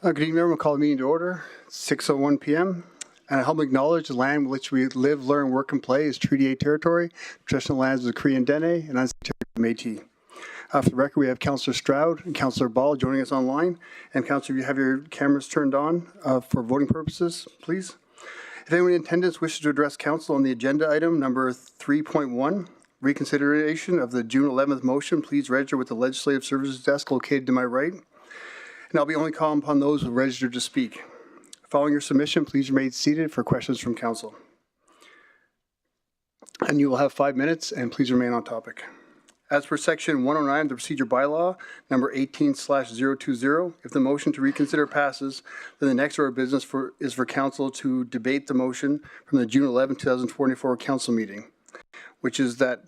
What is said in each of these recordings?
Good evening, everyone. We'll call the meeting to order. It's 6:01 p.m. And I help acknowledge the land in which we live, learn, work, and play is Treaty 8 territory, traditional lands of the Cree and Dene, and unceded Métis. For the record, we have Councillor Stroud and Councillor Ball joining us online. And Councillor, if you have your cameras turned on for voting purposes, please. If anyone in attendance wishes to address Council on the agenda item number 3.1, reconsideration of the June 11th motion, please register with the Legislative Services Desk located to my right. And I'll be only calling upon those who registered to speak. Following your submission, please remain seated for questions from Council. And you will have 5 minutes, and please remain on topic. As per Section 109 of the Procedure Bylaw, number 18/020, if the motion to reconsider passes, then the next order of business is for Council to debate the motion from the June 11, 2024 Council meeting, which is that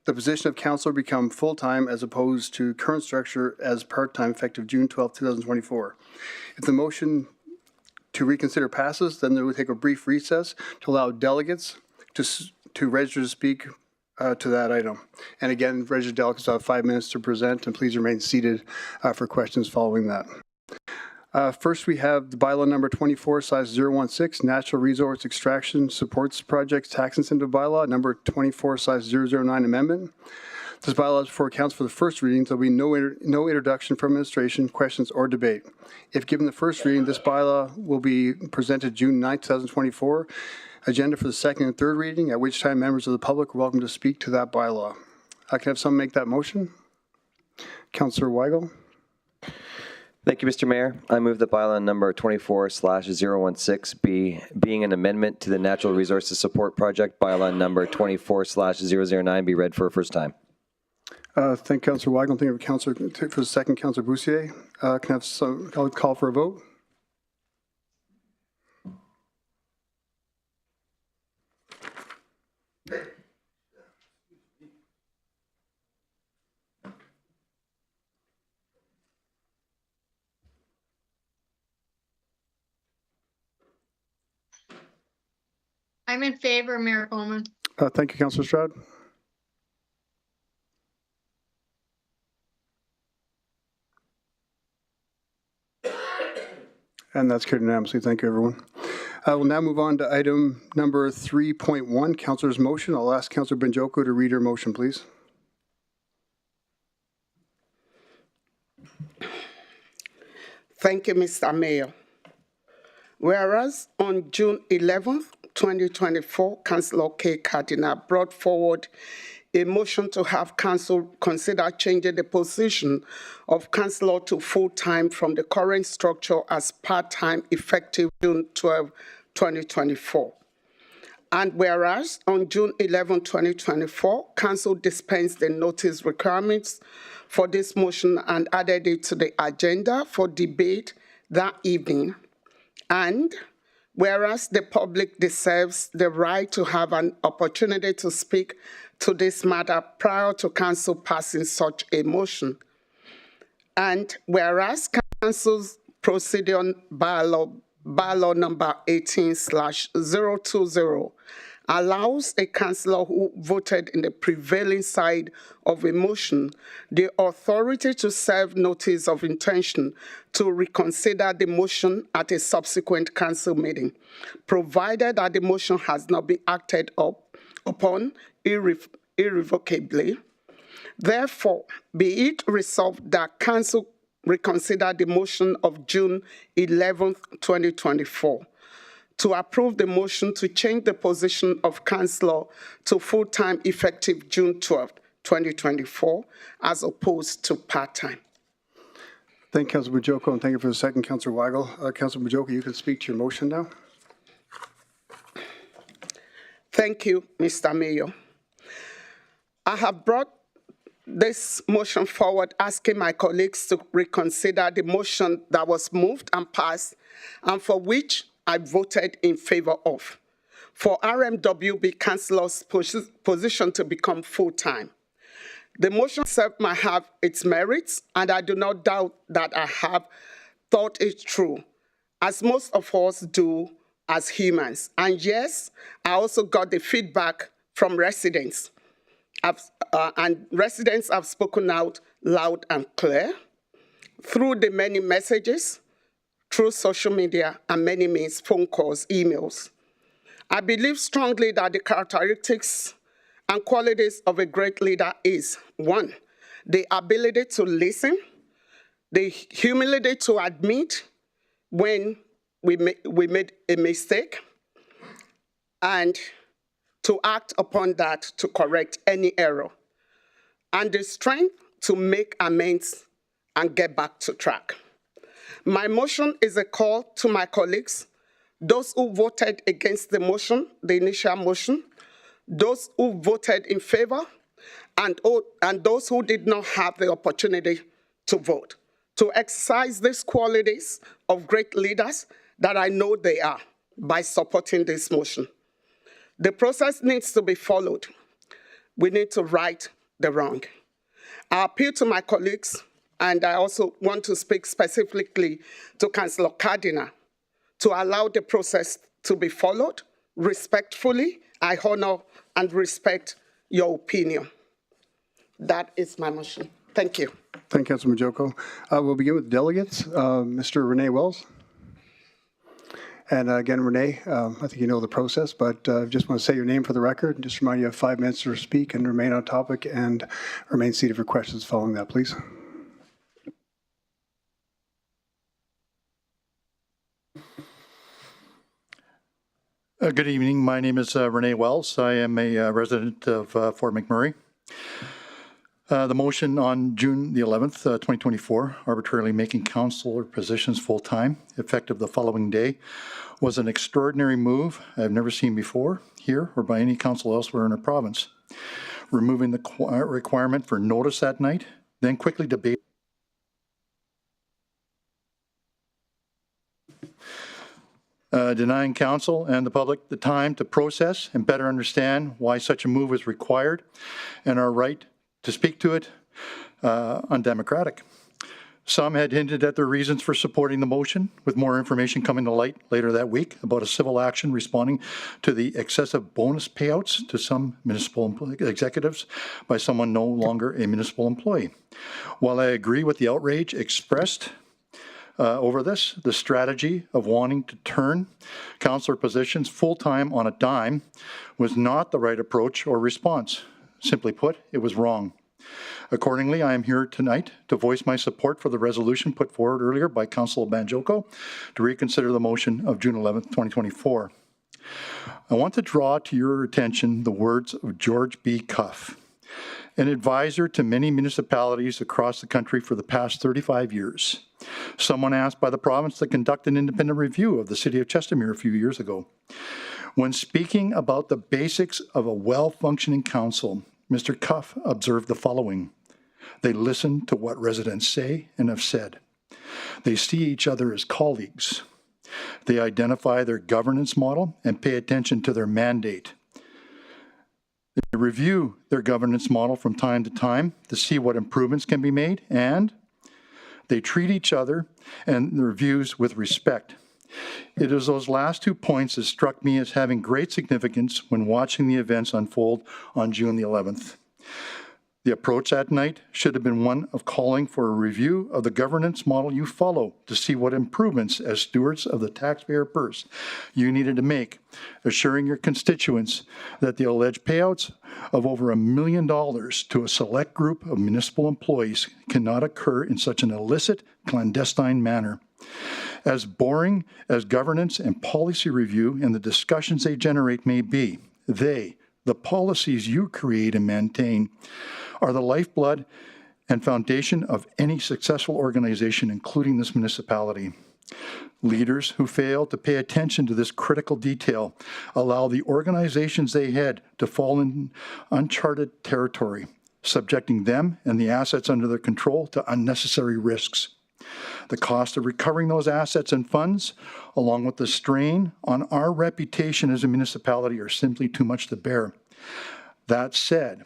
the position of Councillor become full-time as opposed to current structure as part-time effective June 12, 2024. If the motion to reconsider passes, then they will take a brief recess to allow delegates to register to speak to that item. And again, registered delegates have 5 minutes to present, and please remain seated for questions following that. First, we have the bylaw number 24/016, Natural Resource Extraction Supports Projects Tax Incentive Bylaw, number 24/009 amendment. This bylaw is before Council for the first reading. There will be no introduction from administration, questions, or debate. If given the first reading, this bylaw will be presented June 9, 2024. Agenda for the second and third reading, at which time members of the public are welcome to speak to that bylaw. I can have someone make that motion. Councillor Weigel. Thank you, Mr. Mayor. I move that bylaw number 24/016 being an amendment to the Natural Resources Support Project bylaw number 24/009 be read for a first time. Thank you, Councillor Weigel. Thank you, Councillor, for the second, Councillor Boussier. Can I have some call for a vote? I'm in favor, Mayor Coleman. Thank you, Councillor Stroud. And that's carried unanimously. Thank you, everyone. I will now move on to item number 3.1, Councillor's motion. I'll ask Councillor Banjoko to read her motion, please. Thank you, Mr. Mayor. Whereas on June 11th, 2024, Councillor K. Cardinal brought forward a motion to have Council consider changing the position of Councillor to full-time from the current structure as part-time effective June 12, 2024. And whereas on June 11, 2024, Council dispensed the notice requirements for this motion and added it to the agenda for debate that evening. And whereas the public deserves the right to have an opportunity to speak to this matter prior to Council passing such a motion. And whereas Council's procedure bylaw number 18/020 allows a councillor who voted in the prevailing side of a motion the authority to serve notice of intention to reconsider the motion at a subsequent council meeting, provided that the motion has not been acted upon irrevocably. Therefore, be it resolved that Council reconsider the motion of June 11, 2024, to approve the motion to change the position of Councillor to full-time effective June 12, 2024, as opposed to part-time. Thank you, Councillor Banjoko, and thank you for the second, Councillor Weigel. Councillor Banjoko, you can speak to your motion now. Thank you, Mr. Mayor. I have brought this motion forward asking my colleagues to reconsider the motion that was moved and passed and for which I voted in favor of, for RMWB Councillor's position to become full-time. The motion itself might have its merits, and I do not doubt that I have thought it through, as most of us do as humans. And yes, I also got the feedback from residents. And residents have spoken out loud and clear through the many messages, through social media and many means, phone calls, emails. I believe strongly that the characteristics and qualities of a great leader is, 1, the ability to listen, the humility to admit when we made a mistake, and to act upon that to correct any error, and the strength to make amends and get back to track. My motion is a call to my colleagues, those who voted against the motion, the initial motion, those who voted in favor, and those who did not have the opportunity to vote, to exercise these qualities of great leaders that I know they are by supporting this motion. The process needs to be followed. We need to right the wrong. I appeal to my colleagues, and I also want to speak specifically to Councillor Cardinal to allow the process to be followed respectfully. I honor and respect your opinion. That is my motion. Thank you. Thank you, Councilor Banjoko. We'll begin with delegates. Mr. Renee Wells. And again, Renee, I think you know the process, but just want to say your name for the record. Just remind you have 5 minutes to speak and remain on topic and remain seated for questions following that, please. Good evening. My name is Renee Wells. I am a resident of Fort McMurray. The motion on June the 11th, 2024, arbitrarily making councillor positions full-time, effective the following day, was an extraordinary move I've never seen before here or by any council elsewhere in our province. Removing the requirement for notice that night, then quickly debate. Denying council and the public the time to process and better understand why such a move is required and our right to speak to it, undemocratic. Some had hinted at their reasons for supporting the motion, with more information coming to light later that week about a civil action responding to the excessive bonus payouts to some municipal executives by someone no longer a municipal employee. While I agree with the outrage expressed over this, the strategy of wanting to turn councillor positions full-time on a dime was not the right approach or response. Simply put, it was wrong. Accordingly, I am here tonight to voice my support for the resolution put forward earlier by Councillor Banjoko to reconsider the motion of June 11th, 2024. I want to draw to your attention the words of George B. Cuff, an advisor to many municipalities across the country for the past 35 years. Someone asked by the province to conduct an independent review of the city of Chestermere a few years ago. When speaking about the basics of a well-functioning council, Mr. Cuff observed the following. They listen to what residents say and have said. They see each other as colleagues. They identify their governance model and pay attention to their mandate. They review their governance model from time to time to see what improvements can be made, and they treat each other and their views with respect. It is those last 2 points that struck me as having great significance when watching the events unfold on June the 11th. The approach that night should have been one of calling for a review of the governance model you follow to see what improvements as stewards of the taxpayer purse you needed to make, assuring your constituents that the alleged payouts of over $1 million to a select group of municipal employees cannot occur in such an illicit, clandestine manner. As boring as governance and policy review and the discussions they generate may be, the policies you create and maintain, are the lifeblood and foundation of any successful organization, including this municipality. Leaders who fail to pay attention to this critical detail allow the organizations they head to fall in uncharted territory, subjecting them and the assets under their control to unnecessary risks. The cost of recovering those assets and funds, along with the strain on our reputation as a municipality, are simply too much to bear. That said,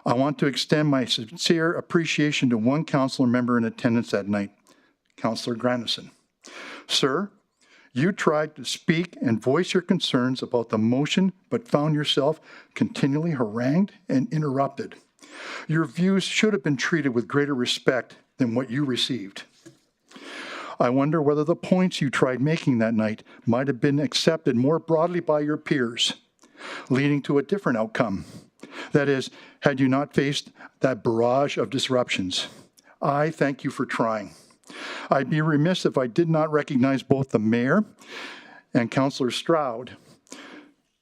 I want to extend my sincere appreciation to one councillor member in attendance that night, Councillor Grandison. Sir, you tried to speak and voice your concerns about the motion, but found yourself continually harangued and interrupted. Your views should have been treated with greater respect than what you received. I wonder whether the points you tried making that night might have been accepted more broadly by your peers, leading to a different outcome. That is, had you not faced that barrage of disruptions. I thank you for trying. I'd be remiss if I did not recognize both the mayor and Councillor Stroud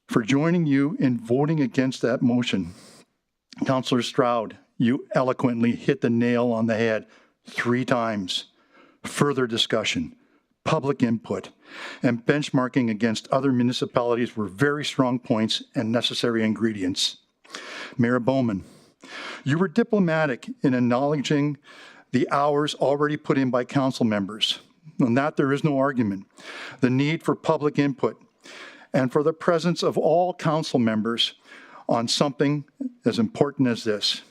for joining you in voting against that motion. Councillor Stroud, you eloquently hit the nail on the head 3 times. Further discussion, public input, and benchmarking against other municipalities were very strong points and necessary ingredients. Mayor Bowman, you were diplomatic in acknowledging the hours already put in by council members. On that, there is no argument. The need for public input and for the presence of all council members on something as important as this.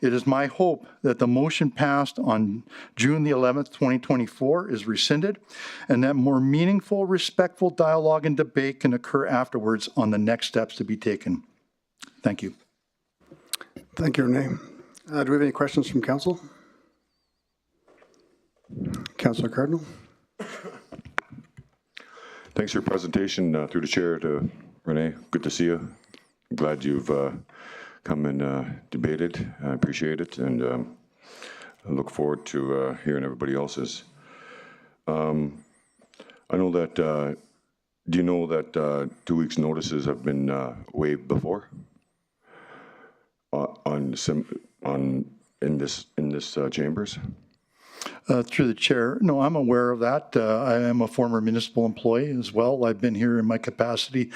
It is my hope that the motion passed on June the 11th, 2024 is rescinded and that more meaningful, respectful dialogue and debate can occur afterwards on the next steps to be taken. Thank you. Thank you, Renee. Do we have any questions from council? Councillor Cardinal. Thanks for your presentation through the chair to Renee. Good to see you. I'm glad you've come and debated. I appreciate it, and I look forward to hearing everybody else's. I know that, do you know that 2 weeks notices have been waived before in this chambers? Through the chair, no, I'm aware of that. I am a former municipal employee as well. I've been here in my capacity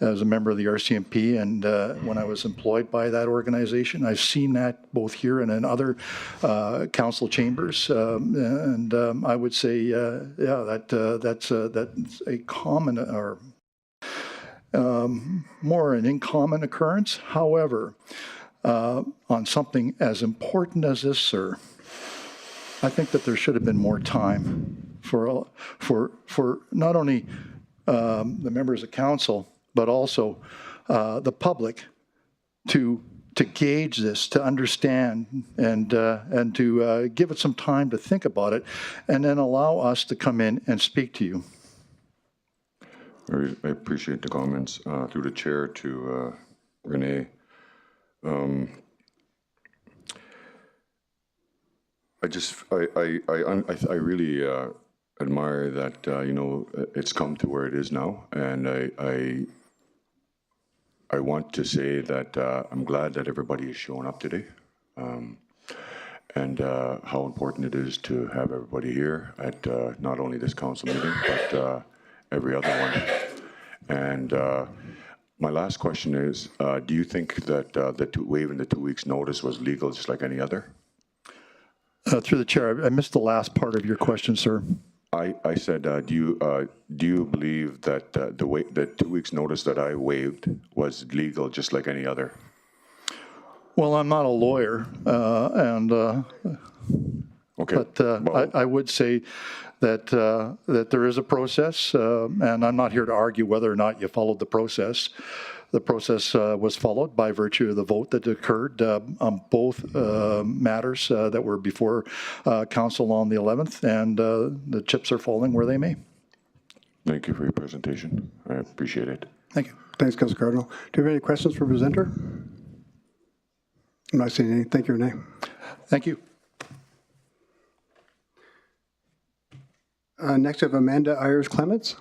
as a member of the RCMP, and when I was employed by that organization, I've seen that both here and in other council chambers. And I would say, yeah, that's a common or more an uncommon occurrence. However, on something as important as this, sir, I think that there should have been more time for not only the members of council, but also the public to gauge this, to understand, and to give it some time to think about it, and then allow us to come in and speak to you. I appreciate the comments through the chair to Renee. I really admire that you know, it's come to where it is now, and I want to say that I'm glad that everybody is showing up today, and how important it is to have everybody here at not only this council meeting but every other one. And my last question is, do you think that waiving the 2 weeks notice was legal just like any other? Through the chair, I missed the last part of your question, sir. I said, do you believe that the 2 weeks notice that I waived was legal just like any other? Well, I'm not a lawyer, Okay. but Well, I would say that that there is a process, and I'm not here to argue whether or not you followed the process. The process was followed by virtue of the vote that occurred on both matters that were before council on the 11th, and the chips are falling where they may. thank you for your presentation. I appreciate it. Thank you. Thanks, Councillor Cardinal. Do you have any questions for the presenter? I'm not seeing any. Thank you, Renee. Thank you. Next, we have Amanda Ayers-Clements.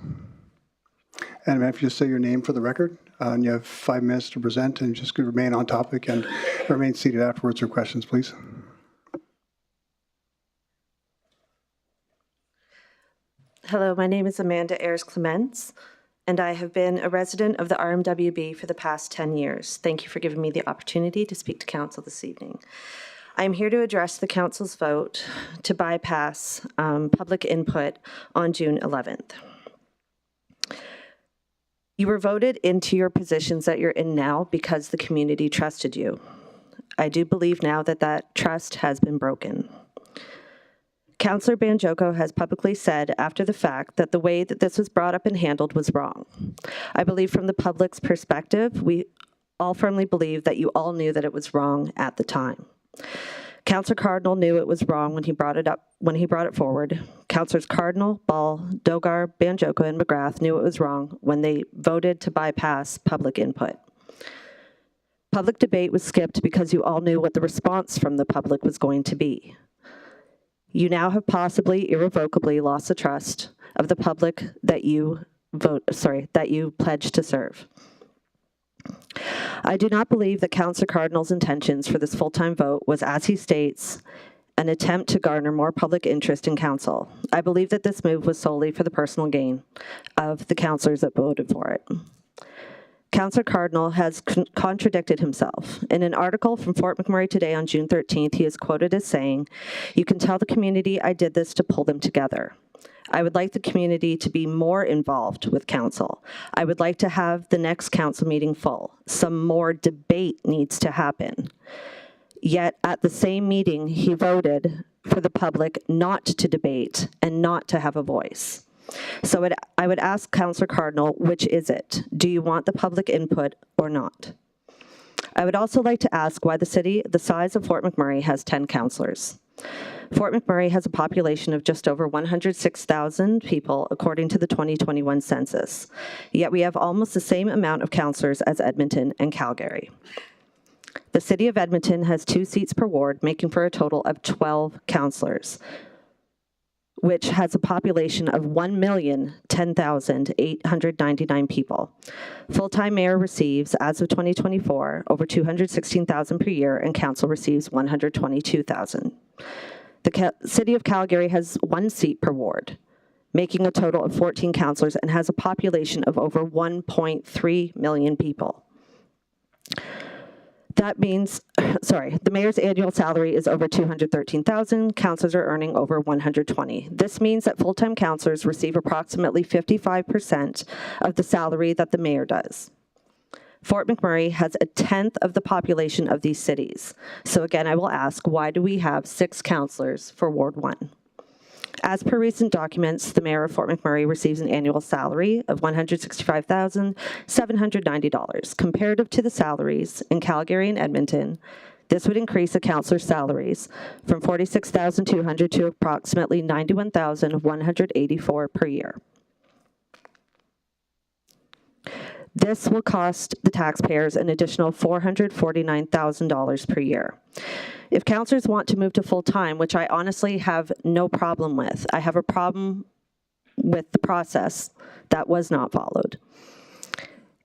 And if you just say your name for the record, and you have 5 minutes to present, and just remain on topic and remain seated afterwards for questions, please. Hello, my name is Amanda Ayers-Clements, and I have been a resident of the RMWB for the past 10 years. Thank you for giving me the opportunity to speak to council this evening. I am here to address the council's vote to bypass public input on June 11th. You were voted into your positions that you're in now because the community trusted you. I do believe now that that trust has been broken. Councillor Banjoko has publicly said after the fact that the way that this was brought up and handled was wrong. I believe from the public's perspective, we all firmly believe that you all knew that it was wrong at the time. Councillor Cardinal knew it was wrong when he brought it forward. Councillors Cardinal, Ball, Dogar, Banjoko, and McGrath knew it was wrong when they voted to bypass public input. Public debate was skipped because you all knew what the response from the public was going to be. You now have possibly irrevocably lost the trust of the public that you pledged to serve. I do not believe that Councillor Cardinal's intentions for this full-time vote was, as he states, an attempt to garner more public interest in council. I believe that this move was solely for the personal gain of the councillors that voted for it. Councillor Cardinal has contradicted himself. In an article from Fort McMurray Today on June 13th, he is quoted as saying, "You can tell the community I did this to pull them together. I would like the community to be more involved with council. I would like to have the next council meeting full. Some more debate needs to happen." Yet at the same meeting, he voted for the public not to debate and not to have a voice. So I would ask Councillor Cardinal, which is it? Do you want the public input or not? I would also like to ask why the city the size of Fort McMurray has 10 councillors. Fort McMurray has a population of just over 106,000 people, according to the 2021 census. Yet we have almost the same amount of councillors as Edmonton and Calgary. The city of Edmonton has 2 seats per ward, making for a total of 12 councillors, which has a population of 1,010,899 people. Full-time mayor receives, as of 2024, over $216,000 per year, and council receives $122,000. The city of Calgary has 1 seat per ward, making a total of 14 councillors, and has a population of over 1.3 million people. That means, the mayor's annual salary is over $213,000. Councillors are earning over $120,000. This means that full-time councillors receive approximately 55% of the salary that the mayor does. Fort McMurray has a 10th of the population of these cities. So again, I will ask, why do we have 6 councillors for Ward 1? As per recent documents, the mayor of Fort McMurray receives an annual salary of $165,790. Comparative to the salaries in Calgary and Edmonton, this would increase a councillor's salaries from $46,200 to approximately $91,184 per year. This will cost the taxpayers an additional $449,000 per year. If councillors want to move to full-time, which I honestly have no problem with, I have a problem with the process that was not followed.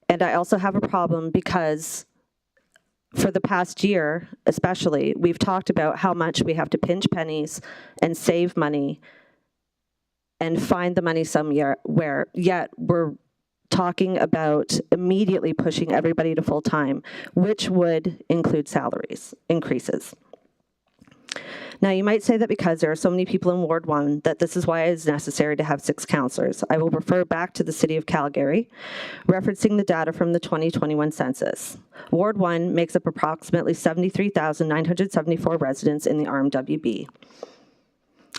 And I also have a problem because for the past year, especially, we've talked about how much we have to pinch pennies and save money and find the money somewhere, yet we're talking about immediately pushing everybody to full-time, which would include salaries increases. Now, you might say that because there are so many people in Ward 1, that this is why it is necessary to have 6 councillors. I will refer back to the City of Calgary, referencing the data from the 2021 census. Ward 1 makes up approximately 73,974 residents in the RMWB.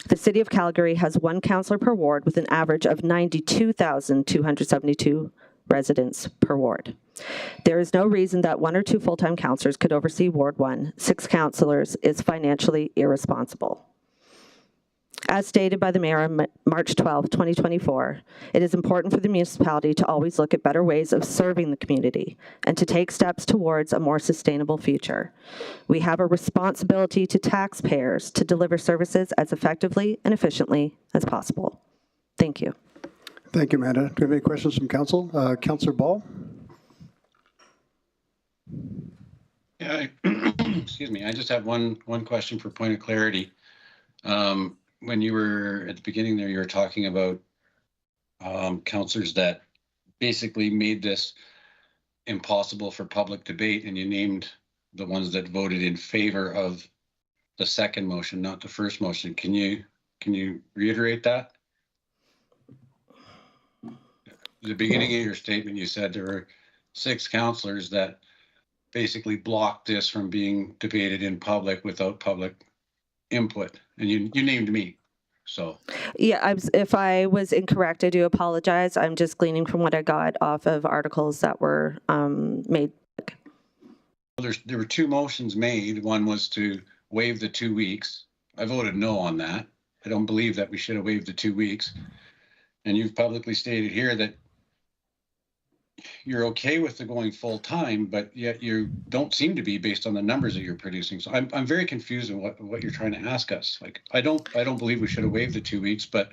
The City of Calgary has 1 councillor per ward with an average of 92,272 residents per ward. There is no reason that 1 or 2 full-time councillors could oversee Ward 1. 6 councillors is financially irresponsible. As stated by the Mayor on March 12, 2024, it is important for the municipality to always look at better ways of serving the community and to take steps towards a more sustainable future. We have a responsibility to taxpayers to deliver services as effectively and efficiently as possible. Thank you. Thank you, Amanda. Do we have any questions from council? Councillor Ball? Yeah, excuse me. I just have one question for point of clarity. When you were at the beginning there, you were talking about councillors that basically made this impossible for public debate, and you named the ones that voted in favor of the second motion, not the first motion. Can you reiterate that? At the beginning of your statement, you said there were 6 councillors that basically blocked this from being debated in public without public input, and you named me. So yeah, if I was incorrect, I do apologize. I'm just gleaning from what I got off of articles that were made. there were 2 motions made. One was to waive the 2 weeks. I voted no on that. I don't believe that we should have waived the 2 weeks. And you've publicly stated here that you're okay with the going full time, but yet you don't seem to be based on the numbers that you're producing. So I'm very confused in what you're trying to ask us. Like, I don't believe we should have waived the 2 weeks, but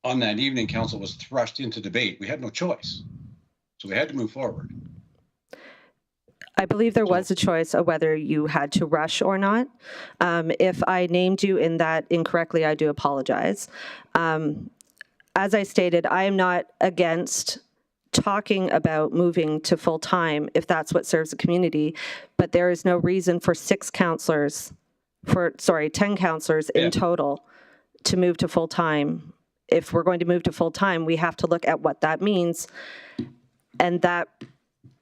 on that evening, council was thrust into debate. We had no choice. So we had to move forward. I believe there was a choice of whether you had to rush or not. If I named you in that incorrectly, I do apologize. As I stated, I am not against talking about moving to full-time if that's what serves the community, but there is no reason for 10 councillors in total to move to full-time. If we're going to move to full-time, we have to look at what that means, and that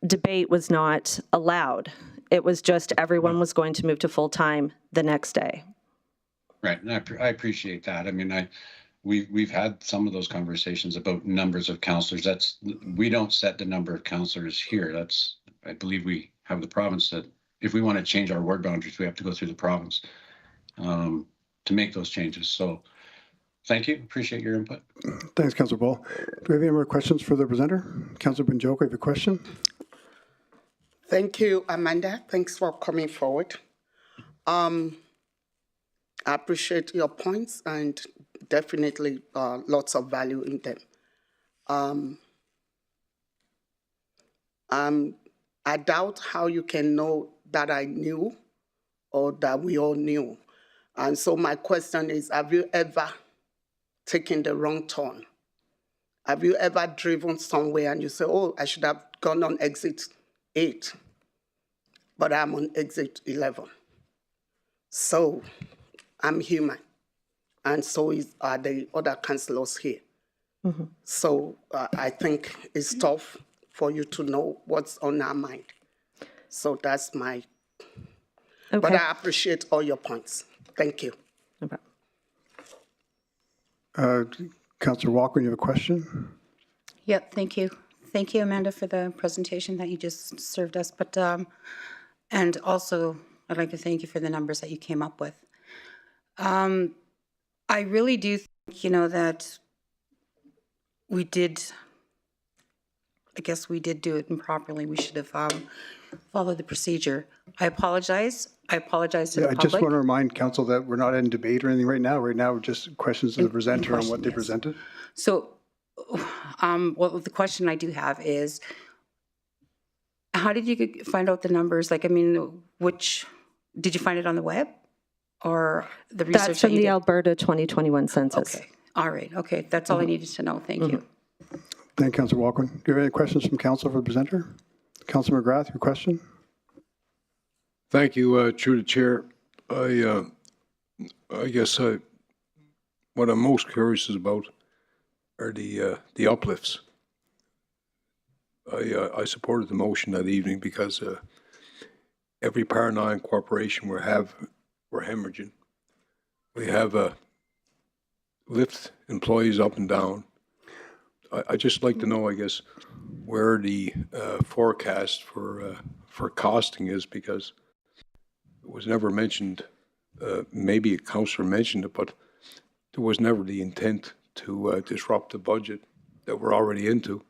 debate was not allowed. It was just everyone was going to move to full-time the next day. Right, and I appreciate that. I mean, we've had some of those conversations about numbers of councillors. We don't set the number of councillors here. I believe we have the province that if we want to change our ward boundaries, we have to go through the province to make those changes. So thank you. Appreciate your input. Thanks, Councillor Ball. Do we have any more questions for the presenter? Councillor Banjoko, you have a question? Thank you, Amanda. Thanks for coming forward. I appreciate your points and definitely lots of value in them. I doubt how you can know that I knew or that we all knew. And so my question is, have you ever taken the wrong turn? Have you ever driven somewhere and you say, oh, I should have gone on exit 8, but I'm on exit 11? So I'm human, and so are the other councillors here. Mm-hmm. So I think it's tough for you to know what's on our mind. So that's my, okay. But I appreciate all your points. Thank you. No problem. Councillor Walker, you have a question? Yep, thank you. Thank you, Amanda, for the presentation that you just served us. But and also, I'd like to thank you for the numbers that you came up with. I really do think, that we did, I guess we did do it improperly. We should have followed the procedure. I apologize. I apologize to the public. I just want to remind council that we're not in debate or anything right now. Right now, we're just questions to the presenter on what they presented. So, well, the question I do have is, how did you find out the numbers? Like, I mean, did you find it on the web or the research? That's from the Alberta 2021 census. Okay. All right. Okay. That's all I needed to know. Thank you. Thank you, Councillor Walker. Do you have any questions from council for the presenter? Councillor McGrath, your question? Thank you, through the chair. I guess what I'm most curious about are the uplifts. I supported the motion that evening because every Power 9 corporation we're hemorrhaging. We have lift employees up and down. I just like to know, I guess, where the forecast for costing is, because it was never mentioned. Maybe a councillor mentioned it, but there was never the intent to disrupt the budget that we're already into.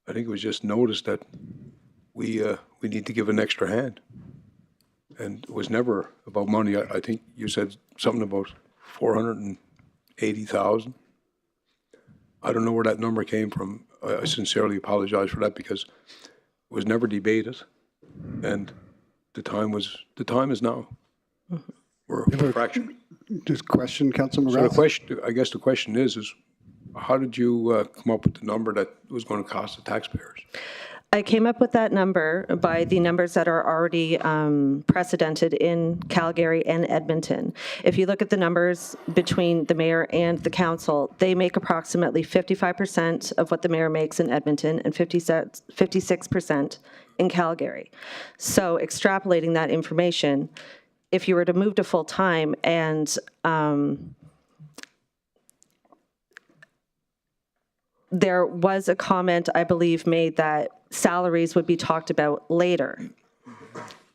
I think it was just noticed that we need to give an extra hand, and it was never about money. I think you said something about 480,000. I don't know where that number came from. I sincerely apologize for that, because it was never debated, and the time is now. Mm-hmm. We're fractured. Just question, Councillor McGrath. So the question, I guess the question is how did you come up with the number that was going to cost the taxpayers? I came up with that number by the numbers that are already precedented in Calgary and Edmonton. If you look at the numbers between the mayor and the council, they make approximately 55% of what the mayor makes in Edmonton and 56% in Calgary. So extrapolating that information, if you were to move to full-time and there was a comment, I believe, made that salaries would be talked about later.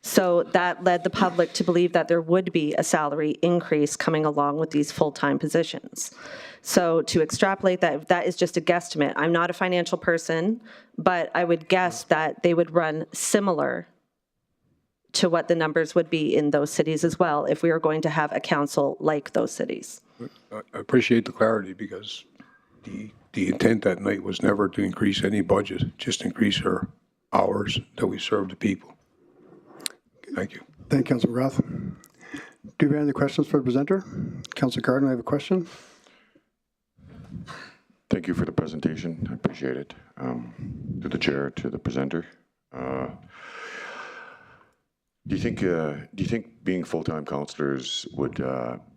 So that led the public to believe that there would be a salary increase coming along with these full-time positions. So to extrapolate that, that is just a guesstimate. I'm not a financial person, but I would guess that they would run similar to what the numbers would be in those cities as well if we were going to have a council like those cities. I appreciate the clarity, because the intent that night was never to increase any budget, just increase our hours that we serve the people. Thank you. Thank you, Councillor McGrath. Do you have any other questions for the presenter? Councillor Cardin, I have a question. Thank you for the presentation. I appreciate it. To the chair, to the presenter. Do you think being full-time councillors would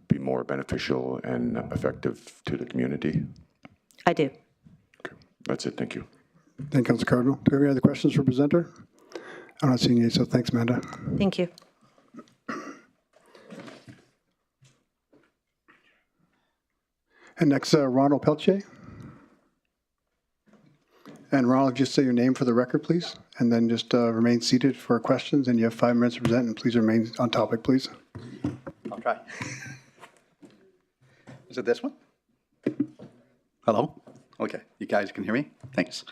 be more beneficial and effective to the community? I do. Okay. That's it. Thank you. Thank you, Councillor Cardinal. Do you have any other questions for the presenter? I'm not seeing any, so thanks, Amanda. Thank you. And next, Ronald Peltier. And Ronald, just say your name for the record, please, and then just remain seated for questions, and you have 5 minutes to present, and please remain on topic, please. I'll try. Is it this one? Hello? Okay, you guys can hear me? Thanks.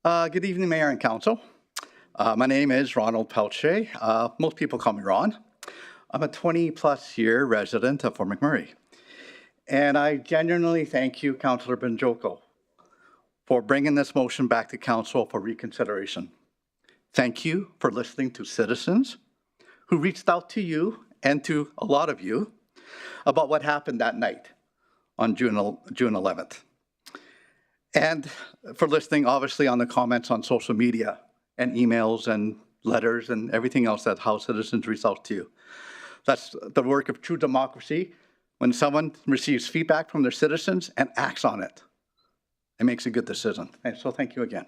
Good evening, Mayor and Council. My name is Ronald Peltier. Most people call me Ron. I'm a 20-plus year resident of Fort McMurray. And I genuinely thank you, Councillor Banjoko, for bringing this motion back to Council for reconsideration. Thank you for listening to citizens who reached out to you and to a lot of you about what happened that night on June 11th. And for listening, obviously, on the comments on social media and emails and letters and everything else that how citizens reach out to you. That's the work of true democracy. When someone receives feedback from their citizens and acts on it, it makes a good decision. And so thank you again.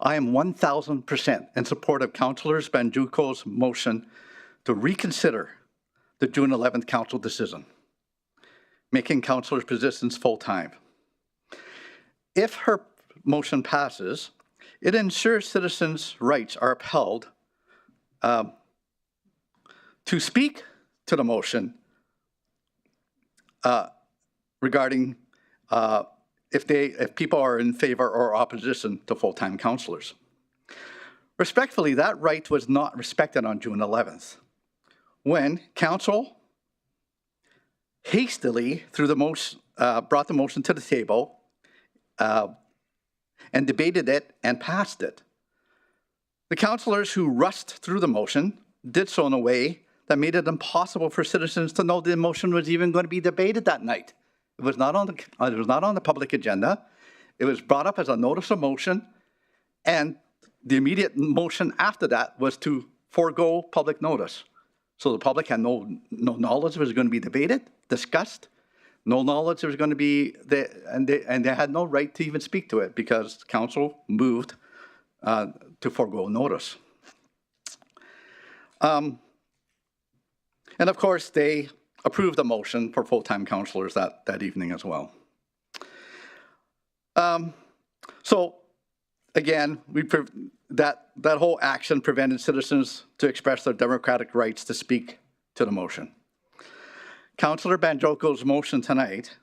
I am 1,000% in support of Councillor Banjoko's motion to reconsider the June 11th council decision, making councillors' positions full-time. If her motion passes, it ensures citizens' rights are upheld to speak to the motion regarding if people are in favor or opposition to full-time councillors. Respectfully, that right was not respected on June 11th, when council hastily brought the motion to the table and debated it and passed it. The councillors who rushed through the motion did so in a way that made it impossible for citizens to know the motion was even going to be debated that night. It was not on the public agenda. It was brought up as a notice of motion, and the immediate motion after that was to forego public notice. So the public had no knowledge it was going to be debated, discussed, no knowledge it was going to be, and they had no right to even speak to it because council moved to forego notice. And of course, they approved the motion for full-time councillors that evening as well. So again, that whole action prevented citizens to express their democratic rights to speak to the motion. Councillor Banjoko's motion tonight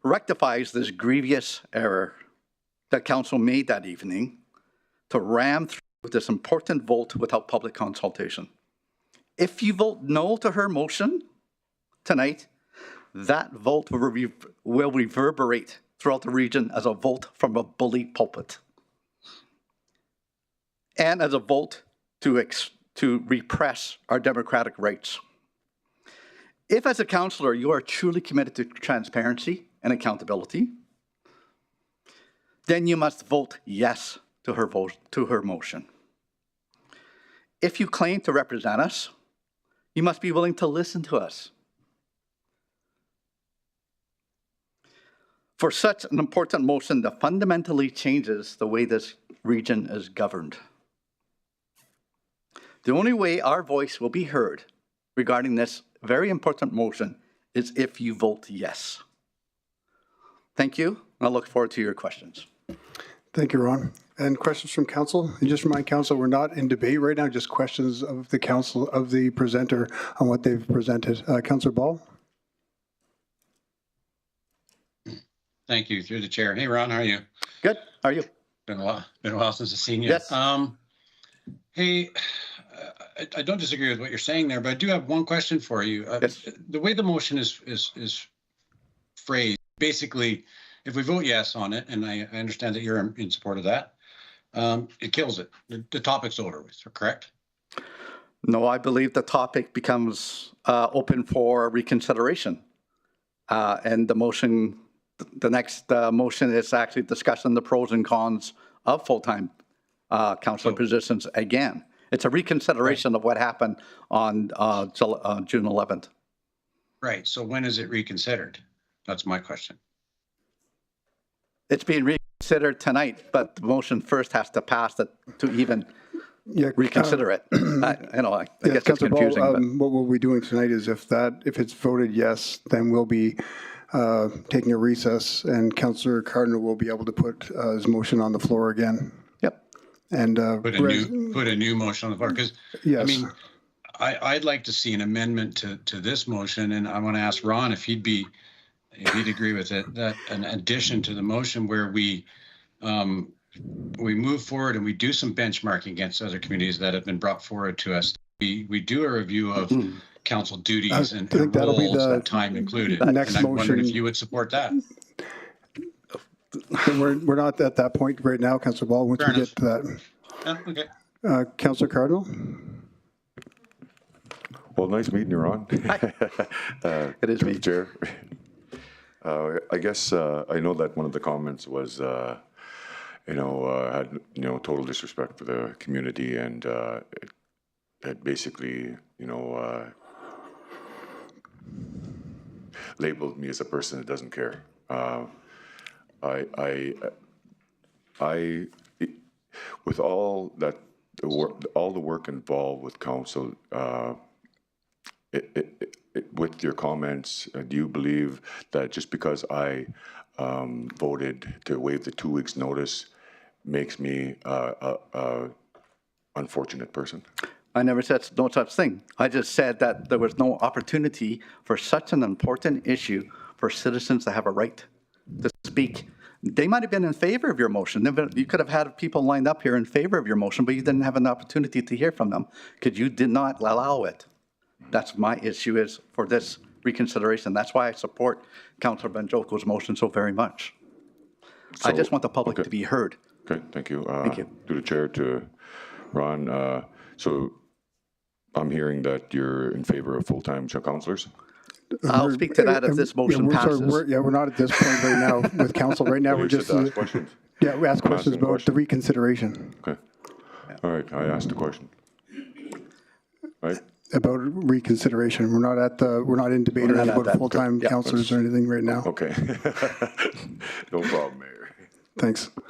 rectifies this grievous error that council made that evening to ram through this important vote without public consultation. If you vote no to her motion tonight, that vote will reverberate throughout the region as a vote from a bully pulpit and as a vote to repress our democratic rights. If, as a councillor, you are truly committed to transparency and accountability, then you must vote yes to her motion. If you claim to represent us, you must be willing to listen to us. For such an important motion that fundamentally changes the way this region is governed. The only way our voice will be heard regarding this very important motion is if you vote yes. Thank you, and I look forward to your questions. Thank you, Ron. And questions from council? And just remind council, we're not in debate right now, just questions of the council, of the presenter on what they've presented. Councillor Ball? Thank you, through the chair. Hey, Ron, how are you? Good. How are you? Been a while since I've seen you. Yes. Hey, I don't disagree with what you're saying there, but I do have one question for you. Yes. The way the motion is phrased, basically, if we vote yes on it, and I understand that you're in support of that, it kills it. The topic's over with, correct? No, I believe the topic becomes open for reconsideration. And the motion, the next motion is actually discussing the pros and cons of full-time councillor positions again. It's a reconsideration of what happened on June 11th. Right. So when is it reconsidered? That's my question. It's being reconsidered tonight, but the motion first has to pass it to even reconsider it. I guess it's confusing. What we'll be doing tonight is if it's voted yes, then we'll be taking a recess, and Councillor Cardinal will be able to put his motion on the floor again. Yep. And put a new motion on the floor, because yes. I mean, I'd like to see an amendment to this motion, and I want to ask Ron if he'd agree with it, that an addition to the motion where we move forward and we do some benchmarking against other communities that have been brought forward to us. We do a review of council duties and roles and time included. Next and I wondered motion. if you would support that. We're not at that point right now, Councillor Ball. Once we get to that. Okay. Councillor Cardinal? Well, nice meeting you, Ron. It is me. Chair. I guess I know that one of the comments was, had total disrespect for the community, and it basically, labeled me as a person that doesn't care. With all that, all the work involved with council, with your comments, do you believe that just because I voted to waive the 2 weeks notice makes me a unfortunate person? I never said no such thing. I just said that there was no opportunity for such an important issue for citizens to have a right to speak. They might have been in favor of your motion. You could have had people lined up here in favor of your motion, but you didn't have an opportunity to hear from them because you did not allow it. That's my issue is for this reconsideration. That's why I support Councillor Banjoko's motion so very much. I just want the public to be heard. Okay, thank you. Thank you. Through the chair to Ron. So I'm hearing that you're in favor of full-time councillors? I'll speak to that if this motion passes. We're not at this point right now with council. Right now, we're just to ask questions. Yeah, we ask questions about the reconsideration. Okay. All right, I asked a question. Right. About reconsideration. We're not in debate about full-time councillors or anything right now. Okay. No problem, Mayor. Thanks. Do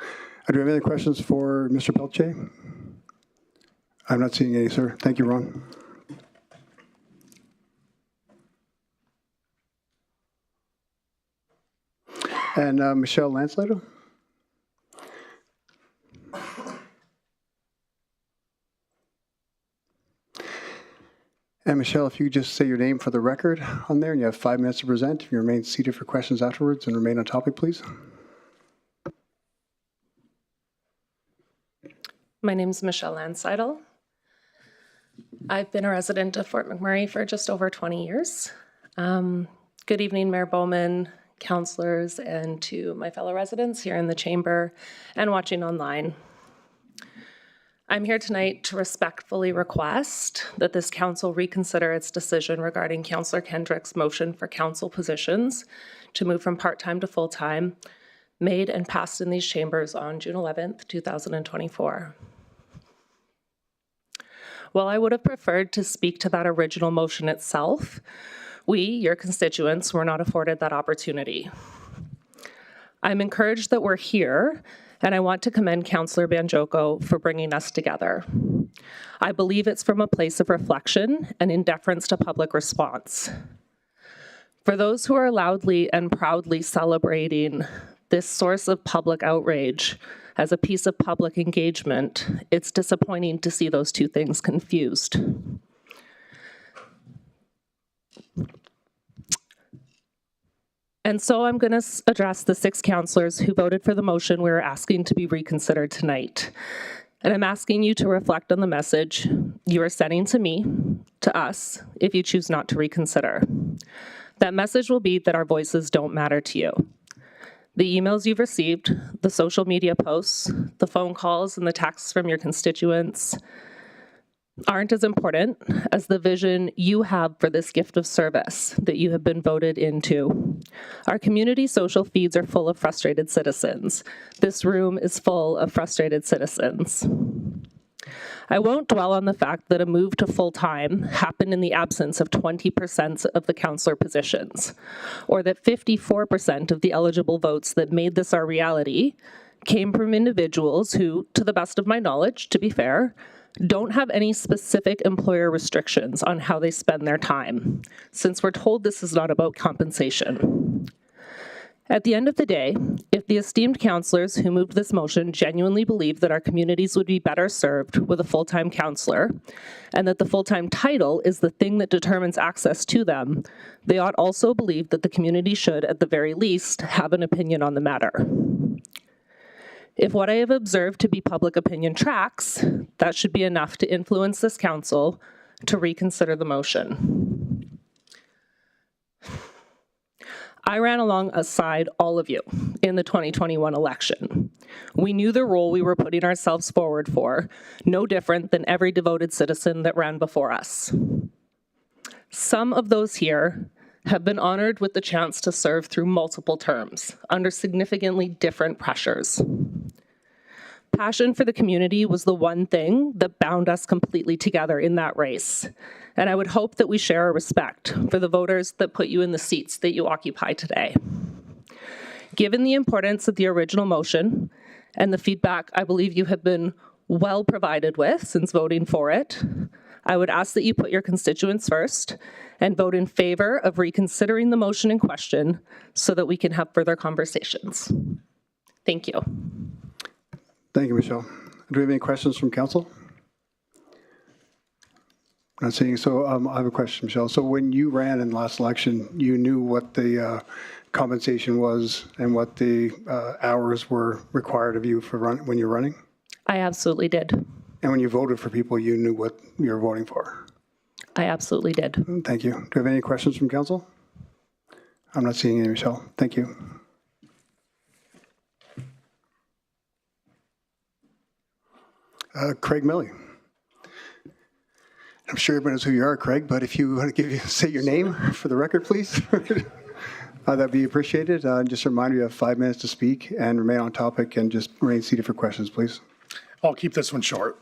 we have any other questions for Mr. Pelche? I'm not seeing any, sir. Thank you, Ron. And Michelle Landslider? And Michelle, if you could just say your name for the record on there, and you have 5 minutes to present. If you remain seated for questions afterwards and remain on topic, please. My name is Michelle Landseidel. I've been a resident of Fort McMurray for just over 20 years. Good evening, Mayor Bowman, councillors, and to my fellow residents here in the chamber and watching online. I'm here tonight to respectfully request that this council reconsider its decision regarding Councillor Kendrick's motion for council positions to move from part-time to full-time, made and passed in these chambers on June 11th, 2024. While I would have preferred to speak to that original motion itself, we, your constituents, were not afforded that opportunity. I'm encouraged that we're here, and I want to commend Councillor Banjoko for bringing us together. I believe it's from a place of reflection and in deference to public response. For those who are loudly and proudly celebrating this source of public outrage as a piece of public engagement, it's disappointing to see those two things confused. And so I'm going to address the 6 councillors who voted for the motion we're asking to be reconsidered tonight. And I'm asking you to reflect on the message you are sending to me, to us, if you choose not to reconsider. That message will be that our voices don't matter to you. The emails you've received, the social media posts, the phone calls, and the texts from your constituents aren't as important as the vision you have for this gift of service that you have been voted into. Our community social feeds are full of frustrated citizens. This room is full of frustrated citizens. I won't dwell on the fact that a move to full-time happened in the absence of 20% of the councillor positions, or that 54% of the eligible votes that made this our reality came from individuals who, to the best of my knowledge, to be fair, don't have any specific employer restrictions on how they spend their time, since we're told this is not about compensation. At the end of the day, if the esteemed councillors who moved this motion genuinely believe that our communities would be better served with a full-time councillor, and that the full-time title is the thing that determines access to them, they ought also believe that the community should, at the very least, have an opinion on the matter. If what I have observed to be public opinion tracks, that should be enough to influence this council to reconsider the motion. I ran alongside all of you in the 2021 election. We knew the role we were putting ourselves forward for, no different than every devoted citizen that ran before us. Some of those here have been honored with the chance to serve through multiple terms under significantly different pressures. Passion for the community was the one thing that bound us completely together in that race. And I would hope that we share a respect for the voters that put you in the seats that you occupy today. Given the importance of the original motion and the feedback I believe you have been well provided with since voting for it, I would ask that you put your constituents first and vote in favor of reconsidering the motion in question so that we can have further conversations. Thank you. Thank you, Michelle. Do we have any questions from council? Not seeing, so I have a question, Michelle. So when you ran in the last election, you knew what the compensation was and what the hours were required of you for when you're running? I absolutely did. And when you voted for people, you knew what you were voting for? I absolutely did. Thank you. Do we have any questions from council? I'm not seeing any, Michelle. Thank you. Craig Milley. I'm sure everyone knows who you are, Craig, but if you want to say your name for the record, please. That'd be appreciated. Just a reminder, you have 5 minutes to speak and remain on topic and just remain seated for questions, please. I'll keep this one short.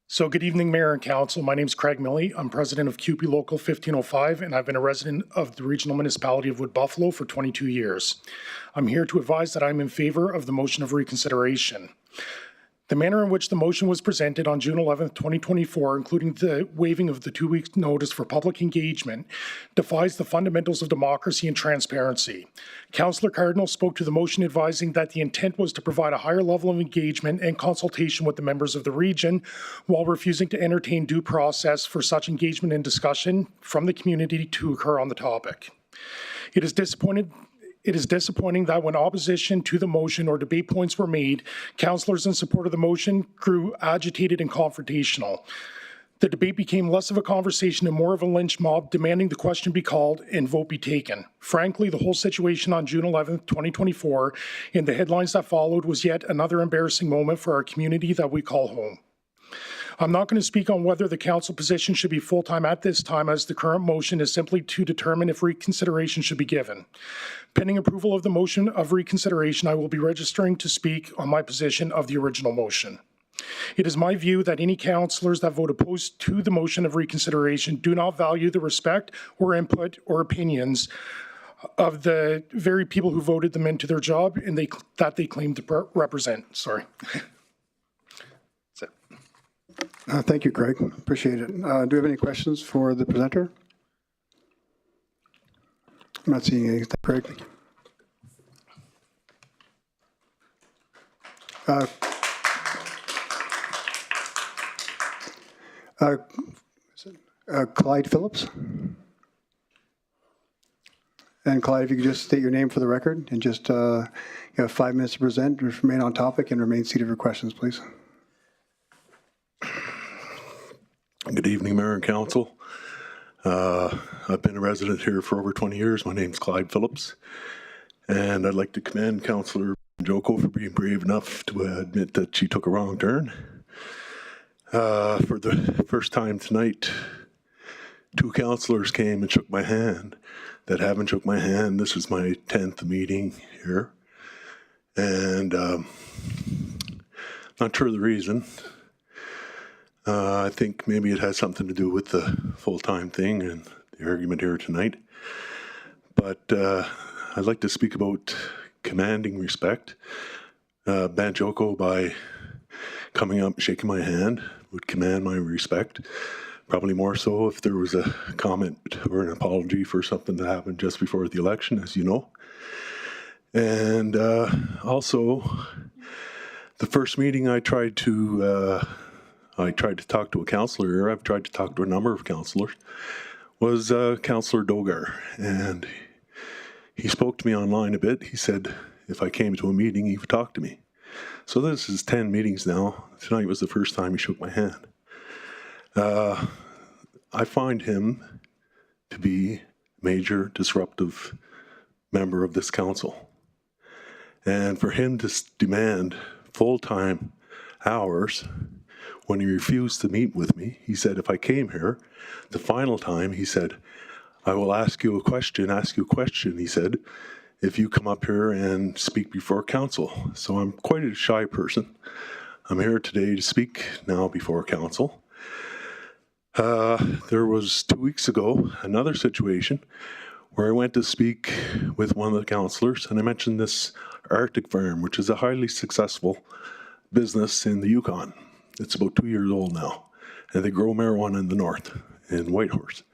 So good evening, Mayor and Council. My name is Craig Milley. I'm president of CUPE Local 1505, and I've been a resident of the regional municipality of Wood Buffalo for 22 years. I'm here to advise that I'm in favor of the motion of reconsideration. The manner in which the motion was presented on June 11th, 2024, including the waiving of the 2-week notice for public engagement, defies the fundamentals of democracy and transparency. Councillor Cardinal spoke to the motion advising that the intent was to provide a higher level of engagement and consultation with the members of the region, while refusing to entertain due process for such engagement and discussion from the community to occur on the topic. It is disappointing that when opposition to the motion or debate points were made, councillors in support of the motion grew agitated and confrontational. The debate became less of a conversation and more of a lynch mob demanding the question be called and vote be taken. Frankly, the whole situation on June 11th, 2024, and the headlines that followed was yet another embarrassing moment for our community that we call home. I'm not going to speak on whether the council position should be full-time at this time, as the current motion is simply to determine if reconsideration should be given. Pending approval of the motion of reconsideration, I will be registering to speak on my position of the original motion. It is my view that any councillors that vote opposed to the motion of reconsideration do not value the respect or input or opinions of the very people who voted them into their job and that they claim to represent. Sorry. Thank you, Craig. Appreciate it. Do we have any questions for the presenter? I'm not seeing anything, Craig. Clyde Phillips. And Clyde, if you could just state your name for the record and just you have 5 minutes to present, remain on topic and remain seated for questions, please. Good evening, Mayor and Council. I've been a resident here for over 20 years. My name's Clyde Phillips, and I'd like to commend Councillor Banjoko for being brave enough to admit that she took a wrong turn. For the first time tonight, 2 councillors came and shook my hand that haven't shook my hand. This is my 10th meeting here, and not sure the reason. I think maybe it has something to do with the full-time thing and the argument here tonight. But I'd like to speak about commanding respect. Banjoko, by coming up and shaking my hand, would command my respect. Probably more so if there was a comment or an apology for something that happened just before the election, as you know. And also, the first meeting I tried to talk to a councillor, I've tried to talk to a number of councillors, was Councillor Dogar. And he spoke to me online a bit. He said if I came to a meeting, he would talk to me. So this is 10 meetings now. Tonight was the first time he shook my hand. I find him to be a major disruptive member of this council. And for him to demand full-time hours when he refused to meet with me, he said if I came here the final time, he said, I will ask you a question, he said, if you come up here and speak before council. So I'm quite a shy person. I'm here today to speak now before council. There was 2 weeks ago another situation where I went to speak with one of the councillors, and I mentioned this Arctic Farm, which is a highly successful business in the Yukon. It's about 2 years old now, and they grow marijuana in the north, in Whitehorse.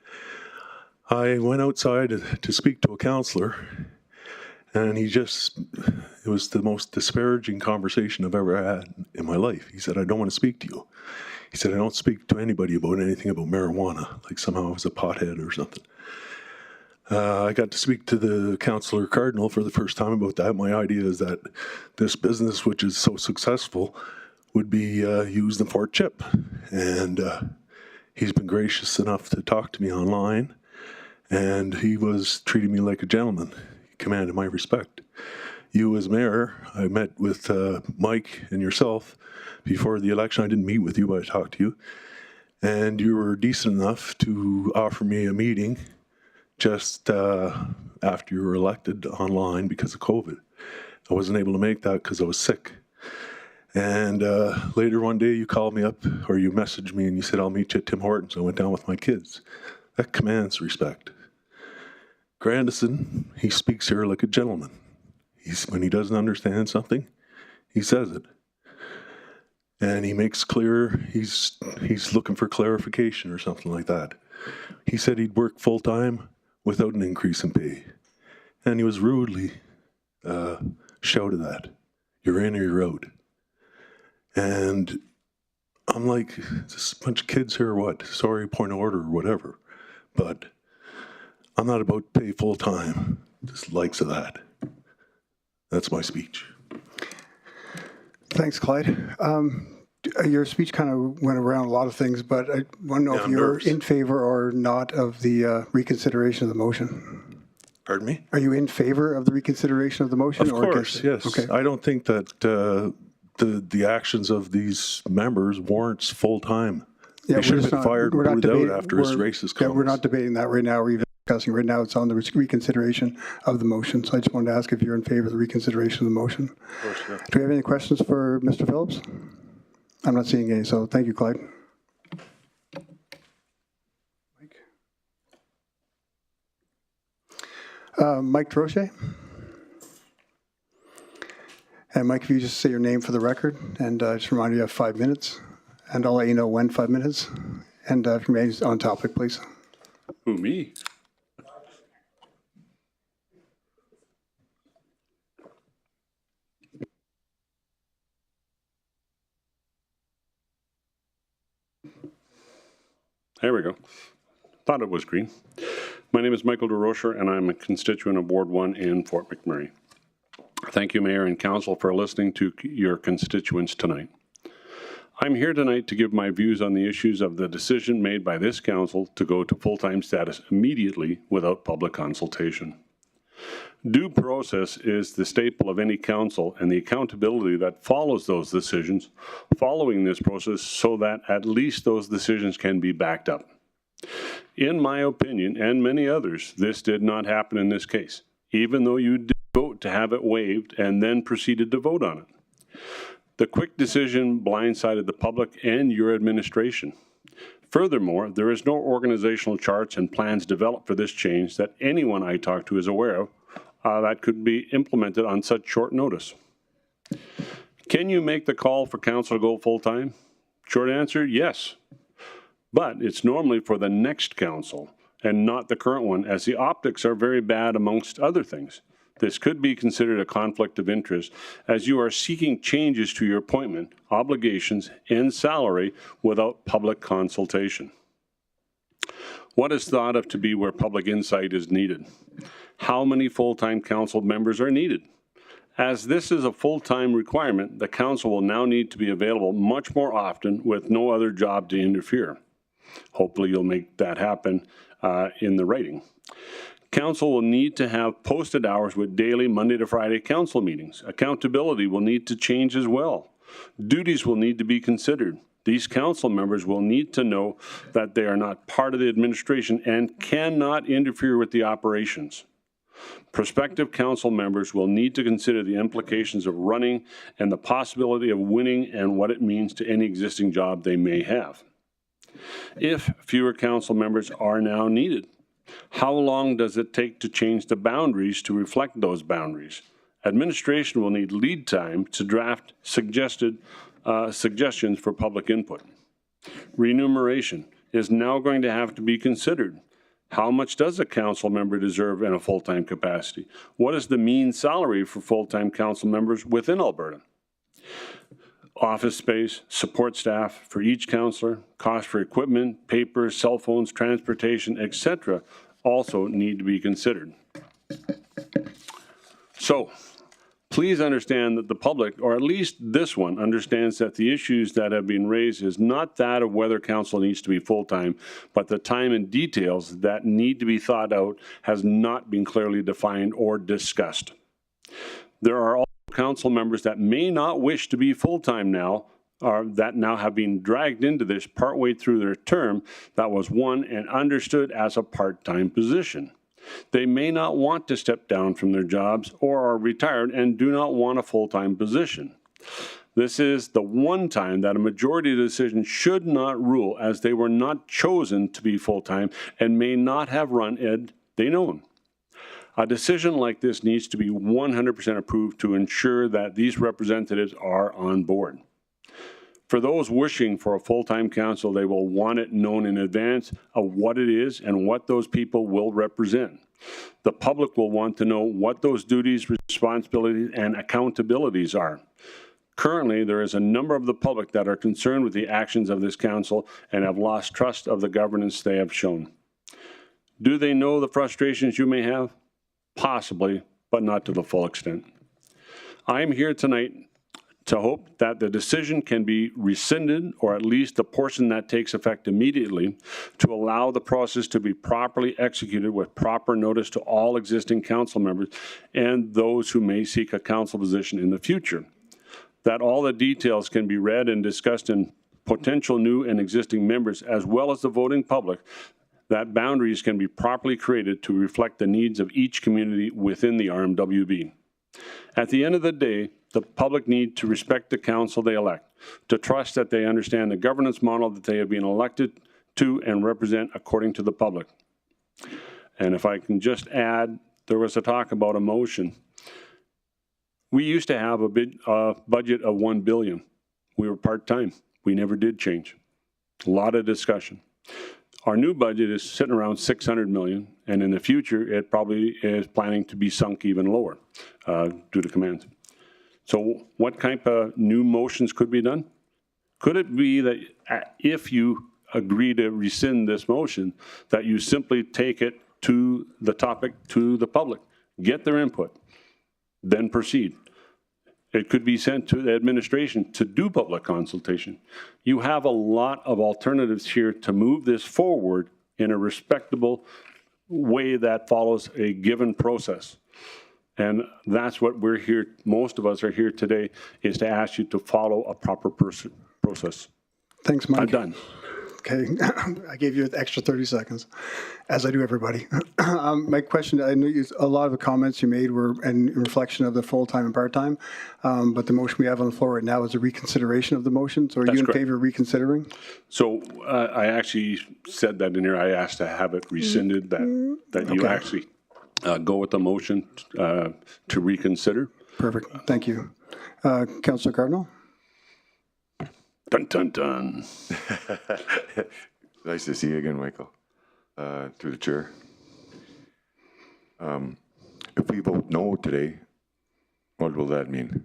I went outside to speak to a councillor, and it was the most disparaging conversation I've ever had in my life. He said, I don't want to speak to you. He said, I don't speak to anybody about anything about marijuana, like somehow I was a pothead or something. I got to speak to the Councillor Cardinal for the first time about that. My idea is that this business, which is so successful, would be used in Fort Chip. And he's been gracious enough to talk to me online, and he was treating me like a gentleman. He commanded my respect. You as mayor, I met with Mike and yourself before the election. I didn't meet with you, but I talked to you. And you were decent enough to offer me a meeting just after you were elected online because of COVID. I wasn't able to make that because I was sick. And later one day you called me up, or you messaged me and you said, I'll meet you at Tim Hortons. I went down with my kids. That commands respect. Grandison, he speaks here like a gentleman. When he doesn't understand something, he says it. And he makes clear he's looking for clarification or something like that. He said he'd work full-time without an increase in pay. And he was rudely shouted at. You're in or you're out. And I'm like, this bunch of kids here or what? Sorry, point of order or whatever. But I'm not about to pay full-time. Just likes of that. That's my speech. Thanks, Clyde. Your speech kind of went around a lot of things, but I want to know if you're in favor or not of the reconsideration of the motion. Pardon me? Are you in favor of the reconsideration of the motion? Of course, yes. Okay. I don't think that the actions of these members warrants full-time. Yeah, they should have been fired and booted out after his racist comments. Yeah, we're not debating that right now. We're even discussing right now. It's on the reconsideration of the motion. So I just wanted to ask if you're in favor of the reconsideration of the motion. Of course, yeah. Do we have any questions for Mr. Phillips? I'm not seeing any, so thank you, Clyde. Mike Trochet. And Mike, if you just say your name for the record, and just remind you have 5 minutes, and I'll let you know when 5 minutes. And if you may, on topic, please. Who, me? There we go. Thought it was green. My name is Michael DeRocher, and I'm a constituent of Ward 1 in Fort McMurray. Thank you, Mayor and Council, for listening to your constituents tonight. I'm here tonight to give my views on the issues of the decision made by this council to go to full-time status immediately without public consultation. Due process is the staple of any council, and the accountability that follows those decisions following this process so that at least those decisions can be backed up. In my opinion, and many others, this did not happen in this case, even though you did vote to have it waived and then proceeded to vote on it. The quick decision blindsided the public and your administration. Furthermore, there is no organizational charts and plans developed for this change that anyone I talk to is aware of that could be implemented on such short notice. Can you make the call for council to go full-time? Short answer, yes. But it's normally for the next council and not the current one, as the optics are very bad amongst other things. This could be considered a conflict of interest, as you are seeking changes to your appointment, obligations, and salary without public consultation. What is thought of to be where public insight is needed? How many full-time council members are needed? As this is a full-time requirement, the council will now need to be available much more often with no other job to interfere. Hopefully you'll make that happen in the writing. Council will need to have posted hours with daily Monday to Friday council meetings. Accountability will need to change as well. Duties will need to be considered. These council members will need to know that they are not part of the administration and cannot interfere with the operations. Prospective council members will need to consider the implications of running and the possibility of winning and what it means to any existing job they may have. If fewer council members are now needed, how long does it take to change the boundaries to reflect those boundaries? Administration will need lead time to draft suggestions for public input. Remuneration is now going to have to be considered. How much does a council member deserve in a full-time capacity? What is the mean salary for full-time council members within Alberta? Office space, support staff for each councillor, cost for equipment, paper, cell phones, transportation, etc. also need to be considered. So, please understand that the public, or at least this one, understands that the issues that have been raised is not that of whether council needs to be full-time, but the time and details that need to be thought out has not been clearly defined or discussed. There are also council members that may not wish to be full-time now, or that now have been dragged into this partway through their term that was won and understood as a part-time position. They may not want to step down from their jobs or are retired and do not want a full-time position. This is the one time that a majority of the decision should not rule, as they were not chosen to be full-time and may not have run ed they known. A decision like this needs to be 100% approved to ensure that these representatives are on board. For those wishing for a full-time council, they will want it known in advance of what it is and what those people will represent. The public will want to know what those duties, responsibilities, and accountabilities are. Currently, there is a number of the public that are concerned with the actions of this council and have lost trust of the governance they have shown. Do they know the frustrations you may have? Possibly, but not to the full extent. I am here tonight to hope that the decision can be rescinded, or at least the portion that takes effect immediately, to allow the process to be properly executed with proper notice to all existing council members and those who may seek a council position in the future. That all the details can be read and discussed in potential new and existing members, as well as the voting public, that boundaries can be properly created to reflect the needs of each community within the RMWB. At the end of the day, the public need to respect the council they elect, to trust that they understand the governance model that they have been elected to and represent according to the public. And if I can just add, there was a talk about a motion. We used to have a budget of $1 billion. We were part-time. We never did change. A lot of discussion. Our new budget is sitting around $600 million, and in the future, it probably is planning to be sunk even lower due to commands. So what kind of new motions could be done? Could it be that if you agree to rescind this motion, that you simply take it to the topic, to the public, get their input, then proceed. It could be sent to the administration to do public consultation. You have a lot of alternatives here to move this forward in a respectable way that follows a given process. And that's what we're here, most of us are here today, is to ask you to follow a proper process. Thanks, Mike. I'm done. Okay, I gave you an extra 30 seconds, as I do everybody. My question, I know a lot of the comments you made were in reflection of the full-time and part-time, but the motion we have on the floor right now is a reconsideration of the motion. So are you in favor of reconsidering? So I actually said that in here. I asked to have it rescinded, that you actually go with the motion to reconsider. Perfect, thank you. Councillor Cardinal? Dun, dun, dun. Nice to see you again, Michael, through the chair. If we vote no today, what will that mean?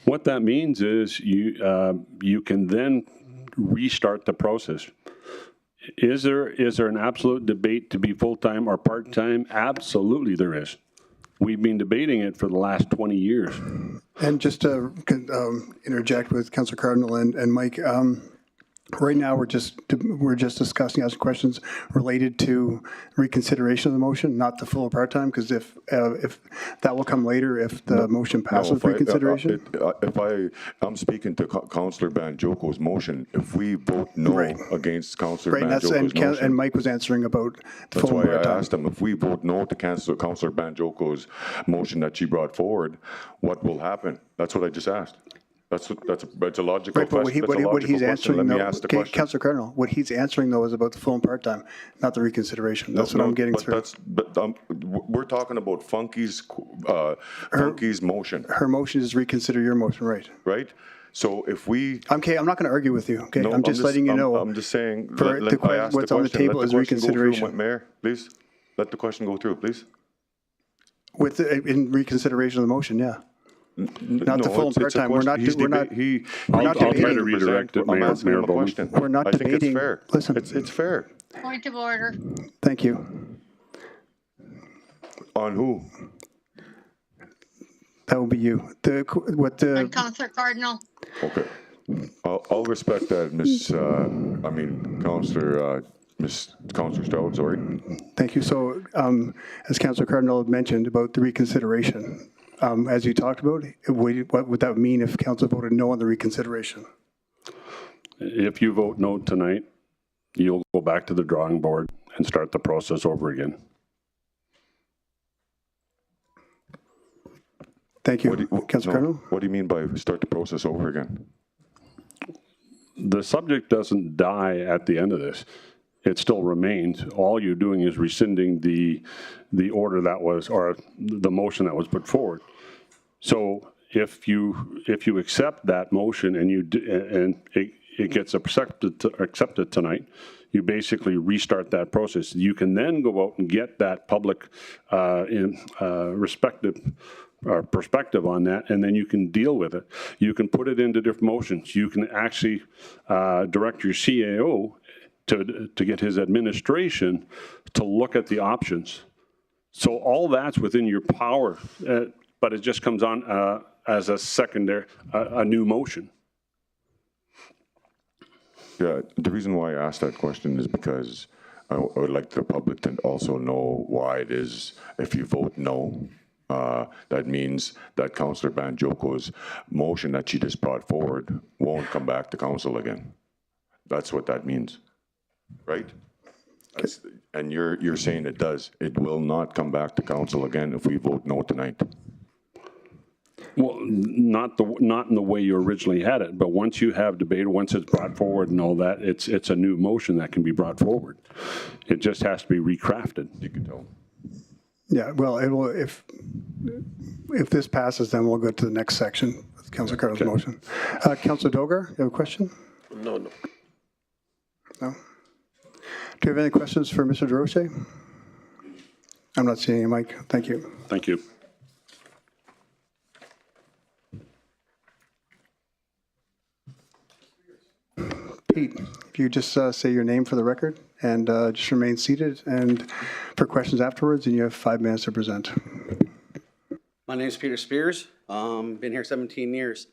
What that means is you can then restart the process. Is there an absolute debate to be full-time or part-time? Absolutely there is. We've been debating it for the last 20 years. And just to interject with Councillor Cardinal and Mike, right now we're just discussing, asking questions related to reconsideration of the motion, not the full or part-time, because if that will come later if the motion passes reconsideration. I'm speaking to Councillor Banjoko's motion. If we vote no against Councillor Banjoko's motion, and Mike was answering about the that's full why and part-time. I asked him, if we vote no to cancel Councillor Banjoko's motion that she brought forward, what will happen? That's what I just asked. That's a logical question. What he's answering, Let me though, ask the question. Councillor Cardinal, what he's answering though is about the full and part-time, not the reconsideration. That's what I'm getting through. We're talking about Funky's motion. Her motion is reconsider your motion, right? Right. So if we, okay, I'm not going to argue with you. Okay, no, I'm just letting you know. I'm just saying. What's on the table is reconsideration. Mayor, please let the question go through, please. In reconsideration of the motion, yeah. Not the full and part-time. We're not debating. I'll try to redirect it, Mayor. We're not debating. It's fair. Listen. It's fair. Point of order. Thank you. On who? That will be you. And Councillor Cardinal. Okay. I'll respect that, Councillor Stroud, sorry. Thank you. So, as Councillor Cardinal mentioned about the reconsideration, as you talked about, what would that mean if council voted no on the reconsideration? If you vote no tonight, you'll go back to the drawing board and start the process over again. Thank you. Councillor Cardinal? What do you mean by start the process over again? The subject doesn't die at the end of this. It still remains. All you're doing is rescinding the order that was, or the motion that was put forward. So if you accept that motion and it gets accepted tonight, you basically restart that process. You can then go out and get that public perspective on that, and then you can deal with it. You can put it into different motions. You can actually direct your CAO to get his administration to look at the options. So all that's within your power, but it just comes on as a secondary, a new motion. Yeah, the reason why I asked that question is because I would like the public to also know why it is, if you vote no, that means that Councillor Banjoko's motion that she just brought forward won't come back to council again. That's what that means. Right? And you're saying it does. It will not come back to council again if we vote no tonight. Well, not in the way you originally had it, but once you have debated, once it's brought forward and all that, it's a new motion that can be brought forward. It just has to be recrafted. You can tell. Yeah, well, it will, if this passes, then we'll go to the next section with Councillor Cardinal's motion. Councillor Dogar, you have a question? No. No? Do you have any questions for Mr. DeRoche? I'm not seeing you, Mike. Thank you. Thank you. Pete, if you just say your name for the record and just remain seated, and for questions afterwards, and you have 5 minutes to present. My name is Peter Spears. Been here 17 years.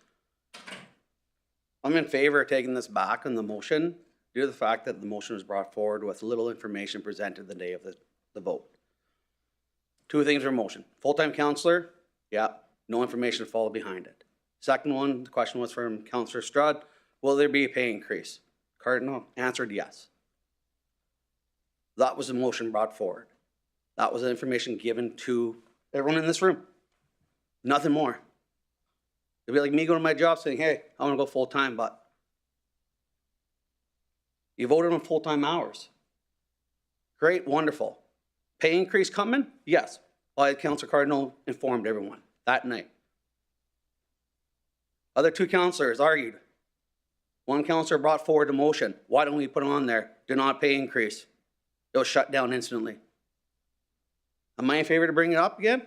I'm in favor of taking this back on the motion due to the fact that the motion was brought forward with little information presented the day of the vote. 2 things were motion. Full-time counselor, yeah, no information to follow behind it. Second one, the question was from Councillor Strud, will there be a pay increase? Cardinal answered yes. That was the motion brought forward. That was the information given to everyone in this room. Nothing more. It'd be like me going to my job saying, hey, I want to go full-time, but you voted on full-time hours. Great, wonderful. Pay increase coming? Yes. Councillor Cardinal informed everyone that night. Other 2 councillors argued. One councillor brought forward a motion. Why don't we put on there, do not pay increase? It was shut down instantly. Am I in favor to bring it up again?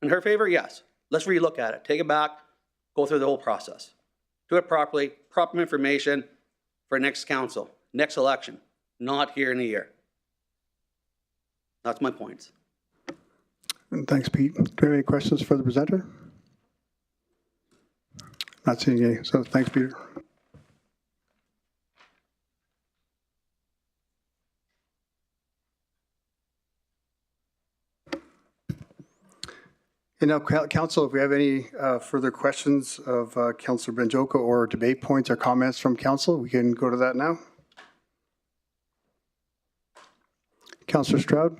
In her favor? Yes. Let's relook at it. Take it back. Go through the whole process. Do it properly. Proper information for next council, next election, not here in a year. That's my points. And thanks, Pete. Do you have any questions for the presenter? Not seeing any, so thanks, Peter. And now, Council, if we have any further questions of Councillor Banjoko or debate points or comments from Council, we can go to that now. Councillor Stroud.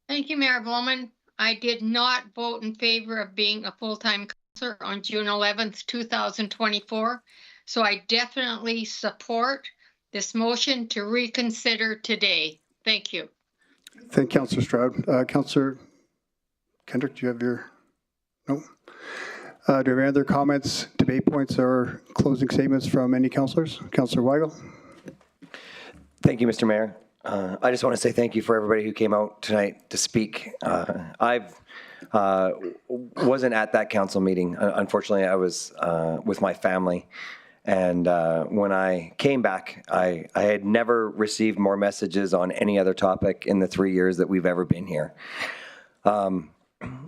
Thank you, Mayor Bowman. I did not vote in favor of being a full-time counselor on June 11th, 2024. So I definitely support this motion to reconsider today. Thank you. Thank you, Councillor Stroud. Councillor Kendrick, do you have your, no? Do you have any other comments, debate points, or closing statements from any councillors? Councillor Weigel. Thank you, Mr. Mayor. I just want to say thank you for everybody who came out tonight to speak. I wasn't at that council meeting. Unfortunately, I was with my family. And when I came back, I had never received more messages on any other topic in the 3 years that we've ever been here.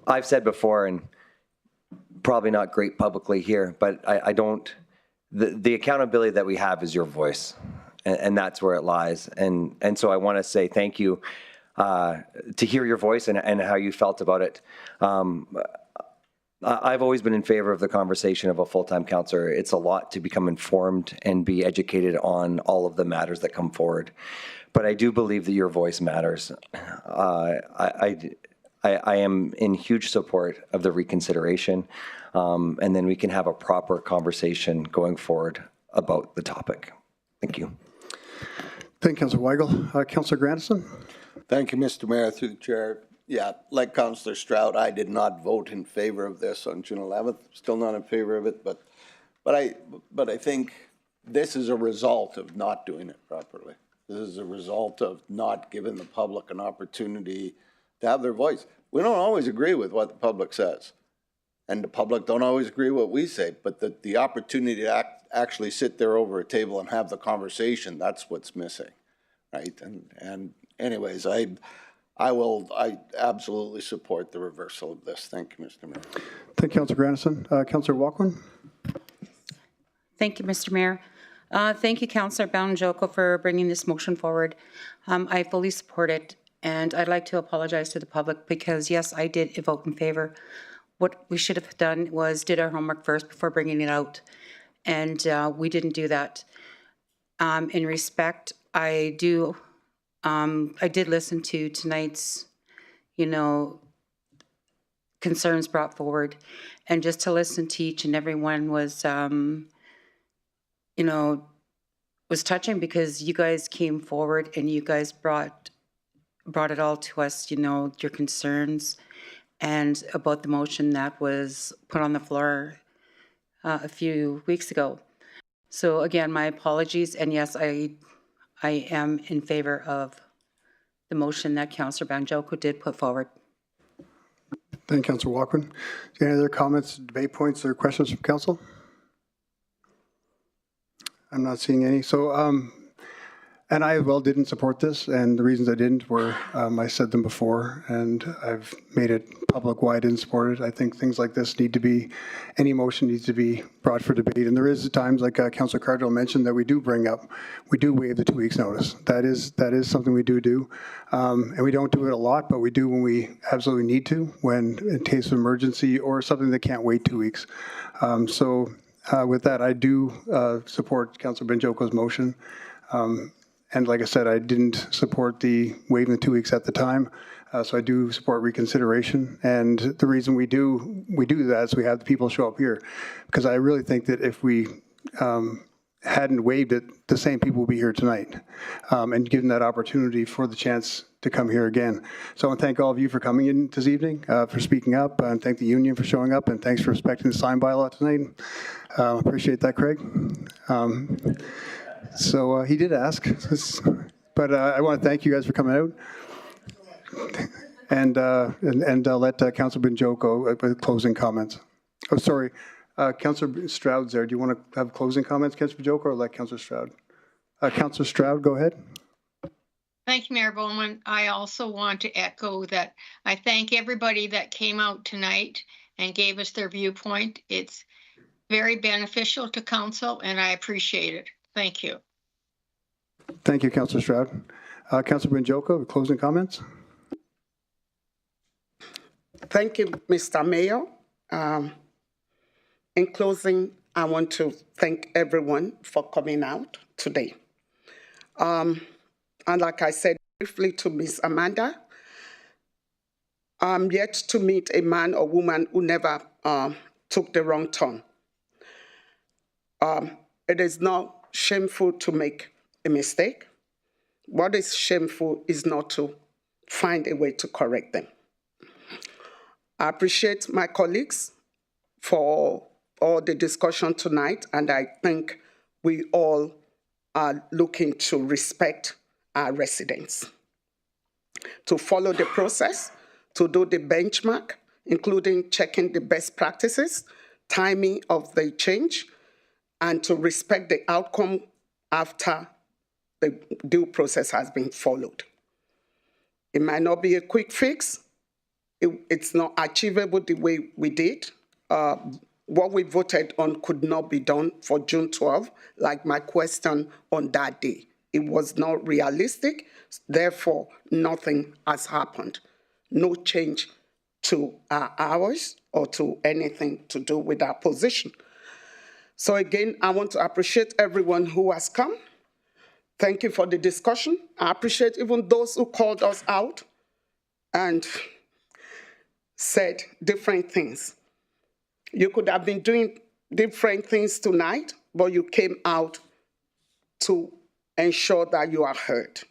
I've said before, and probably not great publicly here, but I don't, the accountability that we have is your voice. And that's where it lies. And so I want to say thank you to hear your voice and how you felt about it. I've always been in favor of the conversation of a full-time counselor. It's a lot to become informed and be educated on all of the matters that come forward. But I do believe that your voice matters. I am in huge support of the reconsideration, and then we can have a proper conversation going forward about the topic. Thank you. Thank you, Councillor Weigel. Councillor Grandison. Thank you, Mr. Mayor, through the chair. Yeah, like Councillor Stroud, I did not vote in favor of this on June 11th. Still not in favor of it, but I think this is a result of not doing it properly. This is a result of not giving the public an opportunity to have their voice. We don't always agree with what the public says, and the public don't always agree with what we say, but the opportunity to actually sit there over a table and have the conversation, that's what's missing, right? And anyways, I absolutely support the reversal of this. Thank you, Mr. Mayor. Thank you, Councillor Grandison. Councillor Walkman. Thank you, Mr. Mayor. Thank you, Councillor Banjoko, for bringing this motion forward. I fully support it, and I'd like to apologize to the public because, yes, I did vote in favor. What we should have done was did our homework first before bringing it out, and we didn't do that. In respect, I did listen to tonight's, concerns brought forward, and just to listen to each and every one was, was touching because you guys came forward and you guys brought it all to us, your concerns and about the motion that was put on the floor a few weeks ago. So again, my apologies, and yes, I am in favor of the motion that Councillor Banjoko did put forward. Thank you, Councillor Walkman. Any other comments, debate points, or questions from Council? I'm not seeing any. So, and I as well didn't support this, and the reasons I didn't were, I said them before, and I've made it public why I didn't support it. I think things like this need to be, any motion needs to be brought for debate, and there is times, like Councillor Cardinal mentioned, that we do bring up, we do waive the 2 weeks notice. That is something we do. And we don't do it a lot, but we do when we absolutely need to, when in case of emergency or something that can't wait 2 weeks. With that, I do support Councillor Banjoko's motion. And like I said, I didn't support the waiving the 2 weeks at the time, so I do support reconsideration. And the reason we do that is we have the people show up here, because I really think that if we hadn't waived it, the same people would be here tonight, and given that opportunity for the chance to come here again. So I want to thank all of you for coming in this evening, for speaking up, and thank the union for showing up, and thanks for respecting the sign bylaw tonight. Appreciate that, Craig. So he did ask, but I want to thank you guys for coming out, and let Councillor Banjoko with closing comments. Oh, sorry, Councillor Stroud's there. Do you want to have closing comments, Councillor Banjoko, or let Councillor Stroud? Councillor Stroud, go ahead. Thank you, Mayor Bowman. I also want to echo that I thank everybody that came out tonight and gave us their viewpoint. It's very beneficial to council, and I appreciate it. Thank you. Thank you, Councillor Stroud. Councillor Banjoko, closing comments. Thank you, Mr. Mayor. In closing, I want to thank everyone for coming out today. And like I said briefly to Ms. Amanda, I'm yet to meet a man or woman who never took the wrong turn. It is not shameful to make a mistake. What is shameful is not to find a way to correct them. I appreciate my colleagues for all the discussion tonight, and I think we all are looking to respect our residents, to follow the process, to do the benchmark, including checking the best practices, timing of the change, and to respect the outcome after the due process has been followed. It might not be a quick fix. It's not achievable the way we did. What we voted on could not be done for June 12, like my question on that day. It was not realistic, therefore nothing has happened. No change to our hours or to anything to do with our position. So again, I want to appreciate everyone who has come. Thank you for the discussion. I appreciate even those who called us out and said different things. You could have been doing different things tonight, but you came out to ensure that you are heard.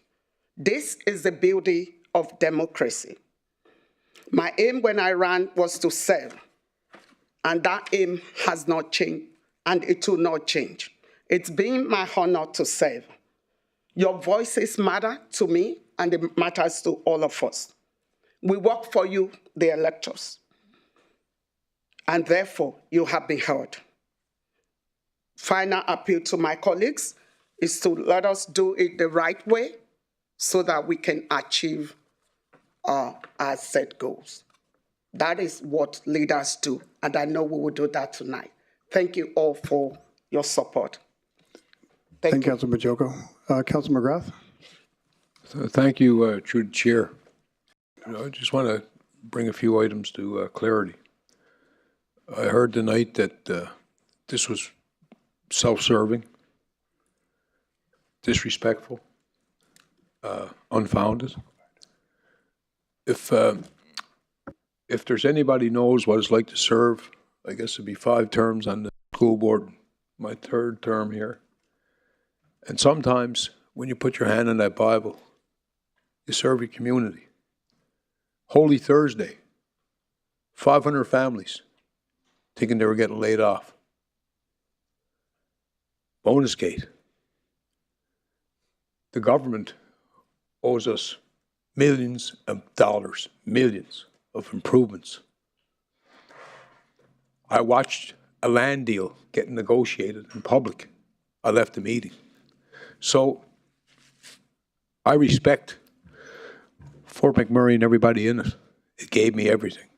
This is the beauty of democracy. My aim when I ran was to serve, and that aim has not changed, and it will not change. It's been my honor to serve. Your voices matter to me, and it matters to all of us. We work for you, the electors, and therefore you have been heard. Final appeal to my colleagues is to let us do it the right way so that we can achieve our set goals. That is what leaders do, and I know we will do that tonight. Thank you all for your support. Thank you, Councillor Banjoko. Councillor McGrath. Thank you, through the chair. I just want to bring a few items to clarity. I heard tonight that this was self-serving, disrespectful, unfounded. If there's anybody knows what it's like to serve, I guess it'd be 5 terms on the school board, my 3rd term here. And sometimes when you put your hand on that Bible, you serve your community. Holy Thursday, 500 families thinking they were getting laid off. Bonus gate. The government owes us millions of dollars, millions of improvements. I watched a land deal get negotiated in public. I left the meeting. So I respect Fort McMurray and everybody in it. It gave me everything.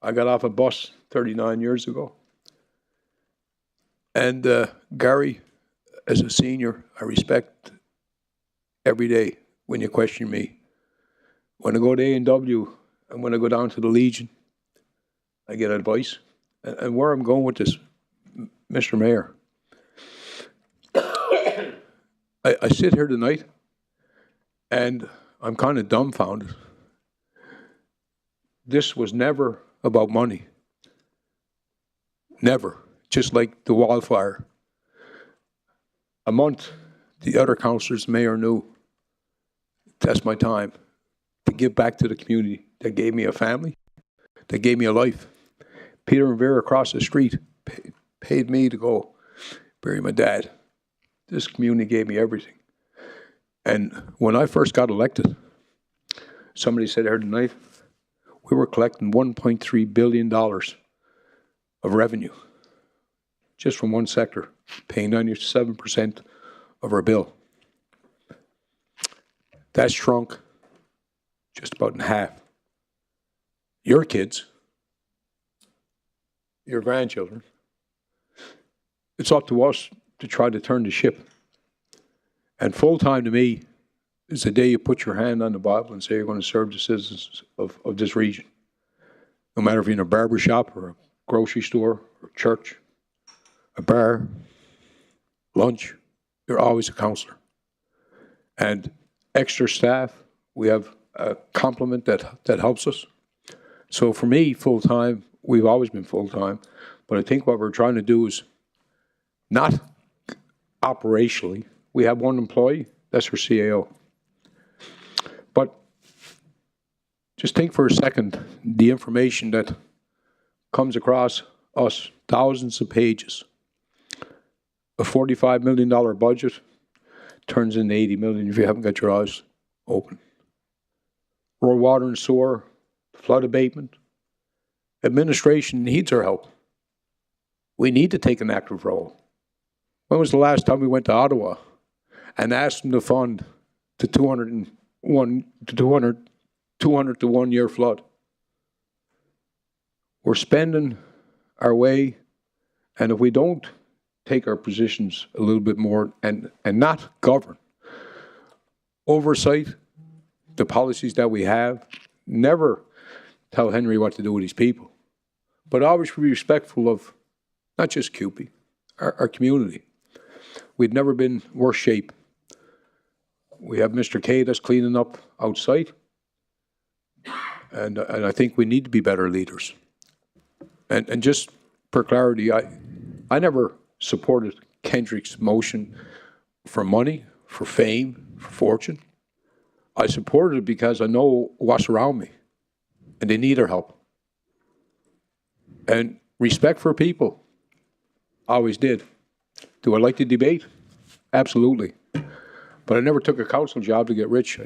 I got off a bus 39 years ago. And Gary, as a senior, I respect every day when you question me. When I go to A&W and when I go down to the Legion, I get advice. And where I'm going with this, Mr. Mayor, I sit here tonight and I'm kind of dumbfounded. This was never about money. Never. Just like the wildfire. A month, the other councillors, mayor knew that's my time to give back to the community that gave me a family, that gave me a life. Peter and Vera across the street paid me to go bury my dad. This community gave me everything. And when I first got elected, somebody said here tonight, we were collecting $1.3 billion of revenue just from one sector, paying 97% of our bill. That's shrunk just about in half. Your kids, your grandchildren, it's up to us to try to turn the ship. And full-time to me is the day you put your hand on the Bible and say you're going to serve the citizens of this region. No matter if you're in a barber shop or a grocery store or a church, a bar, lunch, you're always a councillor. And extra staff, we have a complement that helps us. So for me, full-time, we've always been full-time, but I think what we're trying to do is not operationally. We have one employee, that's our CAO. But just think for a second, the information that comes across us, thousands of pages. A $45 million budget turns into $80 million if you haven't got your eyes open. Rural water and sewer, flood abatement. Administration needs our help. We need to take an active role. When was the last time we went to Ottawa and asked them to fund the 200 to 1 year flood? We're spending our way, and if we don't take our positions a little bit more and not govern, oversight the policies that we have, never tell Henry what to do with his people, but always be respectful of not just CUPE, our community. We've never been worse shape. We have Mr. K that's cleaning up outside, and I think we need to be better leaders. And just for clarity, I never supported Kendrick's motion for money, for fame, for fortune. I supported it because I know what's around me, and they need our help. And respect for people, always did. Do I like to debate? Absolutely. But I never took a council job to get rich.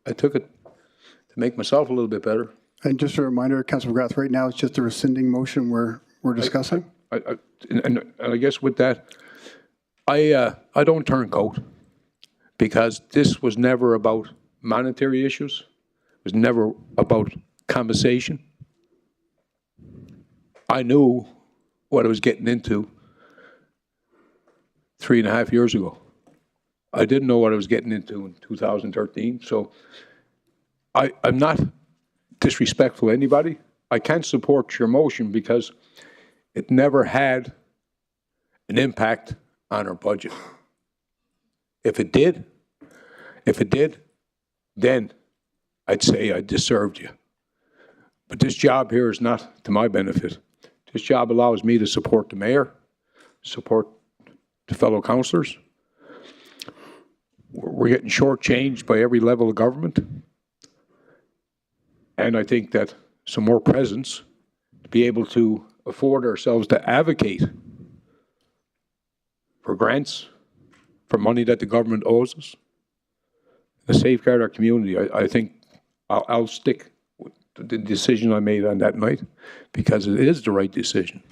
I took it to make myself a little bit better. And just a reminder, Councilor McGrath, right now it's just a rescinding motion we're discussing. And I guess with that, I don't turn coat because this was never about monetary issues. It was never about compensation. I knew what I was getting into 3.5 years ago. I didn't know what I was getting into in 2013. So I'm not disrespectful to anybody. I can't support your motion because it never had an impact on our budget. If it did, then I'd say I deserved you. But this job here is not to my benefit. This job allows me to support the mayor, support the fellow councillors. We're getting shortchanged by every level of government. And I think that some more presence to be able to afford ourselves to advocate for grants, for money that the government owes us, to safeguard our community. I think I'll stick with the decision I made on that night because it is the right decision.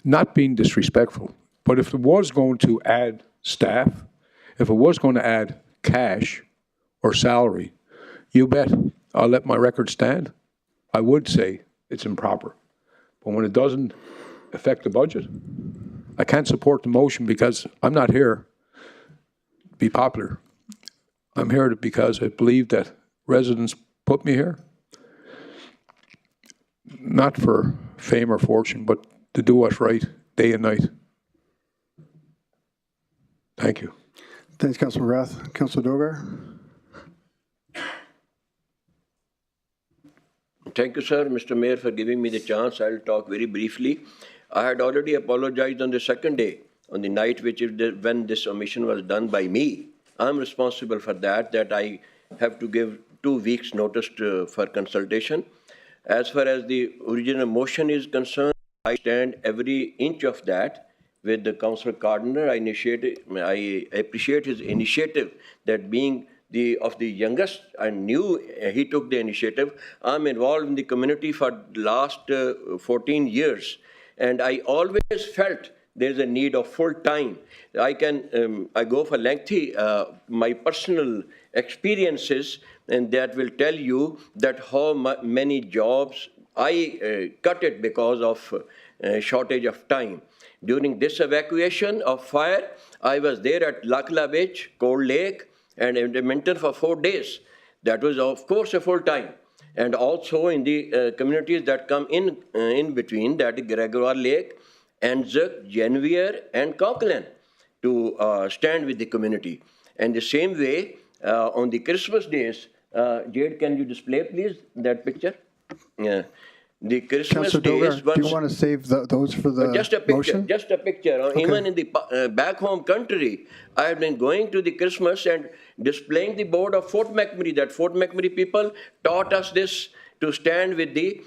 Not being disrespectful, but if it was going to add staff. If it was going to add cash or salary, you bet I'll let my record stand. I would say it's improper. But when it doesn't affect the budget, I can't support the motion because I'm not here to be popular. I'm here because I believe that residents put me here, not for fame or fortune, but to do what's right day and night. Thank you. Thanks, Councillor Rath. Councillor Dogar. Thank you, sir. Mr. Mayor, for giving me the chance. I'll talk very briefly. I had already apologized on the second day, on the night when this omission was done by me. I'm responsible for that I have to give 2 weeks notice for consultation. As far as the original motion is concerned, I stand every inch of that with the Councillor Cardinal. I appreciate his initiative, that being of the youngest, I knew he took the initiative. I'm involved in the community for the last 14 years, and I always felt there's a need of full time. I go for lengthy, my personal experiences, and that will tell you that how many jobs I cut it because of shortage of time. During this evacuation of fire, I was there at Lakla Beach, Cold Lake, and Edmonton for 4 days. That was, of course, a full time. And also in the communities that come in between, that is Gregoire Lake, Anzac, Genevieve, and Coquelin, to stand with the community. And the same way, on the Christmas days, Jade, can you display, please, that picture? Yeah. The Christmas days. Do you want to save those for the motion? Just a picture. Okay. Even in the back home country, I have been going to the Christmas and displaying the board of Fort McMurray. That Fort McMurray people taught us this, to stand with the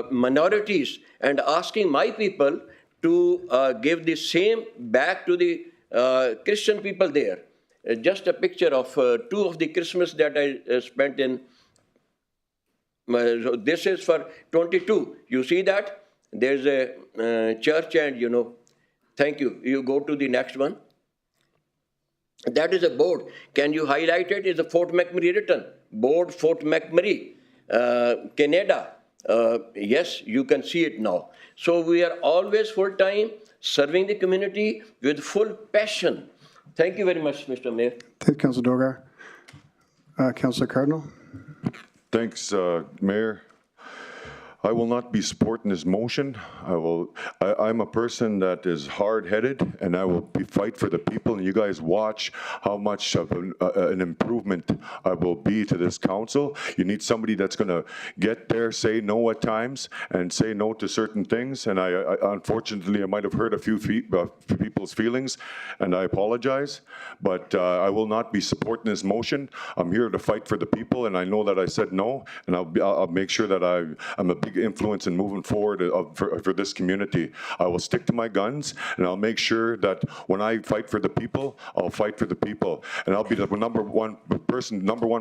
minorities, and asking my people to give the same back to the Christian people there. Just a picture of 2 of the Christmas that I spent in. So this is for 22. You see that? There's a church, and thank you. You go to the next one. That is a board. Can you highlight it? It's a Fort McMurray written. Board Fort McMurray, Canada. Yes, you can see it now. So we are always full time serving the community with full passion. Thank you very much, Mr. Mayor. Thank you, Councillor Dogar. Councillor Cardinal. Thanks, Mayor. I will not be supporting this motion. I'm a person that is hard-headed, and I will fight for the people, and you guys watch how much of an improvement I will be to this council. You need somebody that's going to get there, say no at times, and say no to certain things, and I unfortunately, I might have hurt a few people's feelings, and I apologize, but I will not be supporting this motion. I'm here to fight for the people, and I know that I said no, and I'll make sure that I'm a big influence in moving forward for this community. I will stick to my guns, and I'll make sure that when I fight for the people, I'll fight for the people, and I'll be the number one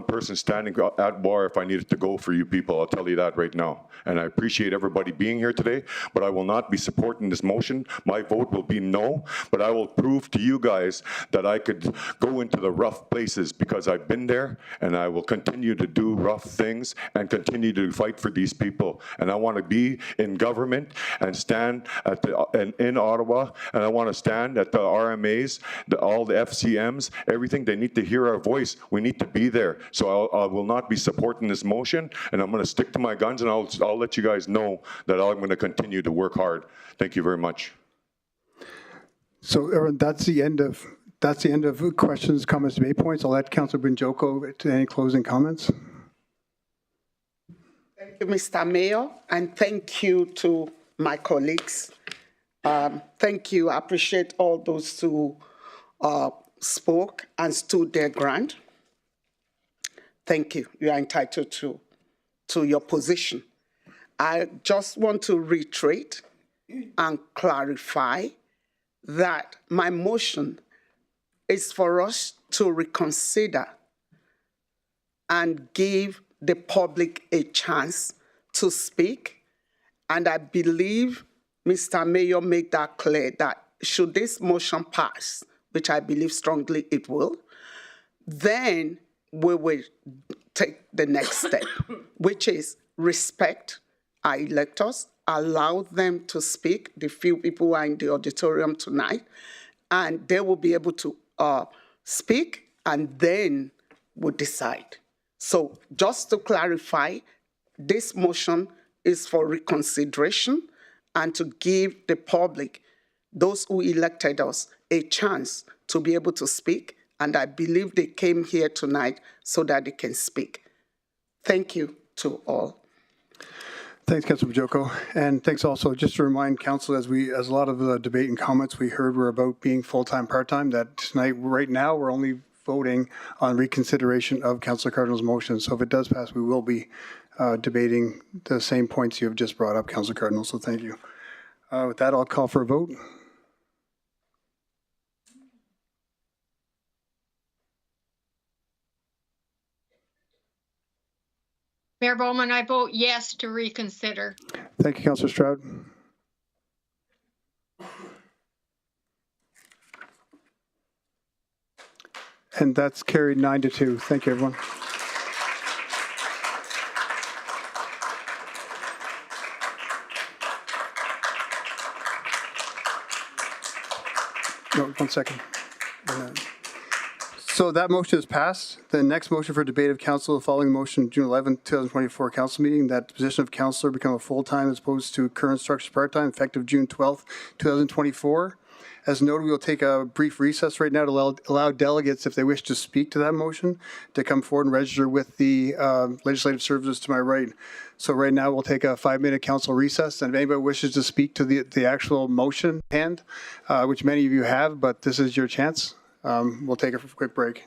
person standing at bar if I needed to go for you people. I'll tell you that right now. And I appreciate everybody being here today, but I will not be supporting this motion. My vote will be no, but I will prove to you guys that I could go into the rough places, because I've been there, and I will continue to do rough things and continue to fight for these people. And I want to be in government and stand in Ottawa, and I want to stand at the RMAs, all the FCMs, everything. They need to hear our voice. We need to be there. So I will not be supporting this motion, and I'm going to stick to my guns, and I'll let you guys know that I'm going to continue to work hard. Thank you very much. So, everyone, that's the end of questions, comments, debate points. I'll let Councillor Banjoko to any closing comments. Thank you, Mr. Mayor, and thank you to my colleagues. Thank you. I appreciate all those who spoke and stood their ground. Thank you. You are entitled to your position. I just want to reiterate and clarify that my motion is for us to reconsider and give the public a chance to speak. And I believe Mr. Mayor made that clear, that should this motion pass, which I believe strongly it will, then we will take the next step, which is respect our electors, allow them to speak, the few people who are in the auditorium tonight, and they will be able to speak, and then we'll decide. So just to clarify, this motion is for reconsideration and to give the public, those who elected us, a chance to be able to speak. And I believe they came here tonight so that they can speak. Thank you to all. Thanks, Councillor Banjoko. And thanks also, just to remind Council, as a lot of the debate and comments we heard were about being full-time, part-time, that tonight, right now, we're only voting on reconsideration of Councillor Cardinal's motion. So if it does pass, we will be debating the same points you have just brought up, Councillor Cardinal. So thank you. With that, I'll call for a vote. Mayor Bowman, I vote yes to reconsider. Thank you, Councillor Stroud. And that's carried 9-2. Thank you, everyone. No, 1 second. So that motion is passed. The next motion for debate of council, the following motion, June 11, 2024 council meeting, that the position of councillor become a full-time as opposed to current structure part-time, effective June 12, 2024. As noted, we will take a brief recess right now to allow delegates, if they wish to speak to that motion, to come forward and register with the legislative services to my right. So right now, we'll take a 5-minute council recess, and if anybody wishes to speak to the actual motion hand, which many of you have, but this is your chance, we'll take a quick break.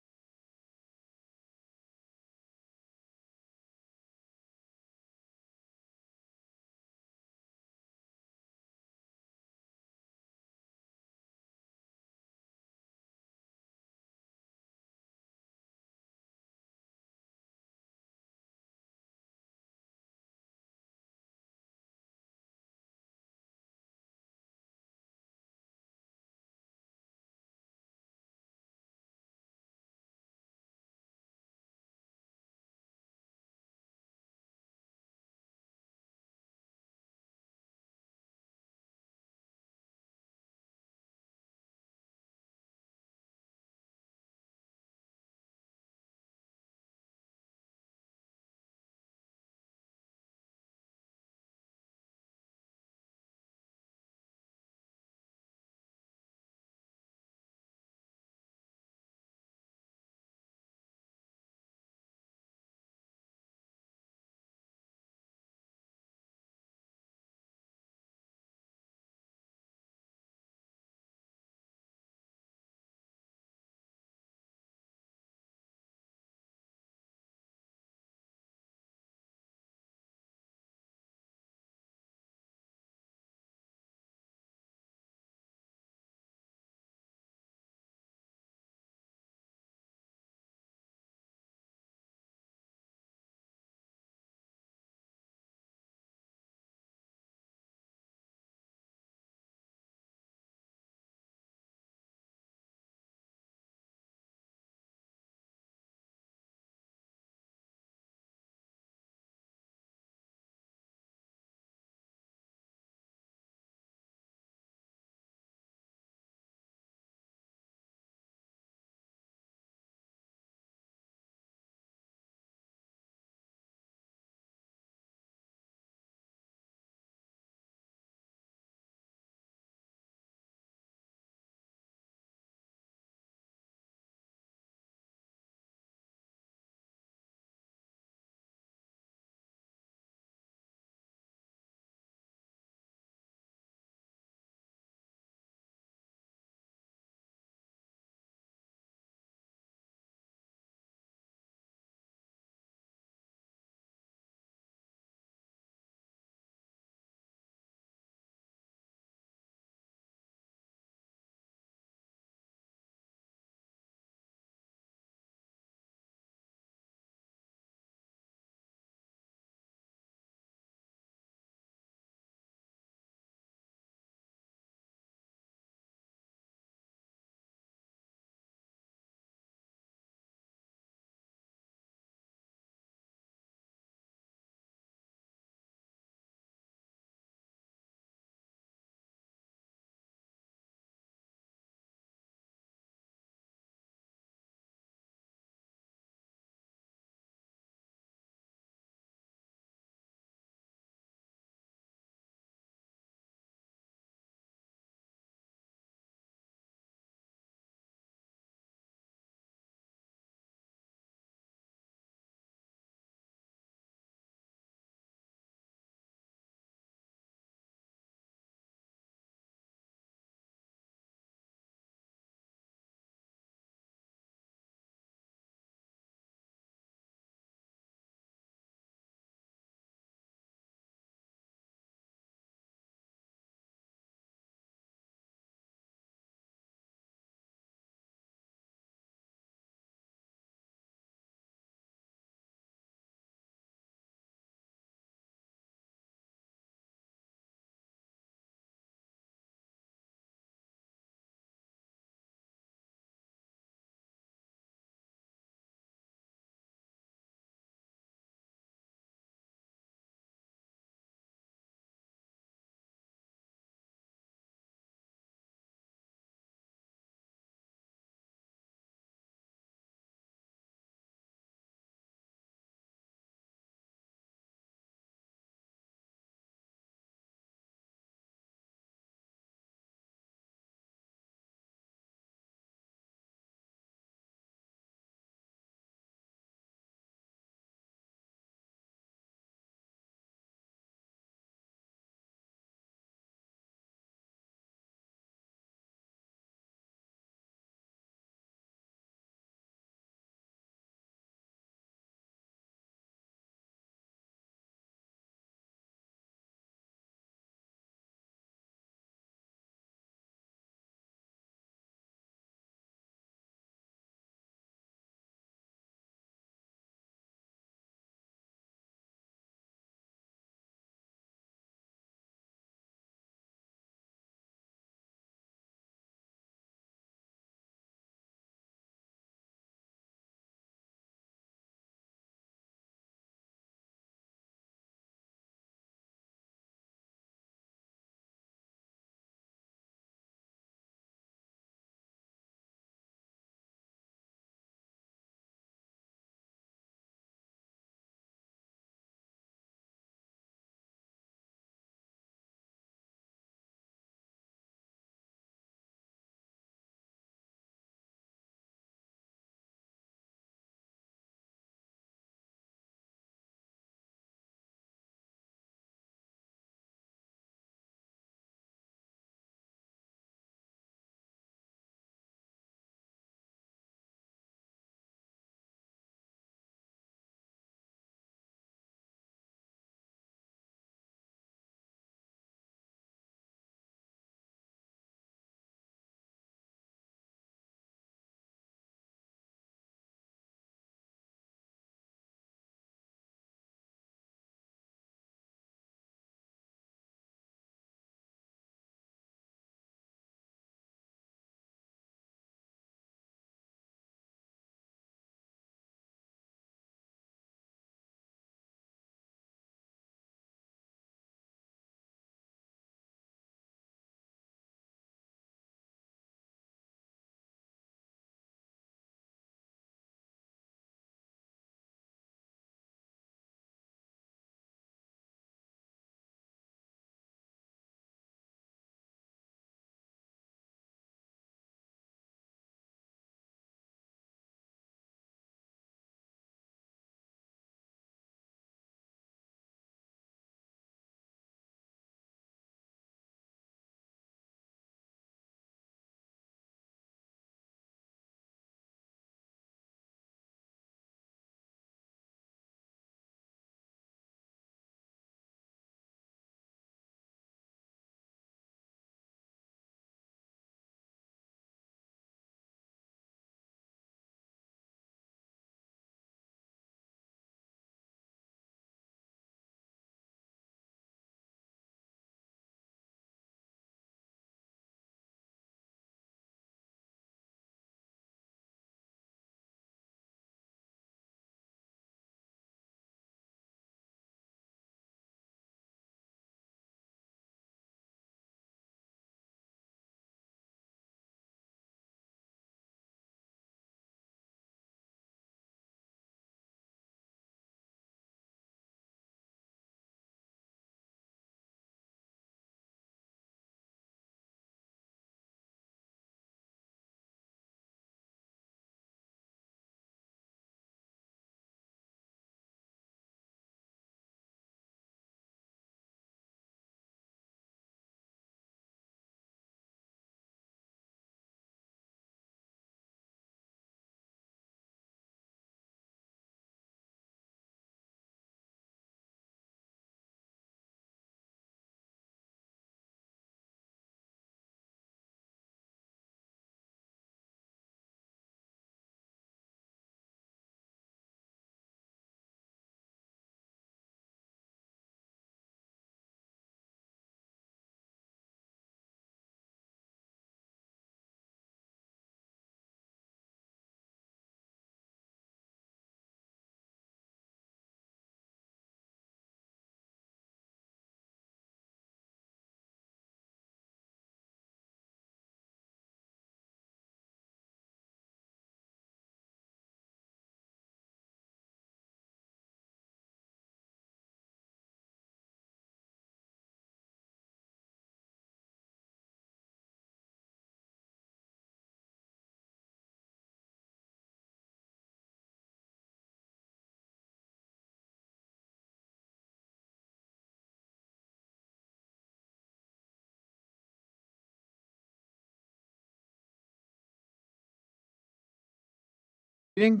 Meeting.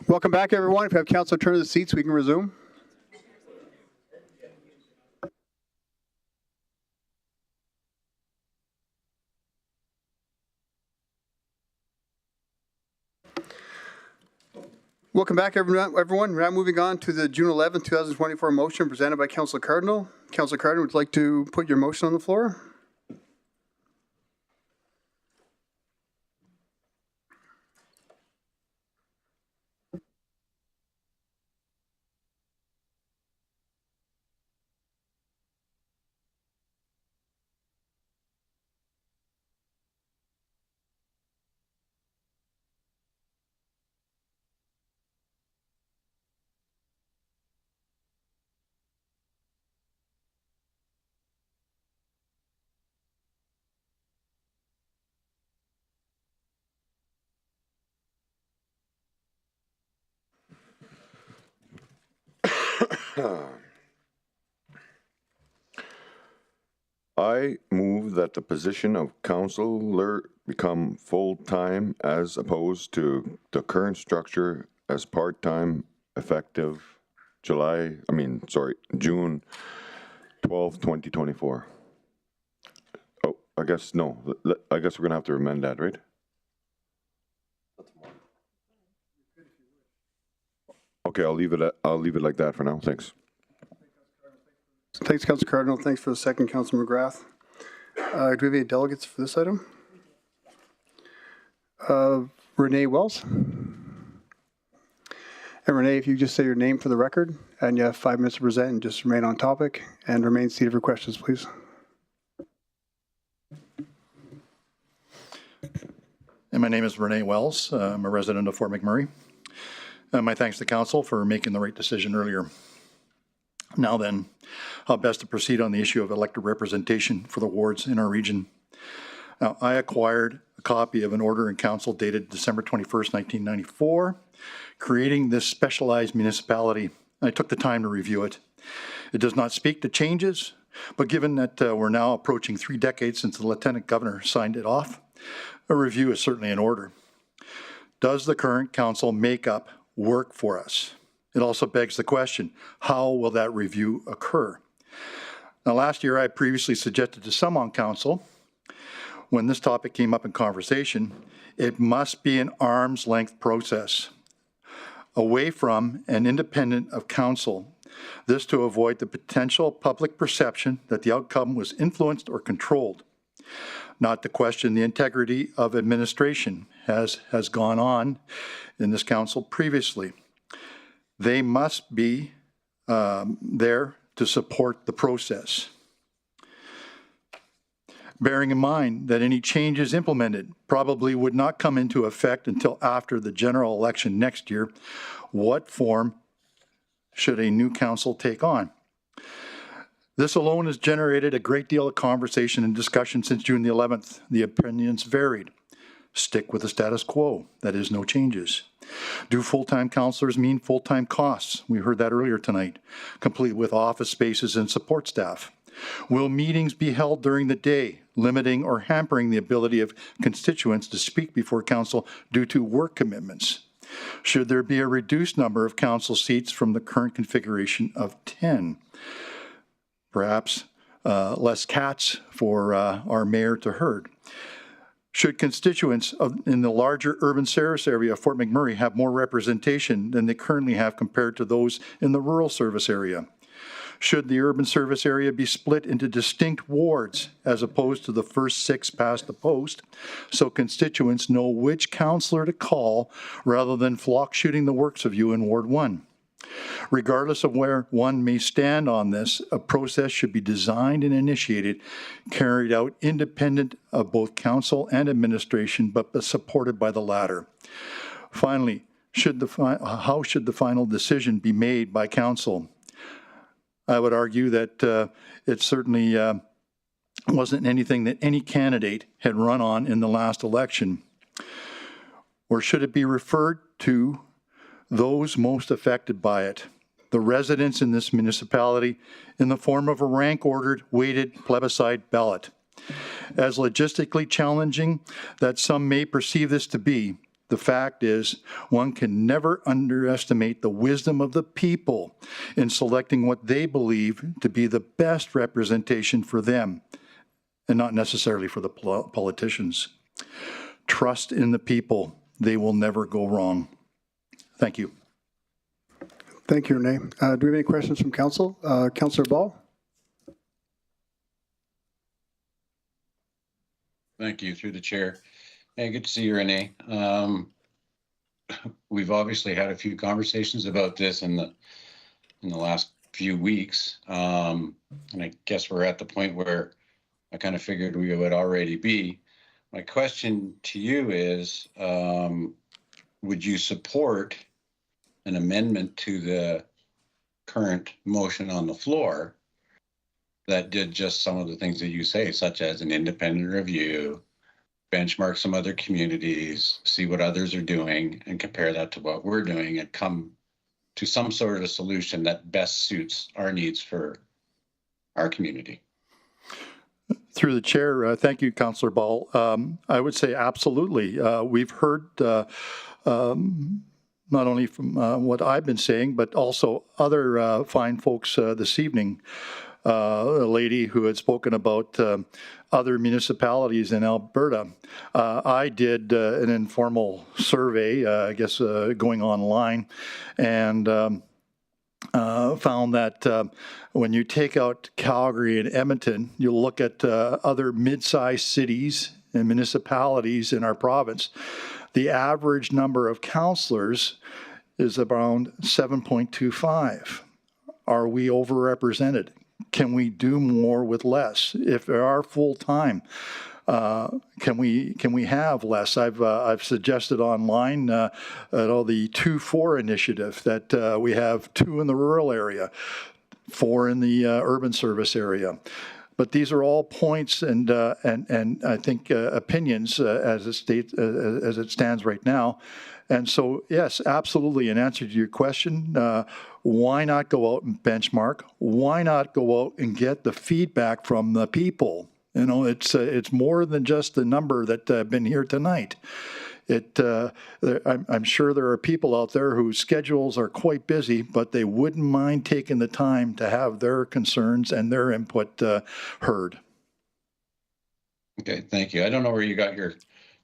Welcome back, everyone. If you have council turn to the seats, we can resume. Welcome back, everyone. We're now moving on to the June 11th, 2024 motion presented by Councillor Cardinal. Councillor Cardinal, would you like to put your motion on the floor? I move that the position of councillor become full-time as opposed to the current structure as part-time effective June 12th, 2024. Oh, I guess no. I guess we're gonna have to amend that, right? Okay, I'll leave it like that for now. Thanks. Thanks, Councillor Cardinal. Thanks for the second, Councillor McGrath. Do we have any delegates for this item? Renee Wells. And Renee, if you just say your name for the record, and you have 5 minutes to present, and just remain on topic, and remain seated for questions, please. And my name is Renee Wells. I'm a resident of Fort McMurray. My thanks to council for making the right decision earlier. Now then, how best to proceed on the issue of elected representation for the wards in our region. Now, I acquired a copy of an order in council dated December 21st, 1994, creating this specialized municipality. I took the time to review it. It does not speak to changes, but given that we're now approaching 3 decades since the Lieutenant Governor signed it off, a review is certainly in order. Does the current council makeup work for us? It also begs the question, how will that review occur? Now, last year, I previously suggested to some on council, when this topic came up in conversation, it must be an arm's length process, away from and independent of council. This to avoid the potential public perception that the outcome was influenced or controlled. Not to question the integrity of administration, as has gone on in this council previously. They must be there to support the process. Bearing in mind that any changes implemented probably would not come into effect until after the general election next year, what form should a new council take on? This alone has generated a great deal of conversation and discussion since June the 11th. The opinions varied. Stick with the status quo, that is, no changes. Do full-time councillors mean full-time costs? We heard that earlier tonight, complete with office spaces and support staff. Will meetings be held during the day, limiting or hampering the ability of constituents to speak before council due to work commitments? Should there be a reduced number of council seats from the current configuration of 10? Perhaps less cats for our mayor to herd. Should constituents in the larger urban service area of Fort McMurray have more representation than they currently have compared to those in the rural service area? Should the urban service area be split into distinct wards as opposed to the first 6 past the post, so constituents know which councillor to call rather than flock shooting the works of you in Ward 1? Regardless of where one may stand on this, a process should be designed and initiated, carried out independent of both council and administration, but supported by the latter. Finally, how should the final decision be made by council? I would argue that it certainly wasn't anything that any candidate had run on in the last election. Or should it be referred to those most affected by it? the residents in this municipality in the form of a rank-ordered, weighted plebiscite ballot. As logistically challenging that some may perceive this to be, the fact is, one can never underestimate the wisdom of the people in selecting what they believe to be the best representation for them, and not necessarily for the politicians. Trust in the people. They will never go wrong. Thank you. Thank you, Renee. Do we have any questions from council? Councillor Ball? Thank you, through the chair. Hey, good to see you, Renee. We've obviously had a few conversations about this in the last few weeks. And I guess we're at the point where I kind of figured we would already be. My question to you is, would you support an amendment to the current motion on the floor that did just some of the things that you say, such as an independent review, benchmark some other communities, see what others are doing, and compare that to what we're doing and come to some sort of a solution that best suits our needs for our community? Through the chair, thank you, Councillor Ball. I would say absolutely. We've heard not only from what I've been saying, but also other fine folks this evening. A lady who had spoken about other municipalities in Alberta. I did an informal survey, I guess going online, and found that when you take out Calgary and Edmonton, you look at other mid-sized cities and municipalities in our province, the average number of councillors is around 7.25. Are we overrepresented? Can we do more with less? If they are full-time, can we have less? I've suggested online the 2-4 initiative that we have 2 in the rural area, 4 in the urban service area. But these are all points and I think opinions as it stands right now. And so, yes, absolutely. In answer to your question, why not go out and benchmark? Why not go out and get the feedback from the people? You know, it's more than just the number that have been here tonight. I'm sure there are people out there whose schedules are quite busy, but they wouldn't mind taking the time to have their concerns and their input heard. Okay, thank you. I don't know where you got your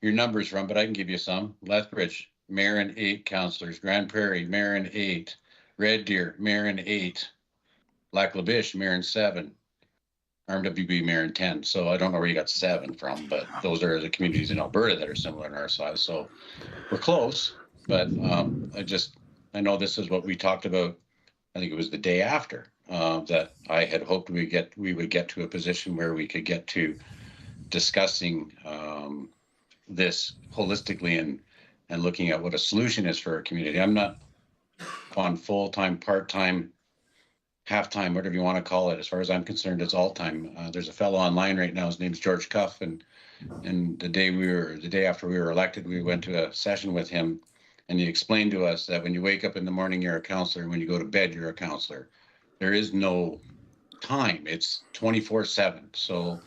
numbers from, but I can give you some. Lethbridge, mayor and 8 councillors. Grand Prairie, mayor and 8. Red Deer, mayor and 8. Lac La Biche, mayor and 7. RMWB, mayor and 10. So I don't know where you got 7 from, but those are the communities in Alberta that are similar in our size. So we're close, but I know this is what we talked about. I think it was the day after that I had hoped we would get to a position where we could get to discussing this holistically and looking at what a solution is for our community. I'm not on full-time, part-time, half-time, whatever you want to call it. As far as I'm concerned, it's all-time. There's a fellow online right now, his name's George Cuff, and the day after we were elected, we went to a session with him, and he explained to us that when you wake up in the morning, you're a councillor, and when you go to bed, you're a councillor. There is no time. It's 24/7. So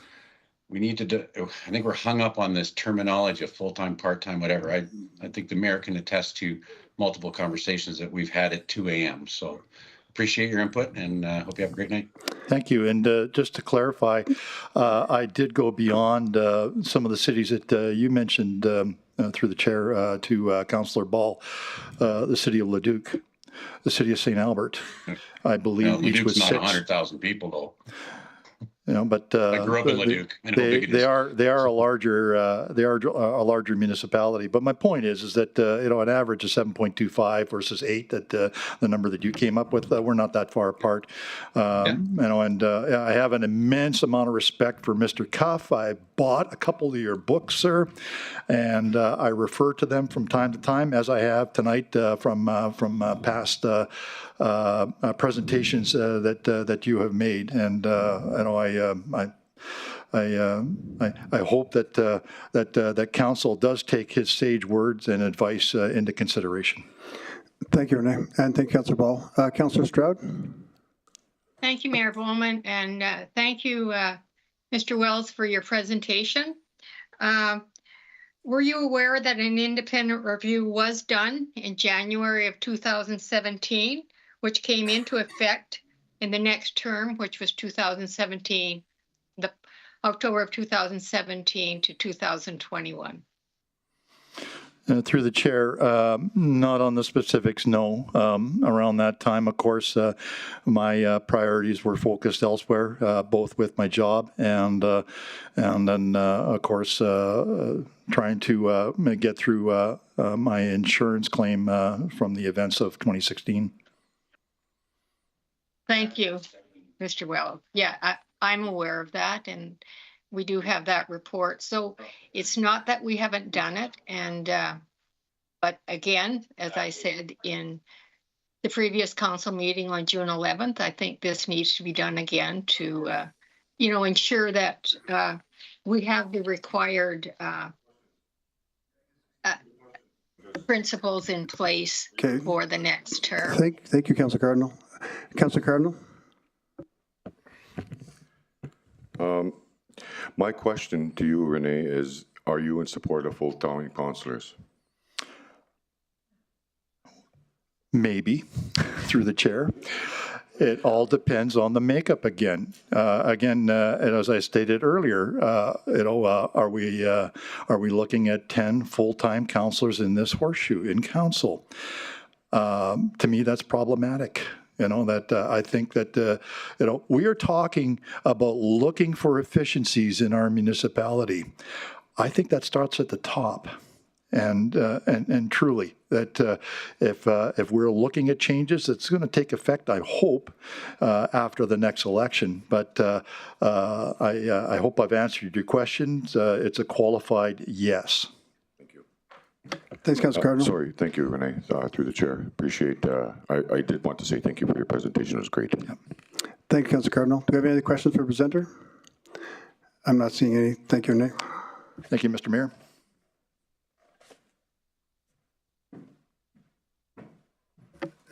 we need to do, I think we're hung up on this terminology of full-time, part-time, whatever. I think the mayor can attest to multiple conversations that we've had at 2 a.m. So appreciate your input and hope you have a great night. Thank you. And just to clarify, I did go beyond some of the cities that you mentioned through the chair to Councillor Ball, the city of Leduc, the city of St. Albert. I believe each was 6. Not 100,000 people though. You know, but I grew up in Leduc. They are a larger municipality. But my point is that an average of 7.25 versus 8, that the number that you came up with, we're not that far apart. You know, and I have an immense amount of respect for Mr. Cuff. I bought a couple of your books, sir, and I refer to them from time to time, as I have tonight from past presentations that you have made, and you know, I hope that council does take his sage words and advice into consideration. Thank you, Renee, and thank you, Councillor Ball. Councillor Stroud? Thank you, Mayor Bowman, and thank you, Mr. Wells, for your presentation. Were you aware that an independent review was done in January of 2017, which came into effect in the next term, which was 2017, the October of 2017 to 2021? Through the chair, not on the specifics, no. Around that time, of course, my priorities were focused elsewhere, both with my job and then, of course, trying to get through my insurance claim from the events of 2016. Thank you, Mr. Wells. Yeah, I'm aware of that, and we do have that report. So it's not that we haven't done it. And but again, as I said in the previous council meeting on June 11th, I think this needs to be done again to, ensure that we have the required principles in place for the next term. Thank you, Councillor Cardinal. Councillor Cardinal? My question to you, Renee, is are you in support of full-time councillors? Maybe, through the chair. It all depends on the makeup again. And as I stated earlier, are we looking at 10 full-time councillors in this horseshoe in council? To me, that's problematic. I think that, we are talking about looking for efficiencies in our municipality. I think that starts at the top. And truly, that if we're looking at changes, it's going to take effect, I hope, after the next election. But I hope I've answered your questions. It's a qualified yes. Thanks, Councillor Cardinal. Sorry, thank you, Renee, through the chair. Appreciate, I did want to say thank you for your presentation. It was great. Yeah. Thank you, Councillor Cardinal. Do we have any other questions for the presenter? I'm not seeing any. Thank you, Renee. Thank you, Mr. Mayor.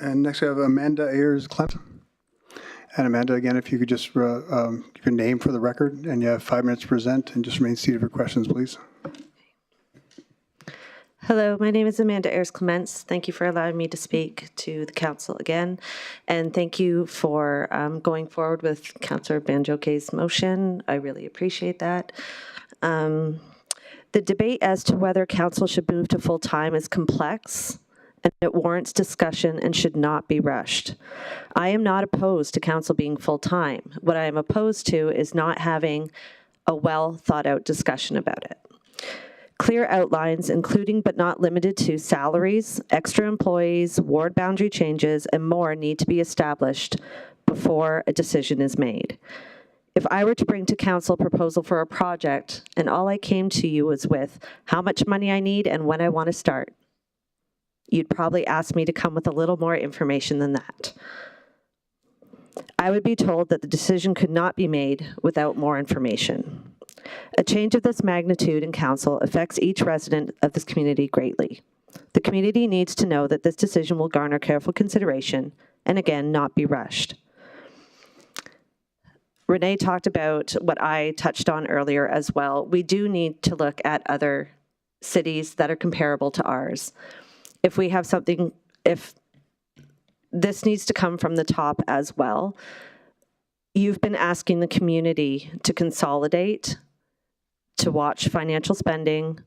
And next we have Amanda Ayers-Clem. And Amanda, again, if you could just give your name for the record, and you have 5 minutes to present, and just remain seated for questions, please. Hello, my name is Amanda Ayers-Clements. Thank you for allowing me to speak to the council again. And thank you for going forward with Councillor Banjoko's motion. I really appreciate that. The debate as to whether council should move to full-time is complex, and it warrants discussion and should not be rushed. I am not opposed to council being full-time. What I am opposed to is not having a well-thought-out discussion about it. Clear outlines, including but not limited to salaries, extra employees, ward boundary changes, and more need to be established before a decision is made. If I were to bring to council a proposal for a project, and all I came to you was with how much money I need and when I want to start, you'd probably ask me to come with a little more information than that. I would be told that the decision could not be made without more information. A change of this magnitude in council affects each resident of this community greatly. The community needs to know that this decision will garner careful consideration and, again, not be rushed. Renee talked about what I touched on earlier as well. We do need to look at other cities that are comparable to ours. If we have something, if this needs to come from the top as well, you've been asking the community to consolidate, to watch financial spending.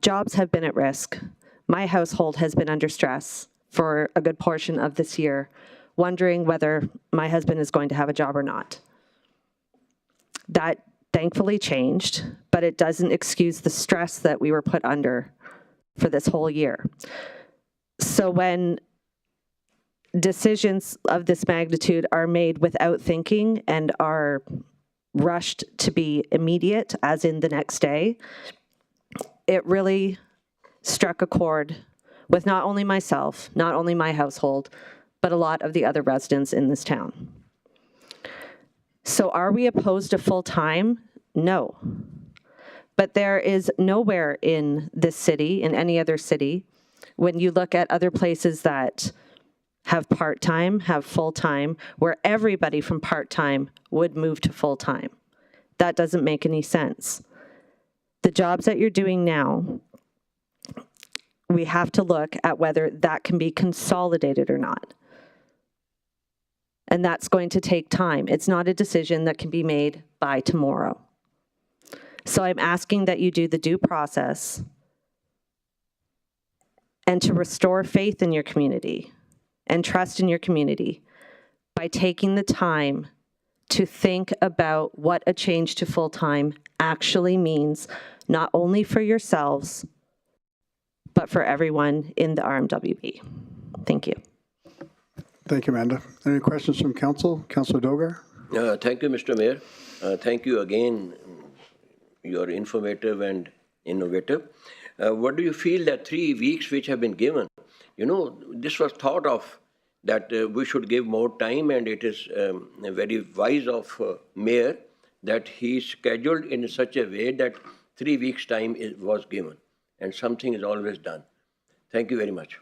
Jobs have been at risk. My household has been under stress for a good portion of this year, wondering whether my husband is going to have a job or not. That thankfully changed, but it doesn't excuse the stress that we were put under for this whole year. So when decisions of this magnitude are made without thinking and are rushed to be immediate, as in the next day, it really struck a chord with not only myself, not only my household, but a lot of the other residents in this town. So are we opposed to full-time? No. But there is nowhere in this city, in any other city, when you look at other places that have part-time, have full-time, where everybody from part-time would move to full-time. That doesn't make any sense. The jobs that you're doing now, we have to look at whether that can be consolidated or not. And that's going to take time. It's not a decision that can be made by tomorrow. So I'm asking that you do the due process and to restore faith in your community and trust in your community by taking the time to think about what a change to full-time actually means, not only for yourselves, but for everyone in the RMWB. Thank you. Thank you, Amanda. Any questions from council? Councillor Dogar? Thank you, Mr. Mayor. Thank you again. You're informative and innovative. What do you feel that 3 weeks which have been given? You know, this was thought of that we should give more time, and it is very wise of Mayor that he scheduled in such a way that 3 weeks time was given, and something is always done. Thank you very much.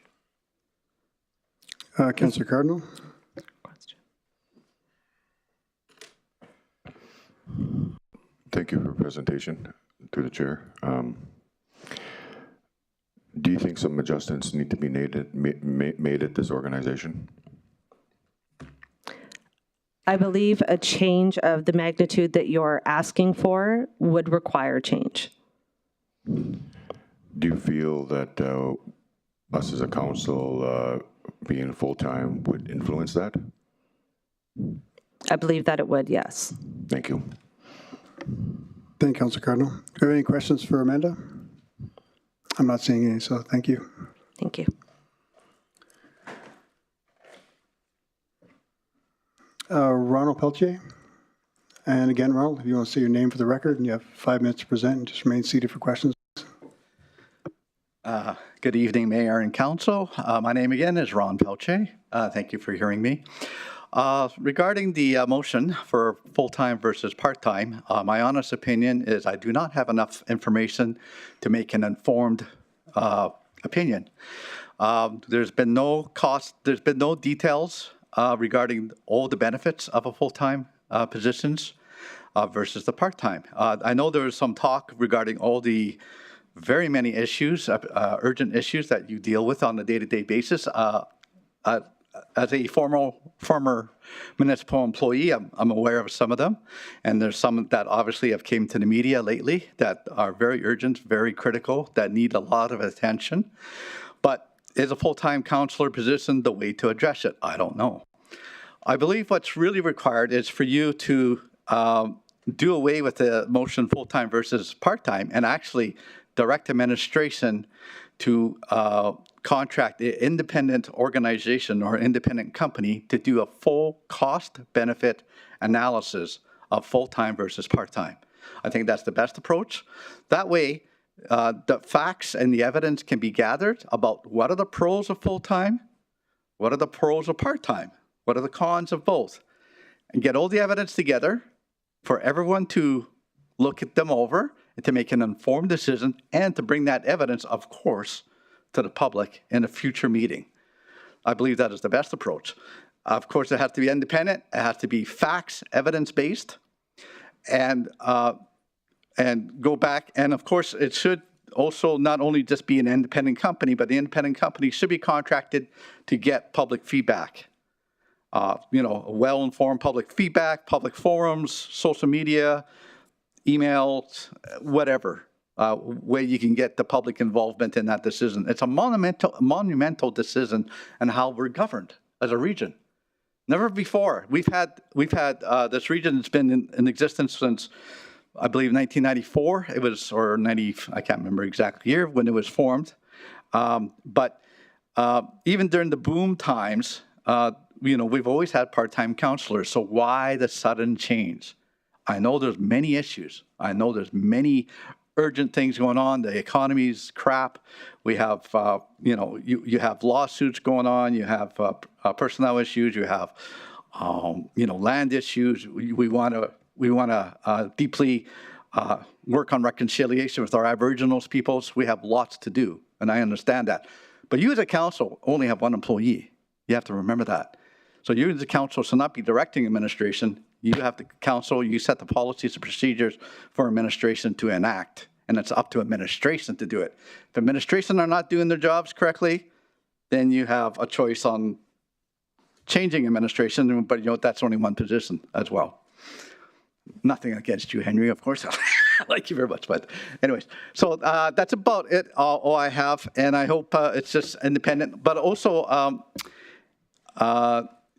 Councillor Cardinal? Thank you for the presentation through the chair. Do you think some adjustments need to be made at this organization? I believe a change of the magnitude that you're asking for would require change. Do you feel that us as a council being full-time would influence that? I believe that it would, yes. Thank you. Thank you, Councillor Cardinal. Do you have any questions for Amanda? I'm not seeing any, so thank you. Thank you. Ronald Peltier. And again, Ronald, if you want to say your name for the record, and you have 5 minutes to present, and just remain seated for questions. Good evening, Mayor and Council. My name again is Ron Pelche. Thank you for hearing me. Regarding the motion for full-time versus part-time, my honest opinion is I do not have enough information to make an informed opinion. There's been no cost, there's been no details regarding all the benefits of a full-time positions versus the part-time. I know there was some talk regarding all the very many issues, urgent issues that you deal with on a day-to-day basis. As a former municipal employee, I'm aware of some of them, and there's some that obviously have came to the media lately that are very urgent, very critical, that need a lot of attention. But is a full-time councillor position the way to address it? I don't know. I believe what's really required is for you to do away with the motion full-time versus part-time and actually direct administration to contract an independent organization or independent company to do a full cost-benefit analysis of full-time versus part-time. I think that's the best approach. That way, the facts and the evidence can be gathered about what are the pros of full-time, what are the pros of part-time, what are the cons of both, and get all the evidence together for everyone to look at them over and to make an informed decision and to bring that evidence, of course, to the public in a future meeting. I believe that is the best approach. Of course, it has to be independent. It has to be facts, evidence-based, and go back. And of course, it should also not only just be an independent company, but the independent company should be contracted to get public feedback. You know, well-informed public feedback, public forums, social media, emails, whatever. Where you can get the public involvement in that decision. It's a monumental decision on how we're governed as a region. Never before. We've had this region that's been in existence since, I believe, 1994. It was, or 90, I can't remember exactly year when it was formed. But even during the boom times, you know, we've always had part-time councillors. So why the sudden change? I know there's many issues. I know there's many urgent things going on. The economy's crap. We have, you know, you have lawsuits going on. You have personnel issues. You have, you know, land issues. We want to deeply work on reconciliation with our Aboriginal peoples. We have lots to do, and I understand that. But you as a council only have one employee. You have to remember that. So you as a council should not be directing administration. You have the council, you set the policies and procedures for administration to enact, and it's up to administration to do it. If administration are not doing their jobs correctly, then you have a choice on changing administration, but you know, that's only one position as well. Nothing against you, Henry, of course. I like you very much, but anyways. So that's about it, all I have, and I hope it's just independent. But also,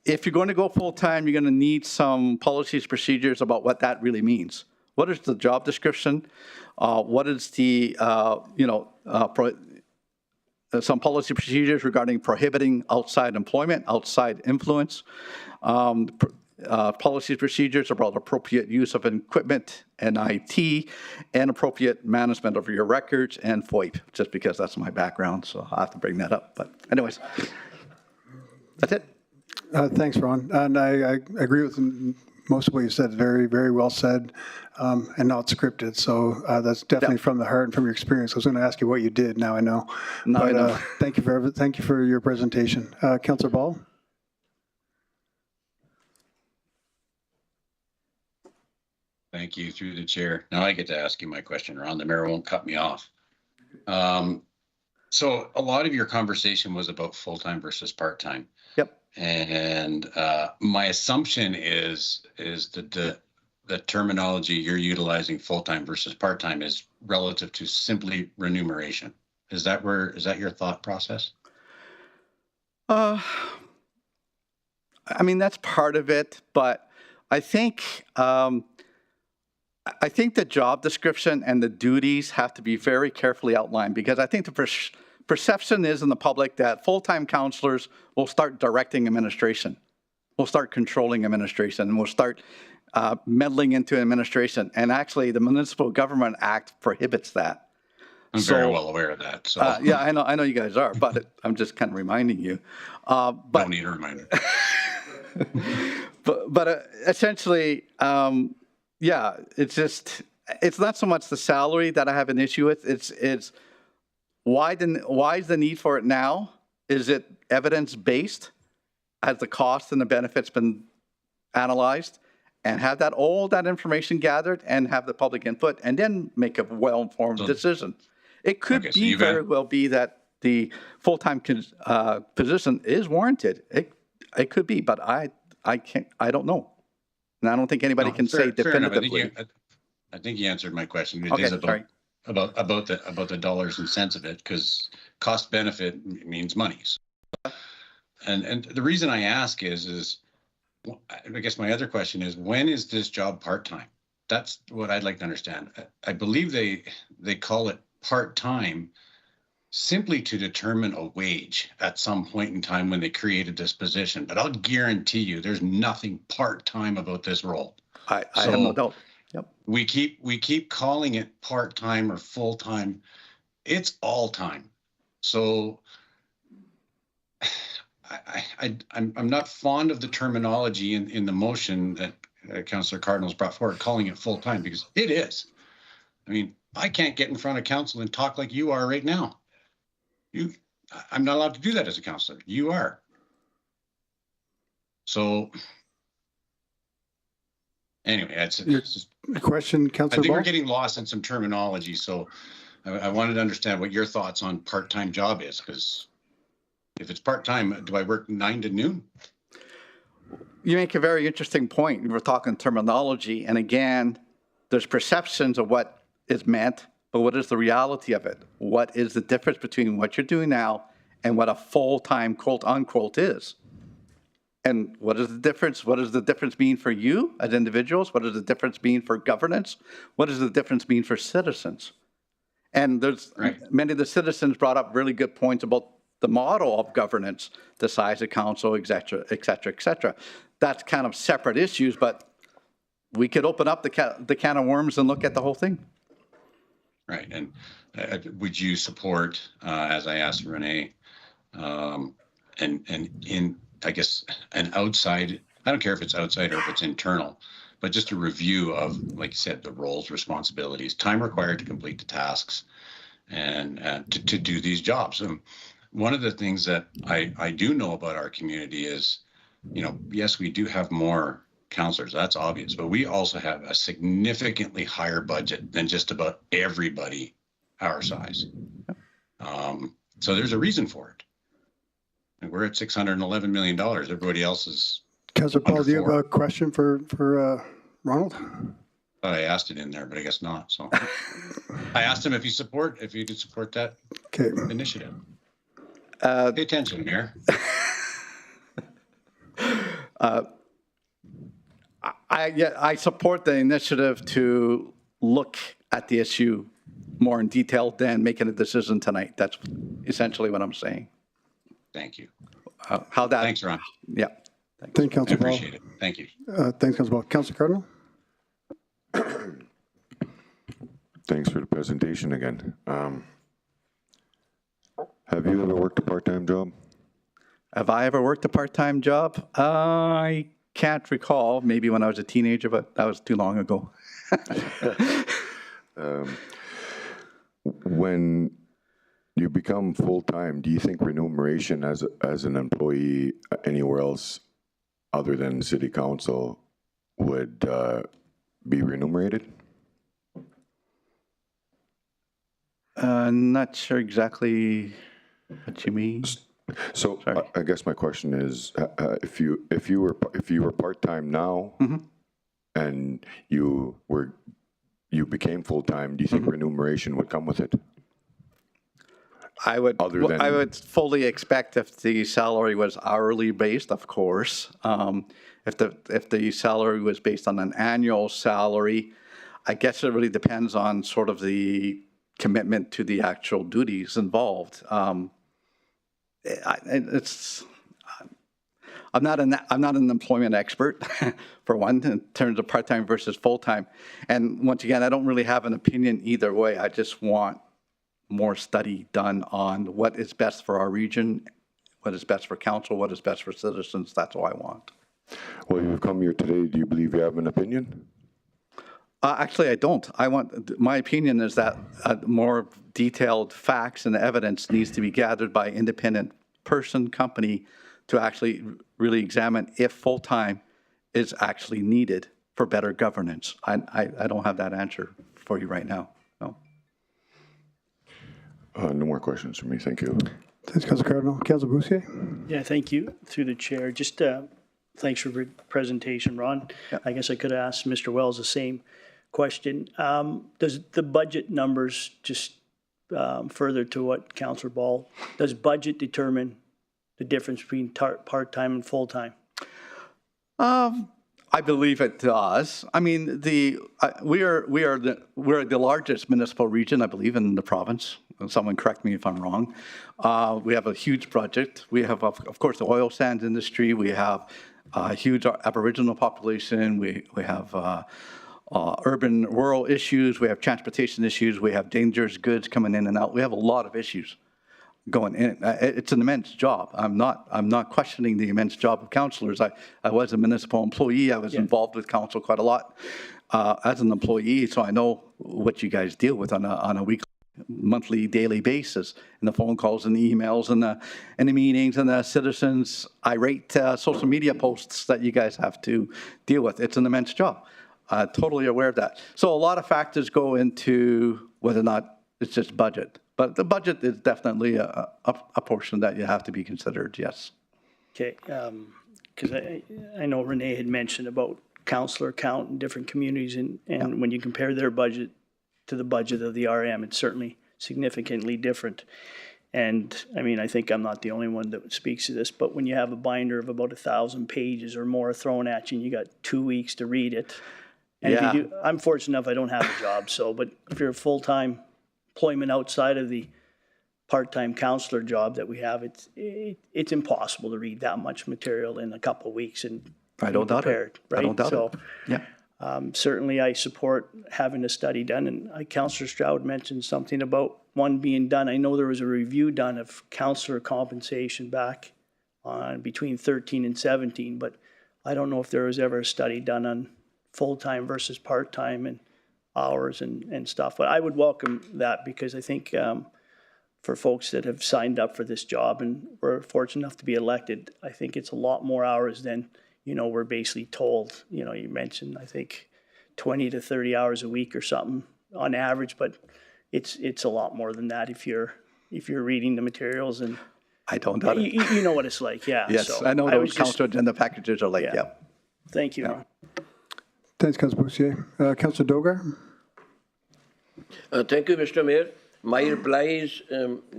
if you're going to go full-time, you're going to need some policies, procedures about what that really means. What is the job description? What is the, some policy procedures regarding prohibiting outside employment, outside influence, policy procedures about appropriate use of equipment and IT, and appropriate management of your records and FOIP, just because that's my background, so I have to bring that up. But anyways, that's it. Thanks, Ron. And I agree with most of what you said. Very, very well said, and not scripted. So that's definitely from the heart and from your experience. I was going to ask you what you did. Now I know. Thank you for your presentation, Councillor Ball. Thank you, through the chair. Now I get to ask you my question, Ron. The mayor won't cut me off. So a lot of your conversation was about full-time versus part-time. Yep. And my assumption is that the terminology you're utilizing, full-time versus part-time, is relative to simply remuneration. Is that your thought process? I mean, that's part of it, but I think the job description and the duties have to be very carefully outlined, because I think the perception is in the public that full-time councillors will start directing administration, will start controlling administration, and will start meddling into administration. And actually, the Municipal Government Act prohibits that. I'm very well aware of that. So yeah, I know you guys are, but I'm just kind of reminding you. Don't need a reminder. but essentially, yeah, it's not so much the salary that I have an issue with. It's why is the need for it now? Is it evidence-based? Has the cost and the benefits been analyzed? And have all that information gathered and have the public input, and then make a well-informed decision. It could very well be that the full-time position is warranted. It could be, but I don't know. And I don't think anybody can say definitively. I think you answered my question. It Okay, is sorry. about the dollars and cents of it, because cost benefit means money. And the reason I ask is I guess my other question is, when is this job part-time? That's what I'd like to understand. I believe they call it part-time simply to determine a wage at some point in time when they created this position. But I'll guarantee you there's nothing part-time about this role. I have no doubt. Yep. We keep calling it part-time or full-time. It's all time. So I'm not fond of the terminology in the motion that Councillor Cardinal's brought forward, calling it full-time, because it is. I mean, I can't get in front of council and talk like you are right now. I'm not allowed to do that as a councillor. You are. So anyway, it's just question, Councillor I think Ball? we're getting lost in some terminology. So I wanted to understand what your thoughts on part-time job is, because if it's part-time, do I work 9 to noon? You make a very interesting point. We're talking terminology, and again, there's perceptions of what is meant, but what is the reality of it? What is the difference between what you're doing now and what a full-time, quote unquote, is? And what is the difference? What does the difference mean for you as individuals? What does the difference mean for governance? What does the difference mean for citizens? And there's many of the citizens brought up really good points about the model of governance, the size of council, et cetera, et cetera, et cetera. That's kind of separate issues, but we could open up the can of worms and look at the whole thing. Right. And would you support, as I asked Renee, and in, I guess, an outside, I don't care if it's outside or if it's internal, but just a review of, like you said, the roles, responsibilities, time required to complete the tasks and to do these jobs. one of the things that I do know about our community is, yes, we do have more counselors. That's obvious, but we also have a significantly higher budget than just about everybody our size. So there's a reason for it. And we're at $611 million. Everybody else is Councillor Paul, under do you have four. a question for Ronald? I asked it in there, but I guess not. So I asked him if you could support that initiative. Pay attention, Mayor. I support the initiative to look at the issue more in detail than making a decision tonight. That's essentially what I'm saying. Thank you. Thanks, Ron. Yeah. Thank you, Councillor Paul. I appreciate it. Thank you. Thanks, Councillor Paul. Councillor Cardinal? Thanks for the presentation again. Have you ever worked a part-time job? Have I ever worked a part-time job? I can't recall. Maybe when I was a teenager, but that was too long ago. When you become full-time, do you think remuneration as an employee anywhere else other than city council would be remunerated? Not sure exactly what you mean. So I guess my question is, if you were part-time now and you became full-time, do you think remuneration would come with it? I would fully expect if the salary was hourly based, of course. If the salary was based on an annual salary, I guess it really depends on sort of the commitment to the actual duties involved. I'm not an employment expert, for one, in terms of part-time versus full-time. And once again, I don't really have an opinion either way. I just want more study done on what is best for our region, what is best for council, what is best for citizens. That's all I want. Well, you've come here today. Do you believe you have an opinion? Actually, I don't. My opinion is that more detailed facts and evidence needs to be gathered by independent person, company, to actually really examine if full-time is actually needed for better governance. I don't have that answer for you right now. No. No more questions from me. Thank you. Thanks, Councillor Cardinal. Councillor Boussier? Yeah, thank you. Through the chair, just thanks for the presentation, Ron. Yeah. I guess I could have asked Mr. Wells the same question. Does the budget numbers, just further to what Councillor Ball, does budget determine the difference between part-time and full-time? I believe it does. I mean, we're the largest municipal region, I believe, in the province. Someone correct me if I'm wrong. We have a huge project. We have, of course, the oil sands industry. We have a huge Aboriginal population. We have urban, rural issues. We have transportation issues. We have dangerous goods coming in and out. We have a lot of issues going in. It's an immense job. I'm not questioning the immense job of councillors. I was a municipal employee. I was involved with council quite a lot as an employee, so I know what you guys deal with on a weekly, monthly, daily basis, and the phone calls and the emails and the meetings and the citizens' irate social media posts that you guys have to deal with. It's an immense job. Totally aware of that. So a lot of factors go into whether or not it's just budget. But the budget is definitely a portion that you have to be considered, yes. Okay, because I know Renee had mentioned about councillor count in different communities, and when you compare their budget to the budget of the RM, it's certainly significantly different. And I mean, I think I'm not the only one that speaks to this, but when you have a binder of about 1,000 pages or more thrown at you and you got 2 weeks to read it, and if you do, I'm fortunate enough I don't have a job, but if you're a full-time employment outside of the part-time counselor job that we have, it's impossible to read that much material in a couple of weeks and I don't doubt it. Right? I don't doubt it. Yeah. Certainly I support having a study done, and Councillor Stroud mentioned something about one being done. I know there was a review done of counselor compensation back on between 13 and 17, but I don't know if there was ever a study done on full-time versus part-time and hours and stuff. But I would welcome that, because I think for folks that have signed up for this job and were fortunate enough to be elected, I think it's a lot more hours than, we're basically told. You mentioned, I think, 20 to 30 hours a week or something on average, but it's a lot more than that if you're reading the materials, and I don't doubt it. You know what it's like, yeah. Yes, so I know was those just- council agenda packages are like, yeah. Thank you, Ron. Thanks, Councillor Boussier. Councillor Dogar? Thank you, Mr. Mayor. My reply is,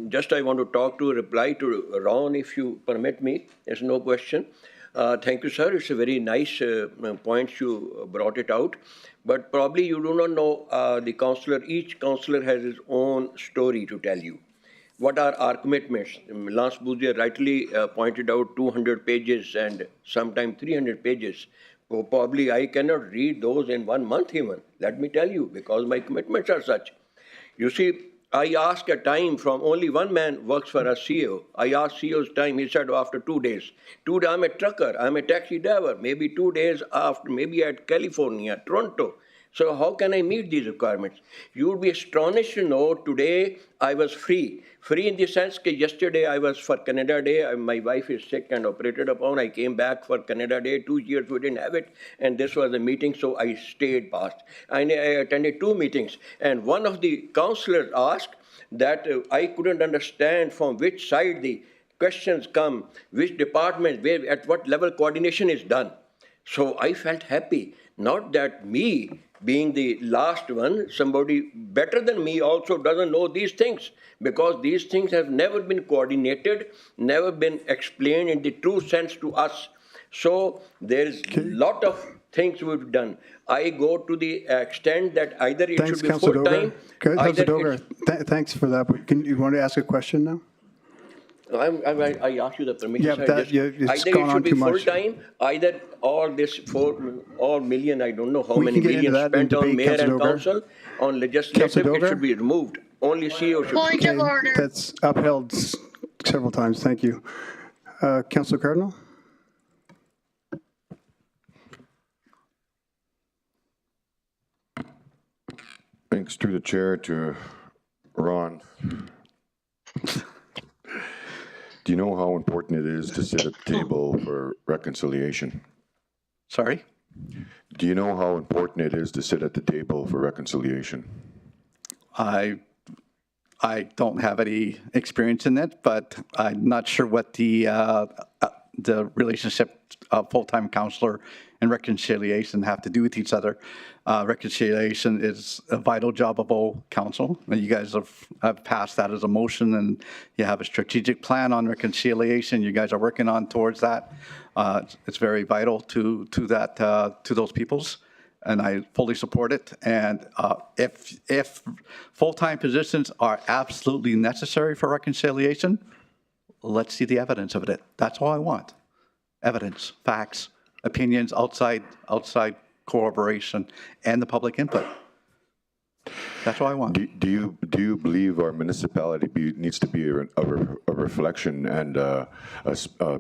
just I want to reply to Ron, if you permit me. There's no question. Thank you, sir. It's a very nice point you brought it out. But probably you do not know each councillor has his own story to tell you. What are our commitments? Lance Bouzier rightly pointed out 200 pages and sometimes 300 pages. Probably I cannot read those in 1 month even, let me tell you, because my commitments are such. You see, I asked a time from only one man works for a CEO. I asked CEO's time, he said after 2 days. 2 days, I'm a trucker, I'm a taxi driver, maybe 2 days after, maybe at California, Toronto. So how can I meet these requirements? You would be astonished to know today I was free. Free in the sense that yesterday I was for Canada Day. My wife is sick and operated upon. I came back for Canada Day. 2 years we didn't have it. And this was a meeting, so I stayed past. I attended 2 meetings. And one of the councillors asked that I couldn't understand from which side the questions come, which department, where, at what level coordination is done. So I felt happy. Not that me, being the last one, somebody better than me also doesn't know these things, because these things have never been coordinated, never been explained in the true sense to us. So there is a lot of things we've done. I go to the extent that either it should be full-time. Councillor Dogar, thanks for that. But you want to ask a question now? I ask you the permission. Yeah, but it's either gone it on should be too much. full-time, either all million, I don't know how We many can get into millions that in spent on debate, mayor and Councillor Dogar. council, on legislative, it should be removed. Only CEO should. Point of order. That's upheld several times. Thank you. Councillor Cardinal? Thanks through the chair to Ron. Do you know how important it is to sit at the table for reconciliation? Sorry? Do you know how important it is to sit at the table for reconciliation? I don't have any experience in it, but I'm not sure what the relationship of full-time counselor and reconciliation have to do with each other. Reconciliation is a vital job of all council, and you guys have passed that as a motion, and you have a strategic plan on reconciliation. You guys are working on towards that. It's very vital to those peoples, and I fully support it. And if full-time positions are absolutely necessary for reconciliation, let's see the evidence of it. That's all I want. Evidence, facts, opinions, outside corroboration, and the public input. That's what I want. Do you believe our municipality needs to be a reflection and a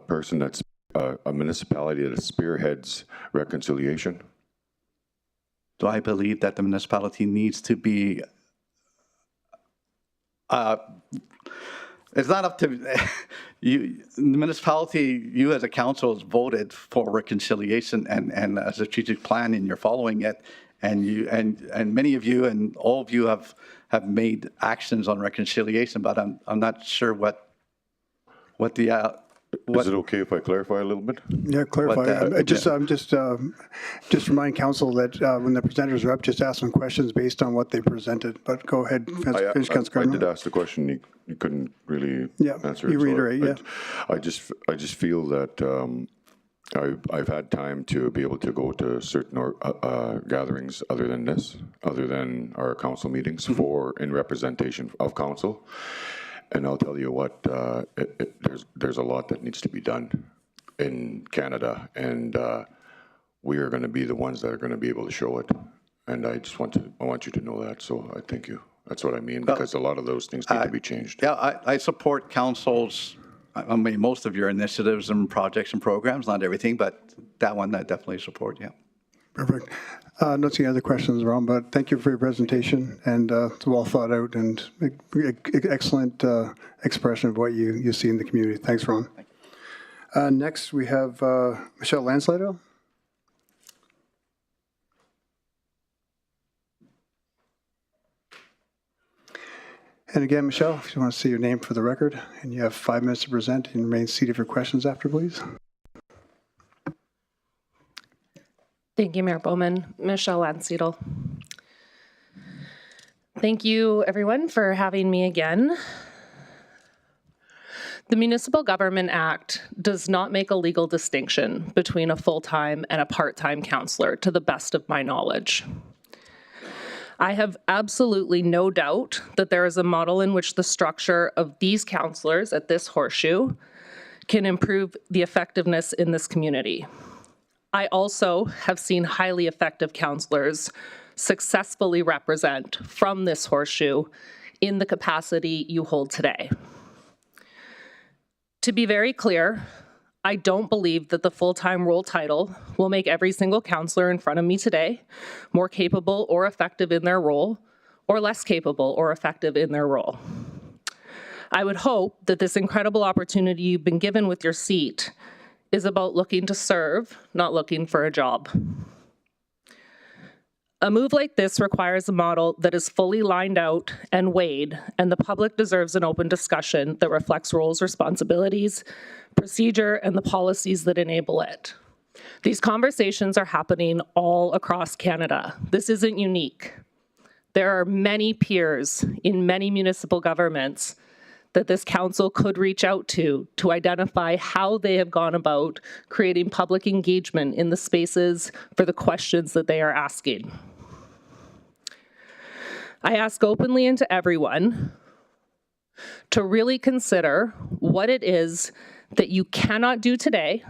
person that's a municipality that spearheads reconciliation? Do I believe that the municipality needs to be? It's not up to you. The municipality, you as a council, has voted for reconciliation and a strategic plan, and you're following it. And you and many of you and all of you have made actions on reconciliation, but I'm not sure what the. Is it okay if I clarify a little bit? Yeah, clarify. I'm just remind council that when the presenters are up, just ask them questions based on what they presented. But go ahead, finish, Councillor I Cardinal. did ask the question. You couldn't really answer it. You reiterate, yeah. I just feel that I've had time to be able to go to certain gatherings other than this, other than our council meetings in representation of council. And I'll tell you what, there's a lot that needs to be done in Canada, and we are going to be the ones that are going to be able to show it. And I want you to know that. So I thank you. That's what I mean, because a lot of those things need to be changed. Yeah, I support council's. I mean, most of your initiatives and projects and programs, not everything, but that one I definitely support. Yeah. Perfect. Not seeing other questions, Ron, but thank you for your presentation, and it's well thought out and excellent expression of what you see in the community. Thanks, Ron. Next, we have Michelle Lanslido. And again, Michelle, if you want to say your name for the record, and you have 5 minutes to present, and remain seated for questions after, please. Thank you, Mayor Bowman. Michelle Landseedel. Thank you, everyone, for having me again. The Municipal Government Act does not make a legal distinction between a full-time and a part-time councillor, to the best of my knowledge. I have absolutely no doubt that there is a model in which the structure of these councillors at this horseshoe can improve the effectiveness in this community. I also have seen highly effective councillors successfully represent from this horseshoe in the capacity you hold today. To be very clear, I don't believe that the full-time role title will make every single councillor in front of me today more capable or effective in their role, or less capable or effective in their role. I would hope that this incredible opportunity you've been given with your seat is about looking to serve, not looking for a job. A move like this requires a model that is fully lined out and weighed, and the public deserves an open discussion that reflects roles, responsibilities, procedure, and the policies that enable it. These conversations are happening all across Canada. This isn't unique. There are many peers in many municipal governments that this council could reach out to identify how they have gone about creating public engagement in the spaces for the questions that they are asking. I ask openly and to everyone to really consider what it is that you cannot do today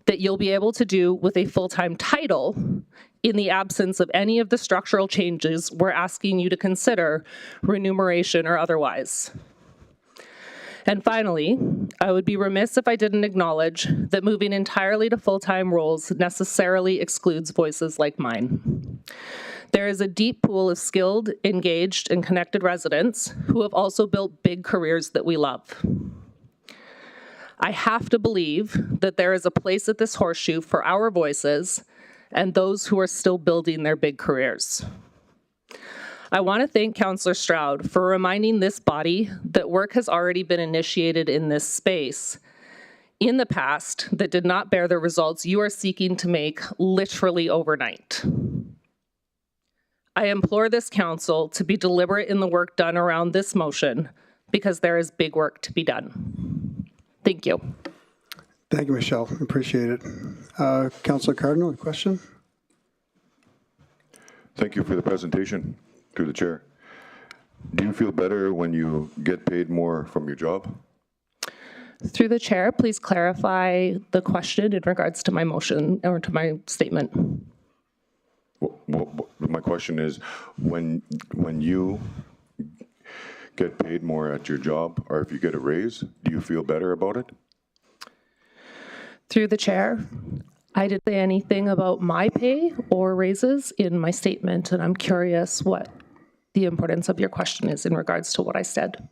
that you'll be able to do with a full-time title in the absence of any of the structural changes we're asking you to consider, remuneration or otherwise. And finally, I would be remiss if I didn't acknowledge that moving entirely to full-time roles necessarily excludes voices like mine. There is a deep pool of skilled, engaged, and connected residents who have also built big careers that we love. I have to believe that there is a place at this horseshoe for our voices and those who are still building their big careers. I want to thank Councillor Stroud for reminding this body that work has already been initiated in this space in the past that did not bear the results you are seeking to make literally overnight. I implore this council to be deliberate in the work done around this motion because there is big work to be done. Thank you. Thank you, Michelle. Appreciate it. Councillor Cardinal, a question? Thank you for the presentation, through the chair. Do you feel better when you get paid more from your job? Through the chair, please clarify the question in regards to my motion or to my statement. My question is, when you get paid more at your job, or if you get a raise, do you feel better about it? Through the chair, I didn't say anything about my pay or raises in my statement, and I'm curious what the importance of your question is in regards to what I said.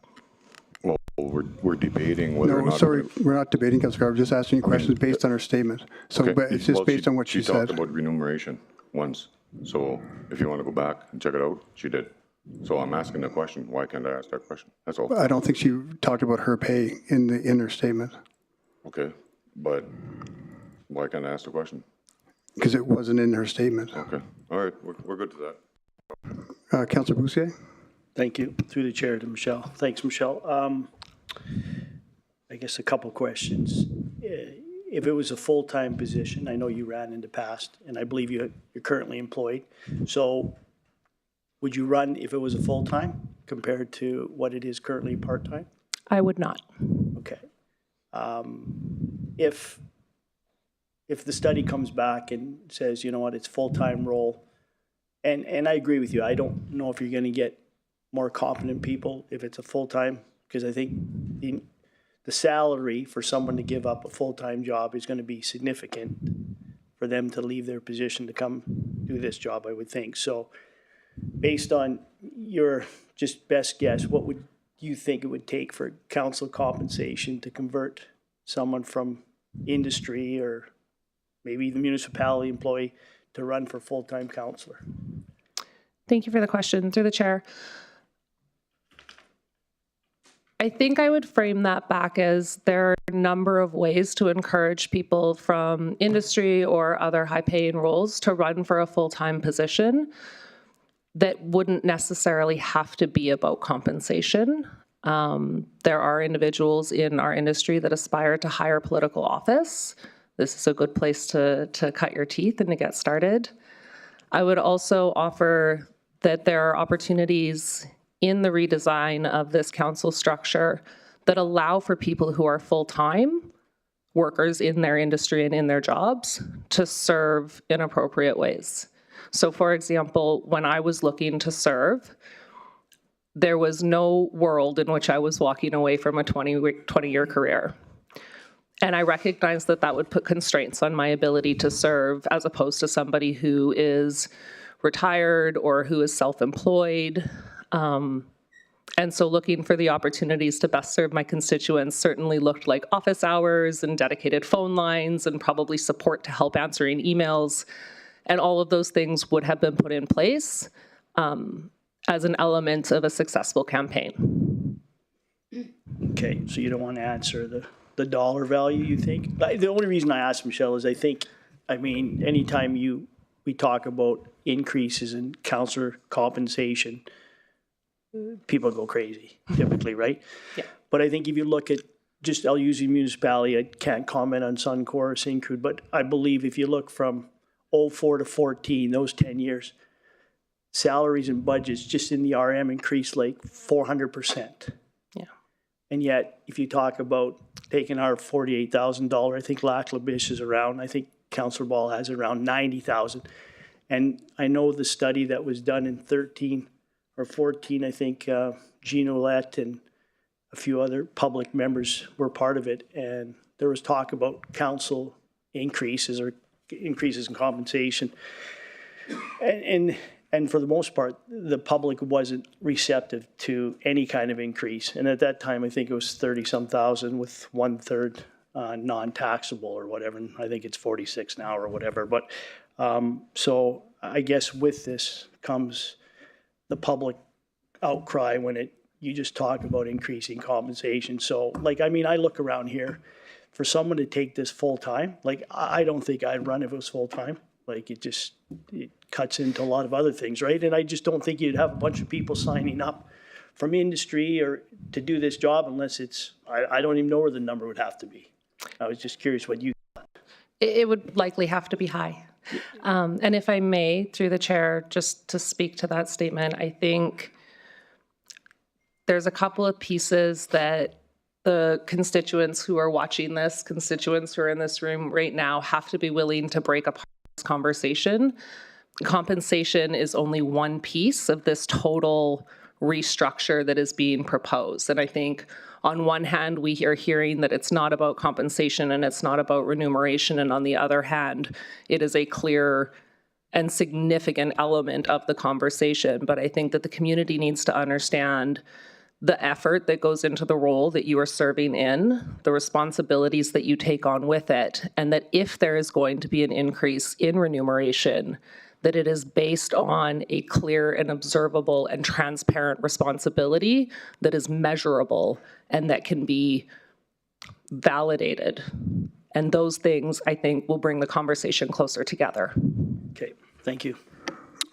Well, we're debating whether or not... No, sorry, we're not debating, Councillor Carver. We're just asking you questions based on her statement. So, Okay. but it's just based on what she said. She talked about remuneration once. So if you want to go back and check it out, she did. So I'm asking the question. Why can't I ask that question? That's all. I don't think she talked about her pay in her statement. Okay, but why can't I ask the question? Because it wasn't in her statement. Okay, all right, we're good to that. Councillor Boussier? Thank you. Through the chair to Michelle. Thanks, Michelle. I guess a couple questions. If it was a full-time position, I know you ran in the past, and I believe you're currently employed. So would you run if it was a full-time compared to what it is currently part-time? I would not. Okay. If the study comes back and says, you know what, it's full-time role, and I agree with you, I don't know if you're going to get more competent people if it's a full-time, because I think the salary for someone to give up a full-time job is going to be significant for them to leave their position to come do this job, I would think. So based on your just best guess, what would you think it would take for council compensation to convert someone from industry or maybe the municipality employee to run for full-time councillor? Thank you for the question. Through the chair. I think I would frame that back as there are a number of ways to encourage people from industry or other high-paying roles to run for a full-time position that wouldn't necessarily have to be about compensation. There are individuals in our industry that aspire to higher political office. This is a good place to cut your teeth and to get started. I would also offer that there are opportunities in the redesign of this council structure that allow for people who are full-time workers in their industry and in their jobs to serve in appropriate ways. So for example, when I was looking to serve, there was no world in which I was walking away from a 20-year career. And I recognized that that would put constraints on my ability to serve as opposed to somebody who is retired or who is self-employed. And so looking for the opportunities to best serve my constituents certainly looked like office hours and dedicated phone lines and probably support to help answering emails. And all of those things would have been put in place as an element of a successful campaign. Okay, so you don't want to answer the dollar value, you think? The only reason I asked, Michelle, is I mean, anytime we talk about increases in councillor compensation, people go crazy, typically, right? Yeah. But I think if you look at, I'll use the municipality, I can't comment on Suncor or Syncrude, but I believe if you look from 04 to 14, those 10 years, salaries and budgets just in the RM increased like 400%. Yeah. And yet, if you talk about taking our $48,000, I think Lac-La-Biche is around, I think Councillor Ball has around 90,000. And I know the study that was done in 13 or 14, I think Jean Ouellette and a few other public members were part of it. And there was talk about council increases or increases in compensation. And for the most part, the public wasn't receptive to any kind of increase. And at that time, I think it was 30-some thousand with 1/3 non-taxable or whatever. And I think it's 46 now or whatever. But so I guess with this comes the public outcry when you just talk about increasing compensation. So I mean, I look around here for someone to take this full time. I don't think I'd run if it was full time. It cuts into a lot of other things, right? And I just don't think you'd have a bunch of people signing up from industry or to do this job unless I don't even know where the number would have to be. I was just curious what you thought. It would likely have to be high. And if I may, through the chair, just to speak to that statement, I think there's a couple of pieces that the constituents who are watching this, constituents who are in this room right now, have to be willing to break apart this conversation. Compensation is only one piece of this total restructure that is being proposed. And I think on one hand, we are hearing that it's not about compensation and it's not about remuneration. And on the other hand, it is a clear and significant element of the conversation. But I think that the community needs to understand the effort that goes into the role that you are serving in, the responsibilities that you take on with it, and that if there is going to be an increase in remuneration, that it is based on a clear and observable and transparent responsibility that is measurable and that can be validated. And those things, I think, will bring the conversation closer together. Okay, thank you.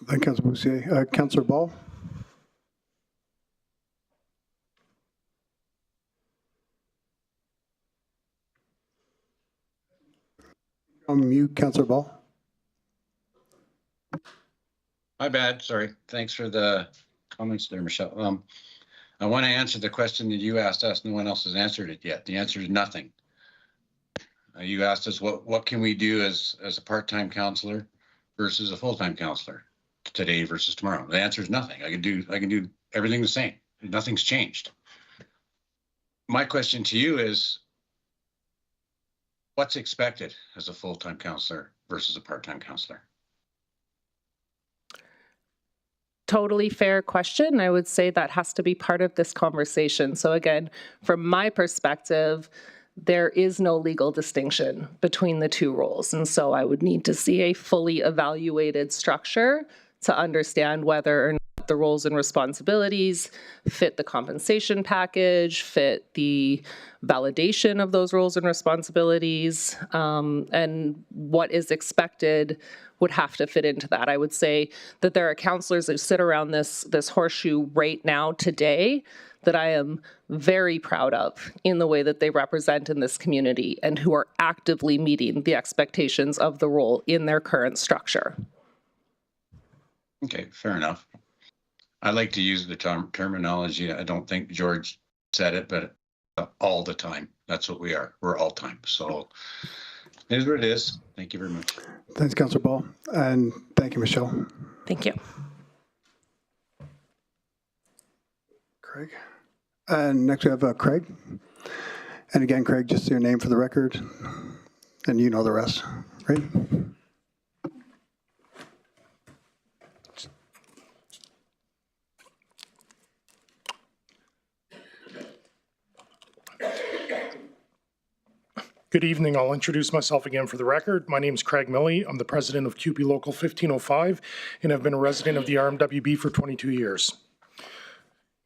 Thank you, Councillor Boussier. Councillor Ball? Mute, Councillor Ball. My bad, sorry. Thanks for the comments there, Michelle. I want to answer the question that you asked us. No one else has answered it yet. The answer is nothing. You asked us what can we do as a part-time counselor versus a full-time counselor today versus tomorrow. The answer is nothing. I can do everything the same. Nothing's changed. My question to you is, what's expected as a full-time counselor versus a part-time counselor? Totally fair question. I would say that has to be part of this conversation. So again, from my perspective, there is no legal distinction between the two roles. And so I would need to see a fully evaluated structure to understand whether or not the roles and responsibilities fit the compensation package, fit the validation of those roles and responsibilities, and what is expected would have to fit into that. I would say that there are counselors that sit around this horseshoe right now today that I am very proud of in the way that they represent in this community and who are actively meeting the expectations of the role in their current structure. Okay, fair enough. I like to use the terminology. I don't think George said it, but all the time. That's what we are. We're all time. So it is what it is. Thank you very much. Thanks, Councillor Ball. And thank you, Michelle. Thank you. Craig. And next we have Craig. And again, Craig, just your name for the record. And you know the rest, right? Good evening. I'll introduce myself again for the record. My name is Craig Milley. I'm the president of CUPE Local 1505, and I've been a resident of the RMWB for 22 years.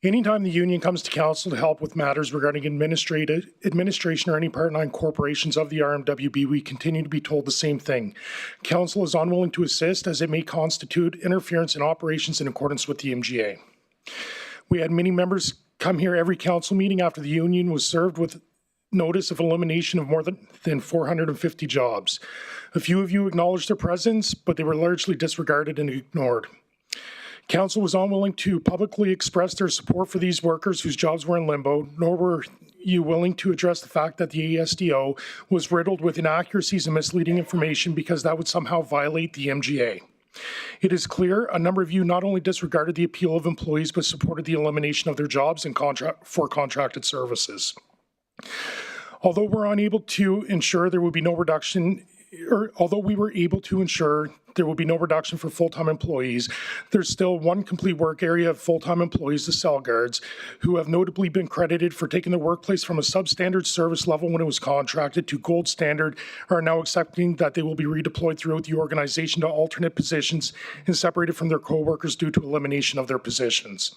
Anytime the union comes to council to help with matters regarding administration or any part-9 corporations of the RMWB, we continue to be told the same thing. Council is unwilling to assist as it may constitute interference in operations in accordance with the MGA. We had many members come here every council meeting after the union was served with notice of elimination of more than 450 jobs. A few of you acknowledged their presence, but they were largely disregarded and ignored. Council was unwilling to publicly express their support for these workers whose jobs were in limbo, nor were you willing to address the fact that the ASDO was riddled with inaccuracies and misleading information because that would somehow violate the MGA. It is clear a number of you not only disregarded the appeal of employees, but supported the elimination of their jobs and for contracted services. Although we're unable to ensure there would be no reduction, or although we were able to ensure there will be no reduction for full-time employees, there's still one complete work area of full-time employees, the cell guards, who have notably been credited for taking the workplace from a substandard service level when it was contracted to gold standard, are now accepting that they will be redeployed throughout the organization to alternate positions and separated from their co-workers due to elimination of their positions.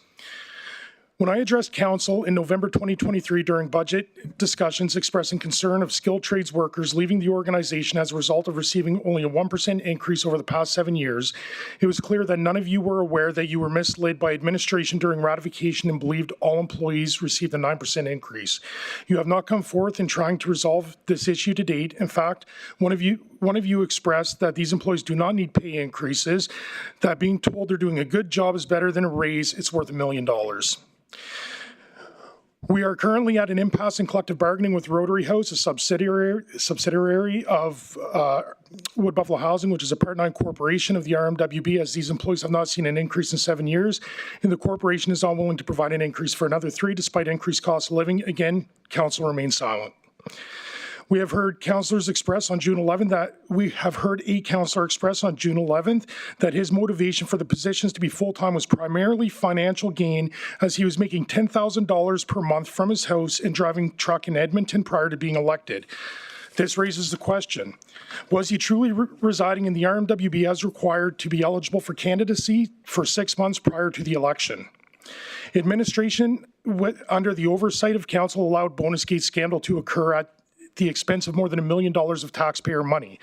When I addressed council in November 2023 during budget discussions expressing concern of skilled trades workers leaving the organization as a result of receiving only a 1% increase over the past 7 years, it was clear that none of you were aware that you were misled by administration during ratification and believed all employees received a 9% increase. You have not come forth in trying to resolve this issue to date. In fact, one of you expressed that these employees do not need pay increases, that being told they're doing a good job is better than a raise, it's worth $1 million. We are currently at an impasse in collective bargaining with Rotary House, a subsidiary of Wood Buffalo Housing, which is a part-9 corporation of the RMWB, as these employees have not seen an increase in 7 years, and the corporation is unwilling to provide an increase for another 3 despite increased cost of living. Again, council remains silent. We have heard councillors express on June 11th that a councillor express on June 11th that his motivation for the positions to be full-time was primarily financial gain, as he was making $10,000 per month from his house and driving truck in Edmonton prior to being elected. This raises the question, was he truly residing in the RMWB as required to be eligible for candidacy for 6 months prior to the election? Administration, under the oversight of council, allowed bonus gate scandal to occur at the expense of more than $1 million of taxpayer money.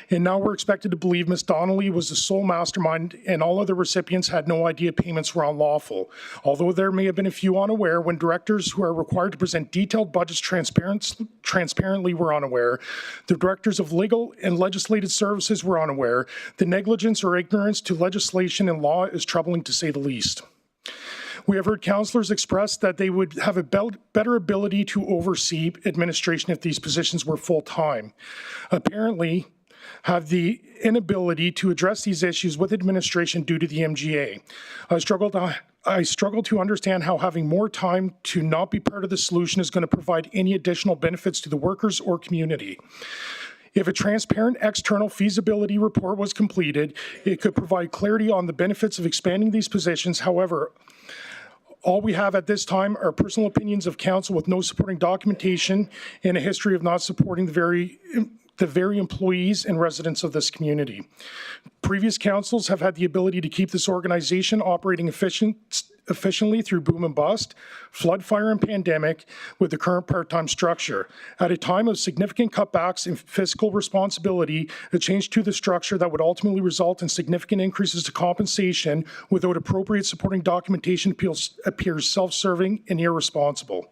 And now we're expected to believe Ms. Donnelly was the sole mastermind and all other recipients had no idea payments were unlawful. Although there may have been a few unaware, when directors who are required to present detailed budgets transparently were unaware, the directors of legal and legislative services were unaware, the negligence or ignorance to legislation and law is troubling to say the least. We have heard councillors express that they would have a better ability to oversee administration if these positions were full-time. Apparently, have the inability to address these issues with administration due to the MGA. I struggle to understand how having more time to not be part of the solution is going to provide any additional benefits to the workers or community. If a transparent external feasibility report was completed, it could provide clarity on the benefits of expanding these positions. However, all we have at this time are personal opinions of council with no supporting documentation and a history of not supporting the very employees and residents of this community. Previous councils have had the ability to keep this organization operating efficiently through boom and bust, flood, fire, and pandemic with the current part-time structure. At a time of significant cutbacks in fiscal responsibility, a change to the structure that would ultimately result in significant increases to compensation without appropriate supporting documentation appears self-serving and irresponsible.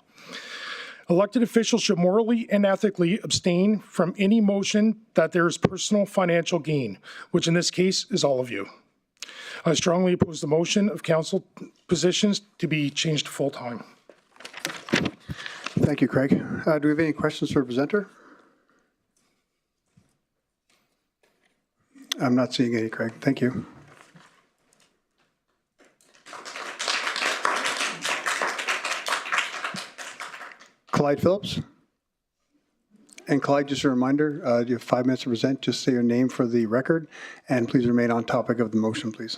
Elected officials should morally and ethically abstain from any motion that there is personal financial gain, which in this case is all of you. I strongly oppose the motion of council positions to be changed to full-time. Thank you, Craig. Do we have any questions for the presenter? I'm not seeing any, Craig. Thank you. Clyde Phillips. And Clyde, just a reminder, you have 5 minutes to present. Just say your name for the record, and please remain on topic of the motion, please.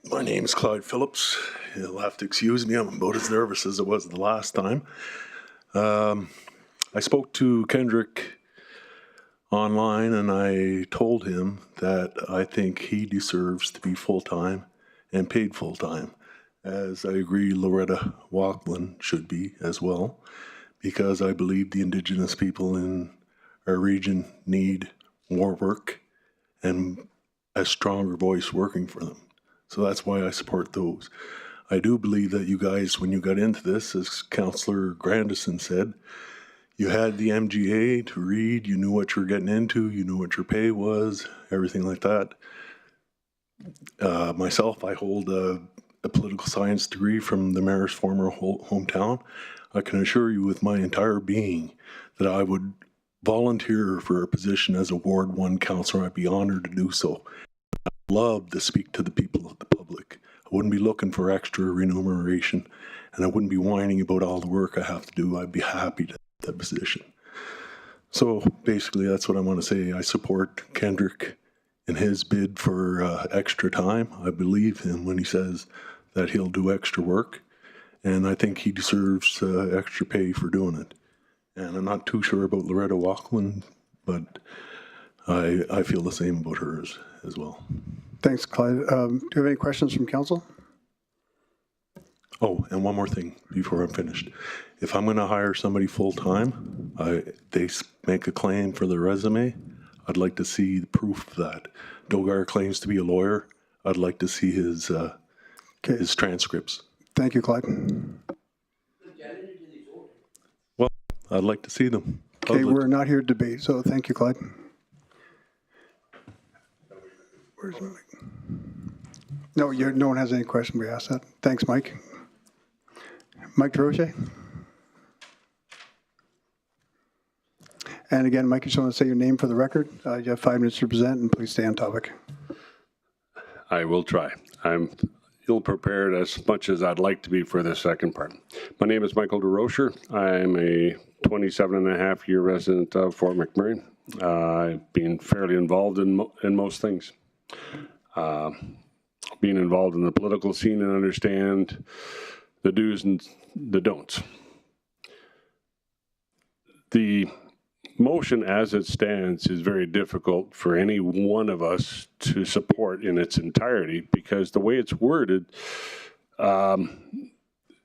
My name is Clyde Phillips. You'll have to excuse me. I'm about as nervous as I was the last time. I spoke to Kendrick online, and I told him that I think he deserves to be full-time and paid full-time, as I agree Loretta Walklin should be as well, because I believe the Indigenous people in our region need more work and a stronger voice working for them. So that's why I support those. I do believe that you guys, when you got into this, as Councillor Grandison said, you had the MGA to read, you knew what you were getting into, you knew what your pay was, everything like that. Myself, I hold a political science degree from the mayor's former hometown. I can assure you with my entire being that I would volunteer for a position as a Ward 1 councillor. I'd be honored to do so. I'd love to speak to the people of the public. I wouldn't be looking for extra remuneration, and I wouldn't be whining about all the work I have to do. I'd be happy to have that position. So basically, that's what I want to say. I support Kendrick in his bid for extra time. I believe him when he says that he'll do extra work. And I think he deserves extra pay for doing it. And I'm not too sure about Loretta Walklin, but I feel the same about her as well. Thanks, Clyde. Do you have any questions from council? Oh, and one more thing before I'm finished. If I'm going to hire somebody full-time, they make a claim for their resume, I'd like to see the proof of that. Dogar claims to be a lawyer. I'd like to see his transcripts. Thank you, Clyde. Well, I'd like to see them. Okay, we're not here to debate, so thank you, Clyde. Where's Mike? No, no one has any question. We asked that. Thanks, Mike. Mike DeRoche. And again, Mike, you just want to say your name for the record. You have 5 minutes to present, and please stay on topic. I will try. I'm ill-prepared as much as I'd like to be for this second part. My name is Michael DeRocher. I'm a 27-and-a-half-year resident of Fort McMurray. I've been fairly involved in most things. Being involved in the political scene and understand the do's and the don'ts. The motion as it stands is very difficult for any one of us to support in its entirety because the way it's worded,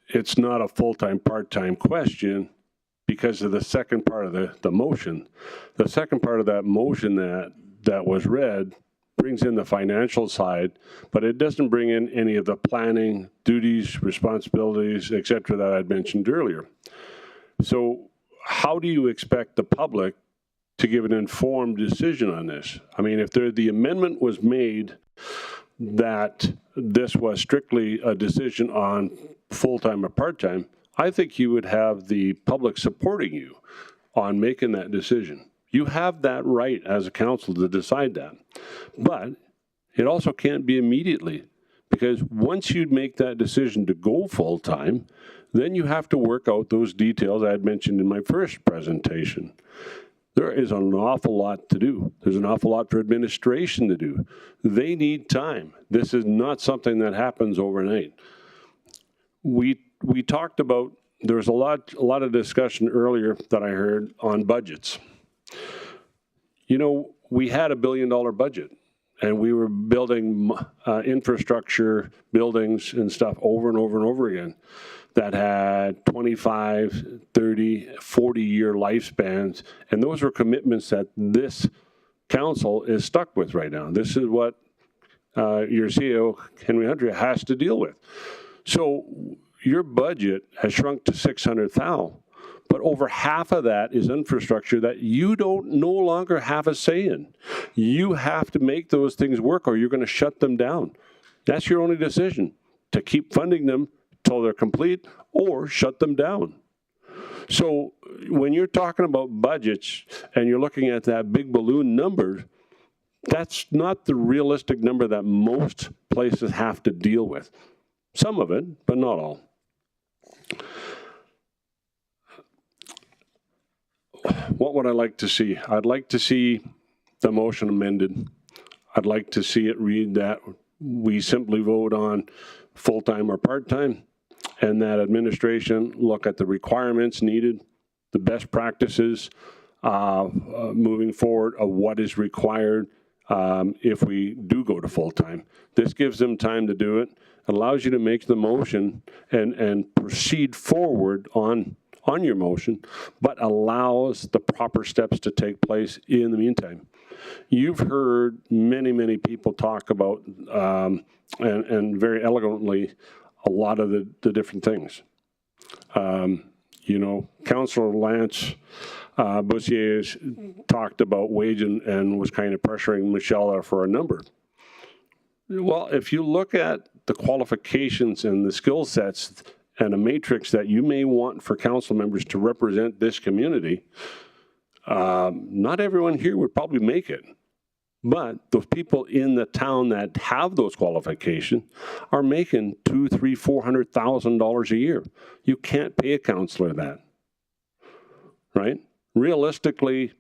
it's not a full-time, part-time question because of the second part of the motion. The second part of that motion that was read brings in the financial side, but it doesn't bring in any of the planning, duties, responsibilities, et cetera, that I'd mentioned earlier. So how do you expect the public to give an informed decision on this? I mean, if the amendment was made that this was strictly a decision on full-time or part-time, I think you would have the public supporting you on making that decision. You have that right as a council to decide that. But it also can't be immediately, because once you make that decision to go full-time, then you have to work out those details I had mentioned in my first presentation. There is an awful lot to do. There's an awful lot for administration to do. They need time. This is not something that happens overnight. We talked about, there was a lot of discussion earlier that I heard on budgets. You know, we had a $1 billion budget, and we were building infrastructure, buildings and stuff over and over and over again that had 25, 30, 40-year lifespans, and those were commitments that this council is stuck with right now. This is what your CEO, Henry Hunter, has to deal with. So your budget has shrunk to $600,000, but over half of that is infrastructure that you don't no longer have a say in. You have to make those things work or you're going to shut them down. That's your only decision, to keep funding them till they're complete or shut them down. So when you're talking about budgets and you're looking at that big balloon number, that's not the realistic number that most places have to deal with. Some of it, but not all. What would I like to see? I'd like to see the motion amended. I'd like to see it read that we simply vote on full-time or part-time, and that administration look at the requirements needed, the best practices moving forward of what is required if we do go to full-time. This gives them time to do it, allows you to make the motion and proceed forward on your motion, but allows the proper steps to take place in the meantime. You've heard many people talk about, and very elegantly, a lot of the different things. You know, Councillor Lance Bussier talked about wage and was kind of pressuring Michelle for a number. Well, if you look at the qualifications and the skill sets and a matrix that you may want for council members to represent this community, not everyone here would probably make it. But those people in the town that have those qualifications are making $200,000, $300,000, $400,000 a year. You can't pay a councillor that, right? Realistically,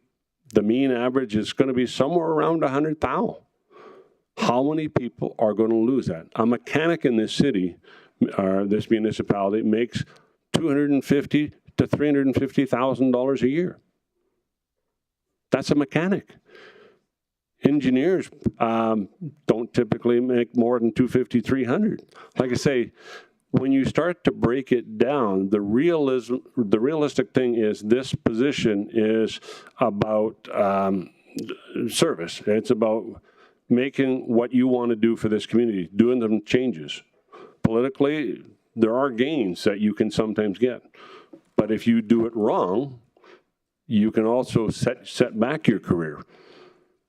the mean average is going to be somewhere around $100,000. How many people are going to lose that? A mechanic in this city, this municipality, makes $250,000 to $350,000 a year. That's a mechanic. Engineers don't typically make more than $250,000, $300,000. Like I say, when you start to break it down, the realistic thing is this position is about service. It's about making what you want to do for this community, doing them changes. Politically, there are gains that you can sometimes get. But if you do it wrong, you can also set back your career.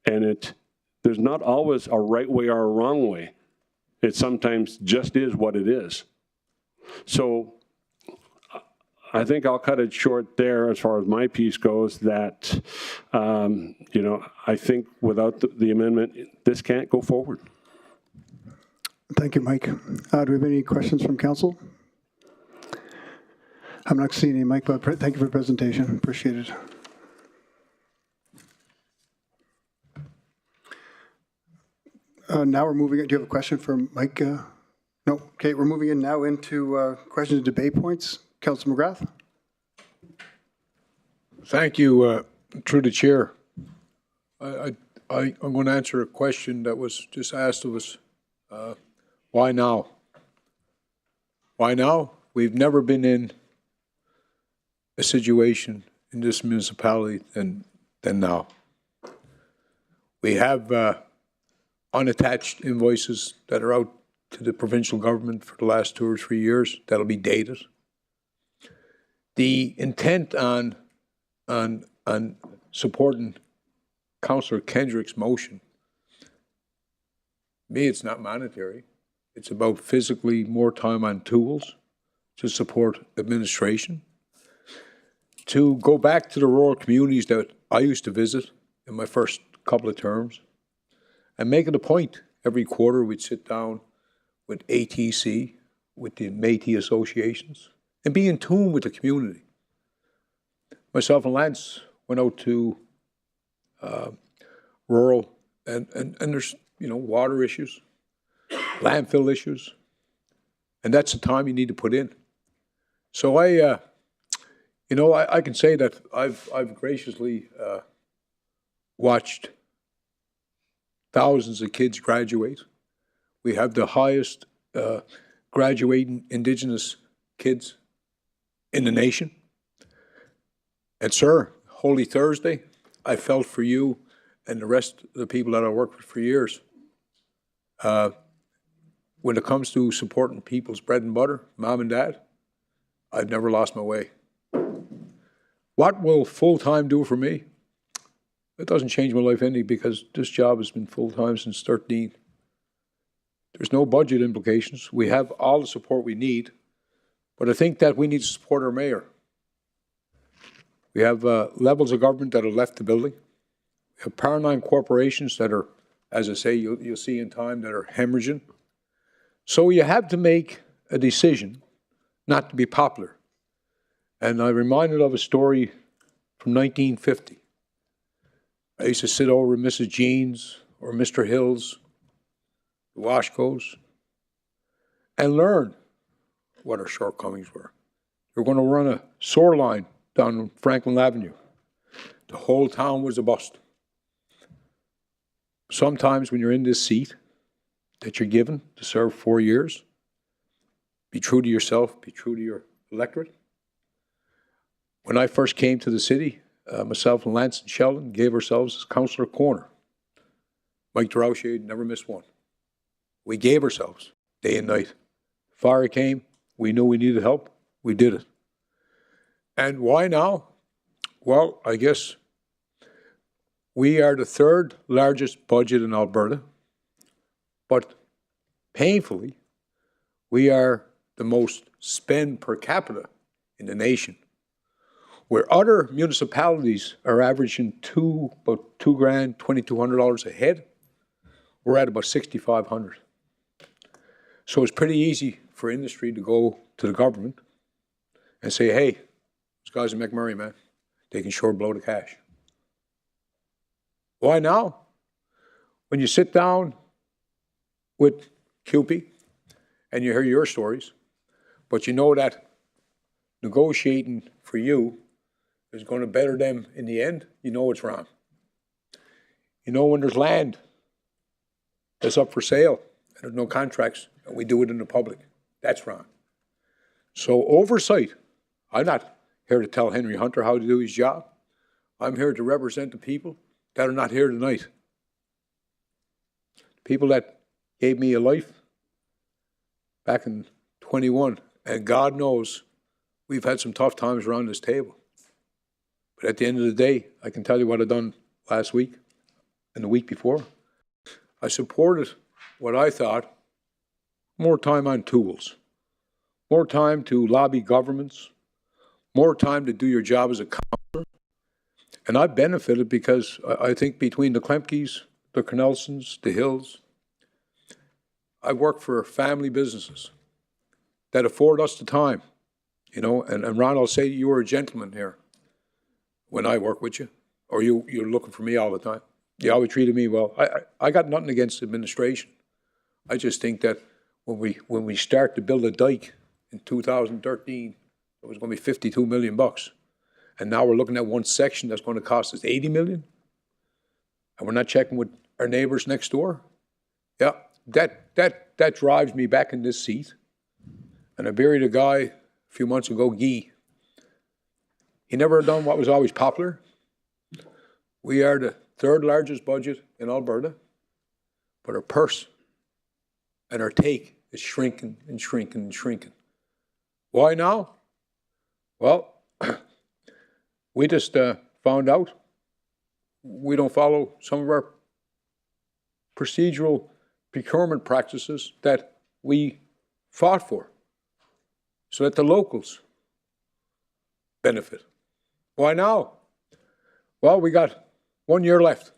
And there's not always a right way or a wrong way. It sometimes just is what it is. So I think I'll cut it short there as far as my piece goes, that, you know, I think without the amendment, this can't go forward. Thank you, Mike. Do we have any questions from council? I'm not seeing any, Mike, but thank you for the presentation. Appreciate it. Now we're moving it. Do you have a question for Mike? No. Okay, we're moving in now into questions and debate points. Councillor McGrath. Thank you, through the chair. I'm going to answer a question that was just asked of us. Why now? Why now? We've never been in a situation in this municipality than now. We have unattached invoices that are out to the provincial government for the last 2 or 3 years that'll be dated. The intent on supporting Councillor Kendrick's motion, me, it's not monetary. It's about physically more time on tools to support administration, to go back to the rural communities that I used to visit in my first couple of terms, and make it a point every quarter we'd sit down with ATC, with the Métis associations, and be in tune with the community. Myself and Lance went out to rural, and there's, you know, water issues, landfill issues, and that's the time you need to put in. So I can say that I've graciously watched thousands of kids graduate. We have the highest graduating Indigenous kids in the nation. And sir, Holy Thursday, I felt for you and the rest of the people that I worked with for years. When it comes to supporting people's bread and butter, mom and dad, I've never lost my way. What will full-time do for me? It doesn't change my life any, because this job has been full-time since 13. There's no budget implications. We have all the support we need, but I think that we need to support our mayor. We have levels of government that have left the building. We have Power 9 corporations that are, as I say, you'll see in time, that are hemorrhaging. So you have to make a decision not to be popular. And I'm reminded of a story from 1950. I used to sit over with Mrs. Jeans or Mr. Hills, the Washcos, and learn what our shortcomings were. We're going to run a sewer line down Franklin Avenue. The whole town was a bust. Sometimes when you're in this seat that you're given to serve 4 years, be true to yourself, be true to your electorate. When I first came to the city, myself and Lance and Sheldon gave ourselves a councillor corner. Mike DeRouche never missed one. We gave ourselves day and night. Fire came, we knew we needed help, we did it. And why now? Well, I guess we are the third largest budget in Alberta, but painfully, we are the most spend per capita in the nation. Where other municipalities are averaging about $2,000, $2,200 a head, we're at about $6,500. So it's pretty easy for industry to go to the government and say, hey, those guys in McMurray, man, they can sure blow the cash. Why now? When you sit down with CUPE and you hear your stories, but you know that negotiating for you is going to better them in the end, you know it's wrong. You know, when there's land that's up for sale and there's no contracts and we do it in the public, that's wrong. So oversight, I'm not here to tell Henry Hunter how to do his job. I'm here to represent the people that are not here tonight. People that gave me a life back in 21, and God knows we've had some tough times around this table. But at the end of the day, I can tell you what I've done last week and the week before. I supported what I thought more time on tools, more time to lobby governments, more time to do your job as a councillor. And I benefited because I think between the Klemkes, the Cornelsons, the Hills, I work for family businesses that afford us the time, you know, and Ron, I'll say you were a gentleman here when I work with you, or you're looking for me all the time. You always treated me well. I got nothing against administration. I just think that when we start to build a dike in 2013, it was going to be $52 million. And now we're looking at one section that's going to cost us $80 million. And we're not checking with our neighbors next door. Yeah, that drives me back in this seat. And I buried a guy a few months ago, Guy. He never done what was always popular. We are the third largest budget in Alberta, but our purse and our take is shrinking and shrinking and shrinking. Why now? Well, we just found out we don't follow some of our procedural procurement practices that we fought for, so that the locals benefit. Why now? Well, we got 1 year left,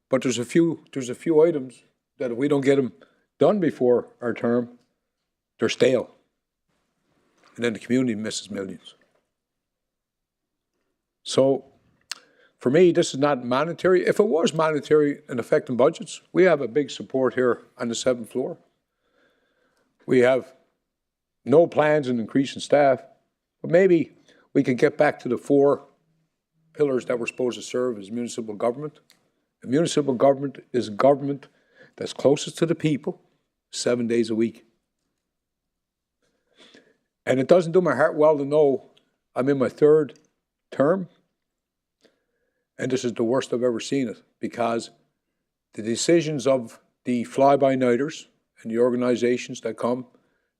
but there's a few items that if we don't get them done before our term, they're stale, and then the community misses millions. So For me, this is not monetary. If it was monetary and affecting budgets, we have a big support here on the 7th floor. We have no plans on increasing staff, but maybe we could get back to the 4 pillars that we're supposed to serve as municipal government. And municipal government is government that's closest to the people 7 days a week. And it doesn't do my heart well to know I'm in my 3rd term, and this is the worst I've ever seen it, because the decisions of the fly-by-nighters and the organizations that come,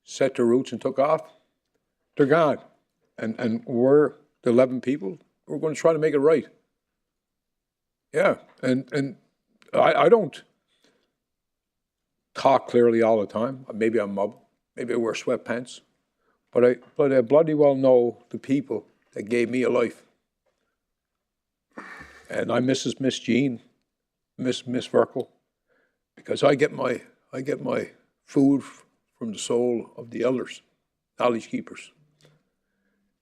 set their roots and took off, they're gone. And we're the 11 people, we're going to try to make it right. Yeah, and I don't talk clearly all the time. Maybe I'm mobile, maybe I wear sweatpants, but I bloody well know the people that gave me a life. And I miss Miss Jean, Miss Verkel, because I get my food from the soul of the elders, knowledge keepers.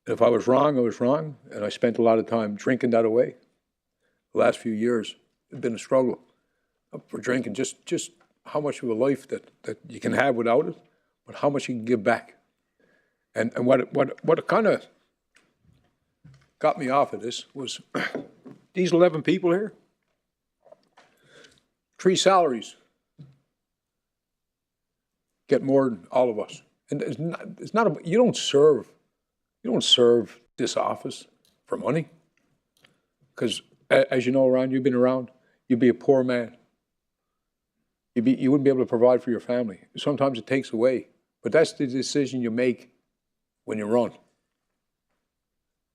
And if I was wrong, I was wrong, and I spent a lot of time drinking that away. The last few years, it's been a struggle for drinking, just how much of a life that you can have without it, but how much you can give back. And what kind of got me off of this was these 11 people here, 3 salaries get more than all of us. And it's not you don't serve this office for money. Because as you know, Ron, you've been around, you'd be a poor man. You wouldn't be able to provide for your family. Sometimes it takes away, but that's the decision you make when you run.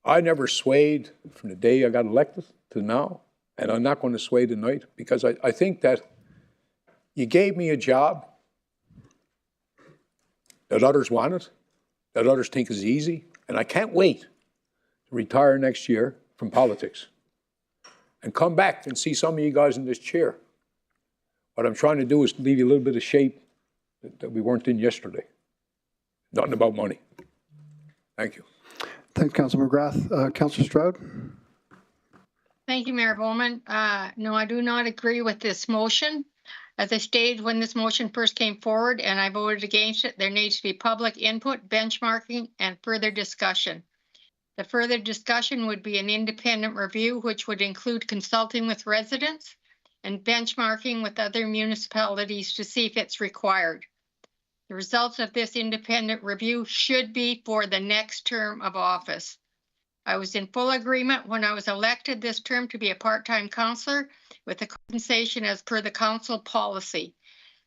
I never swayed from the day I got elected to now, and I'm not going to sway tonight, because I think that you gave me a job that others wanted, that others think is easy, and I can't wait to retire next year from politics and come back and see some of you guys in this chair. What I'm trying to do is leave you a little bit of shape that we weren't in yesterday. Nothing about money. Thank you. Thanks, Councilor McGrath. Councilor Stroud? Thank you, Mayor Bowman. No, I do not agree with this motion. As I stated when this motion first came forward and I voted against it, there needs to be public input, benchmarking, and further discussion. The further discussion would be an independent review, which would include consulting with residents and benchmarking with other municipalities to see if it's required. The results of this independent review should be for the next term of office. I was in full agreement when I was elected this term to be a part-time councillor with the compensation as per the council policy.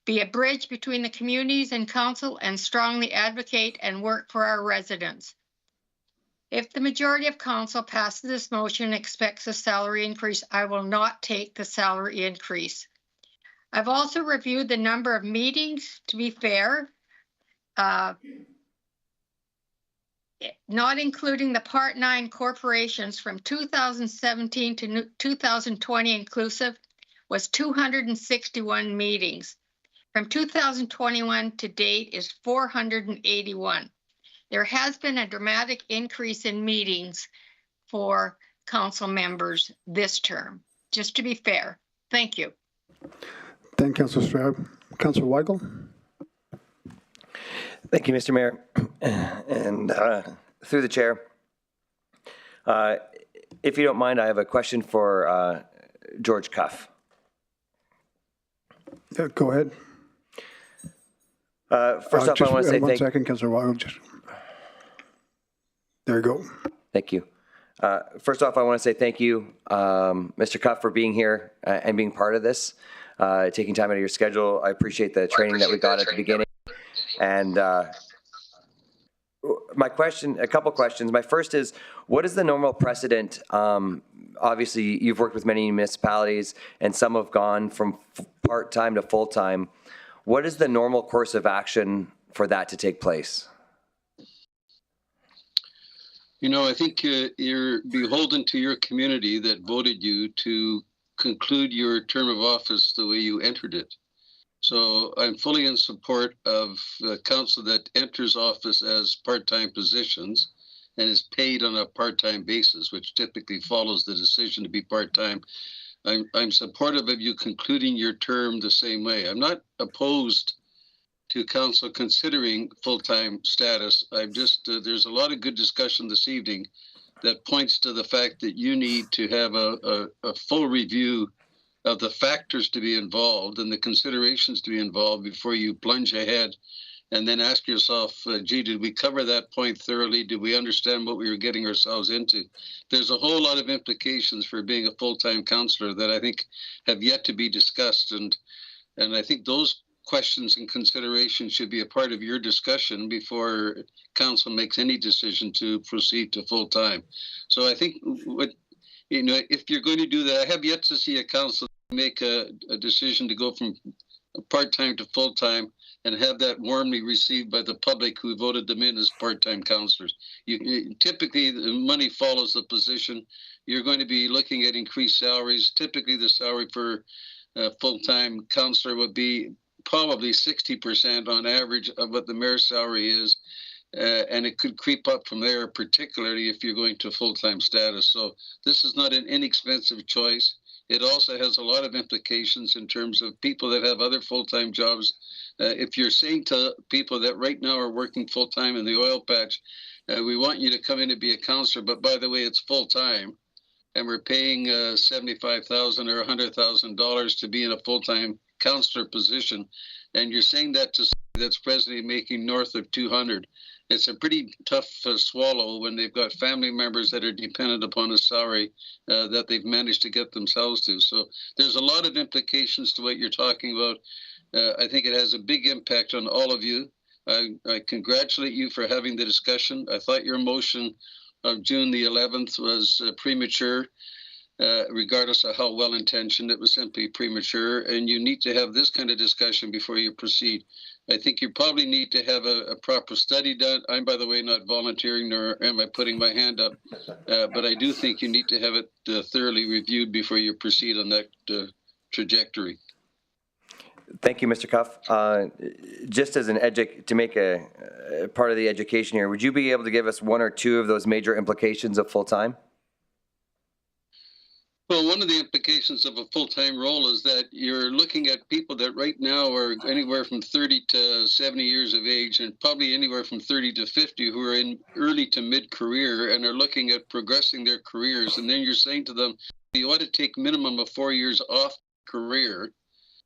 Be a bridge between the communities and council and strongly advocate and work for our residents. If the majority of council passes this motion and expects a salary increase, I will not take the salary increase. I've also reviewed the number of meetings, to be fair, not including the Part 9 corporations from 2017 to 2020 inclusive, was 261 meetings. From 2021 to date is 481. There has been a dramatic increase in meetings for council members this term, just to be fair. Thank you. Thank you, Councilor Stroud. Councilor Weigel? Thank you, Mr. Mayor. And through the chair, if you don't mind, I have a question for George Cuff. Yeah, go ahead. First off, I want to say one second, Councilor Weigel. There you go. Thank you. First off, I want to say thank you, Mr. Cuff, for being here and being part of this, taking time out of your schedule. I appreciate the training that we got at the beginning. And my question, a couple questions. My first is, what is the normal precedent? Obviously, you've worked with many municipalities, and some have gone from part-time to full-time. What is the normal course of action for that to take place? You know, I think you're beholden to your community that voted you to conclude your term of office the way you entered it. So I'm fully in support of the council that enters office as part-time positions and is paid on a part-time basis, which typically follows the decision to be part-time. I'm supportive of you concluding your term the same way. I'm not opposed to council considering full-time status. I'm just, there's a lot of good discussion this evening that points to the fact that you need to have a full review of the factors to be involved and the considerations to be involved before you plunge ahead and then ask yourself, gee, did we cover that point thoroughly? Did we understand what we were getting ourselves into? There's a whole lot of implications for being a full-time councillor that I think have yet to be discussed. And I think those questions and considerations should be a part of your discussion before council makes any decision to proceed to full-time. So I think what, you know, if you're going to do that, I have yet to see a council make a decision to go from part-time to full-time and have that warmly received by the public who voted them in as part-time councillors. Typically, the money follows the position. You're going to be looking at increased salaries. Typically, the salary for a full-time councillor would be probably 60% on average of what the mayor's salary is. And it could creep up from there, particularly if you're going to full-time status. So this is not an inexpensive choice. It also has a lot of implications in terms of people that have other full-time jobs. If you're saying to people that right now are working full-time in the oil patch, we want you to come in and be a councillor, but by the way, it's full-time, and we're paying $75,000 or $100,000 to be in a full-time councillor position, and you're saying that to somebody that's presently making north of 200. It's a pretty tough swallow when they've got family members that are dependent upon a salary that they've managed to get themselves to. So there's a lot of implications to what you're talking about. I think it has a big impact on all of you. I congratulate you for having the discussion. I thought your motion of June the 11th was premature. Regardless of how well-intentioned, it was simply premature, and you need to have this kind of discussion before you proceed. I think you probably need to have a proper study done. I'm, by the way, not volunteering, nor am I putting my hand up, but I do think you need to have it thoroughly reviewed before you proceed on that trajectory. Thank you, Mr. Cuff. Just as an to make a part of the education here, would you be able to give us one or two of those major implications of full-time? Well, one of the implications of a full-time role is that you're looking at people that right now are anywhere from 30 to 70 years of age, and probably anywhere from 30 to 50 who are in early to mid-career and are looking at progressing their careers. And then you're saying to them, you ought to take minimum of 4 years off career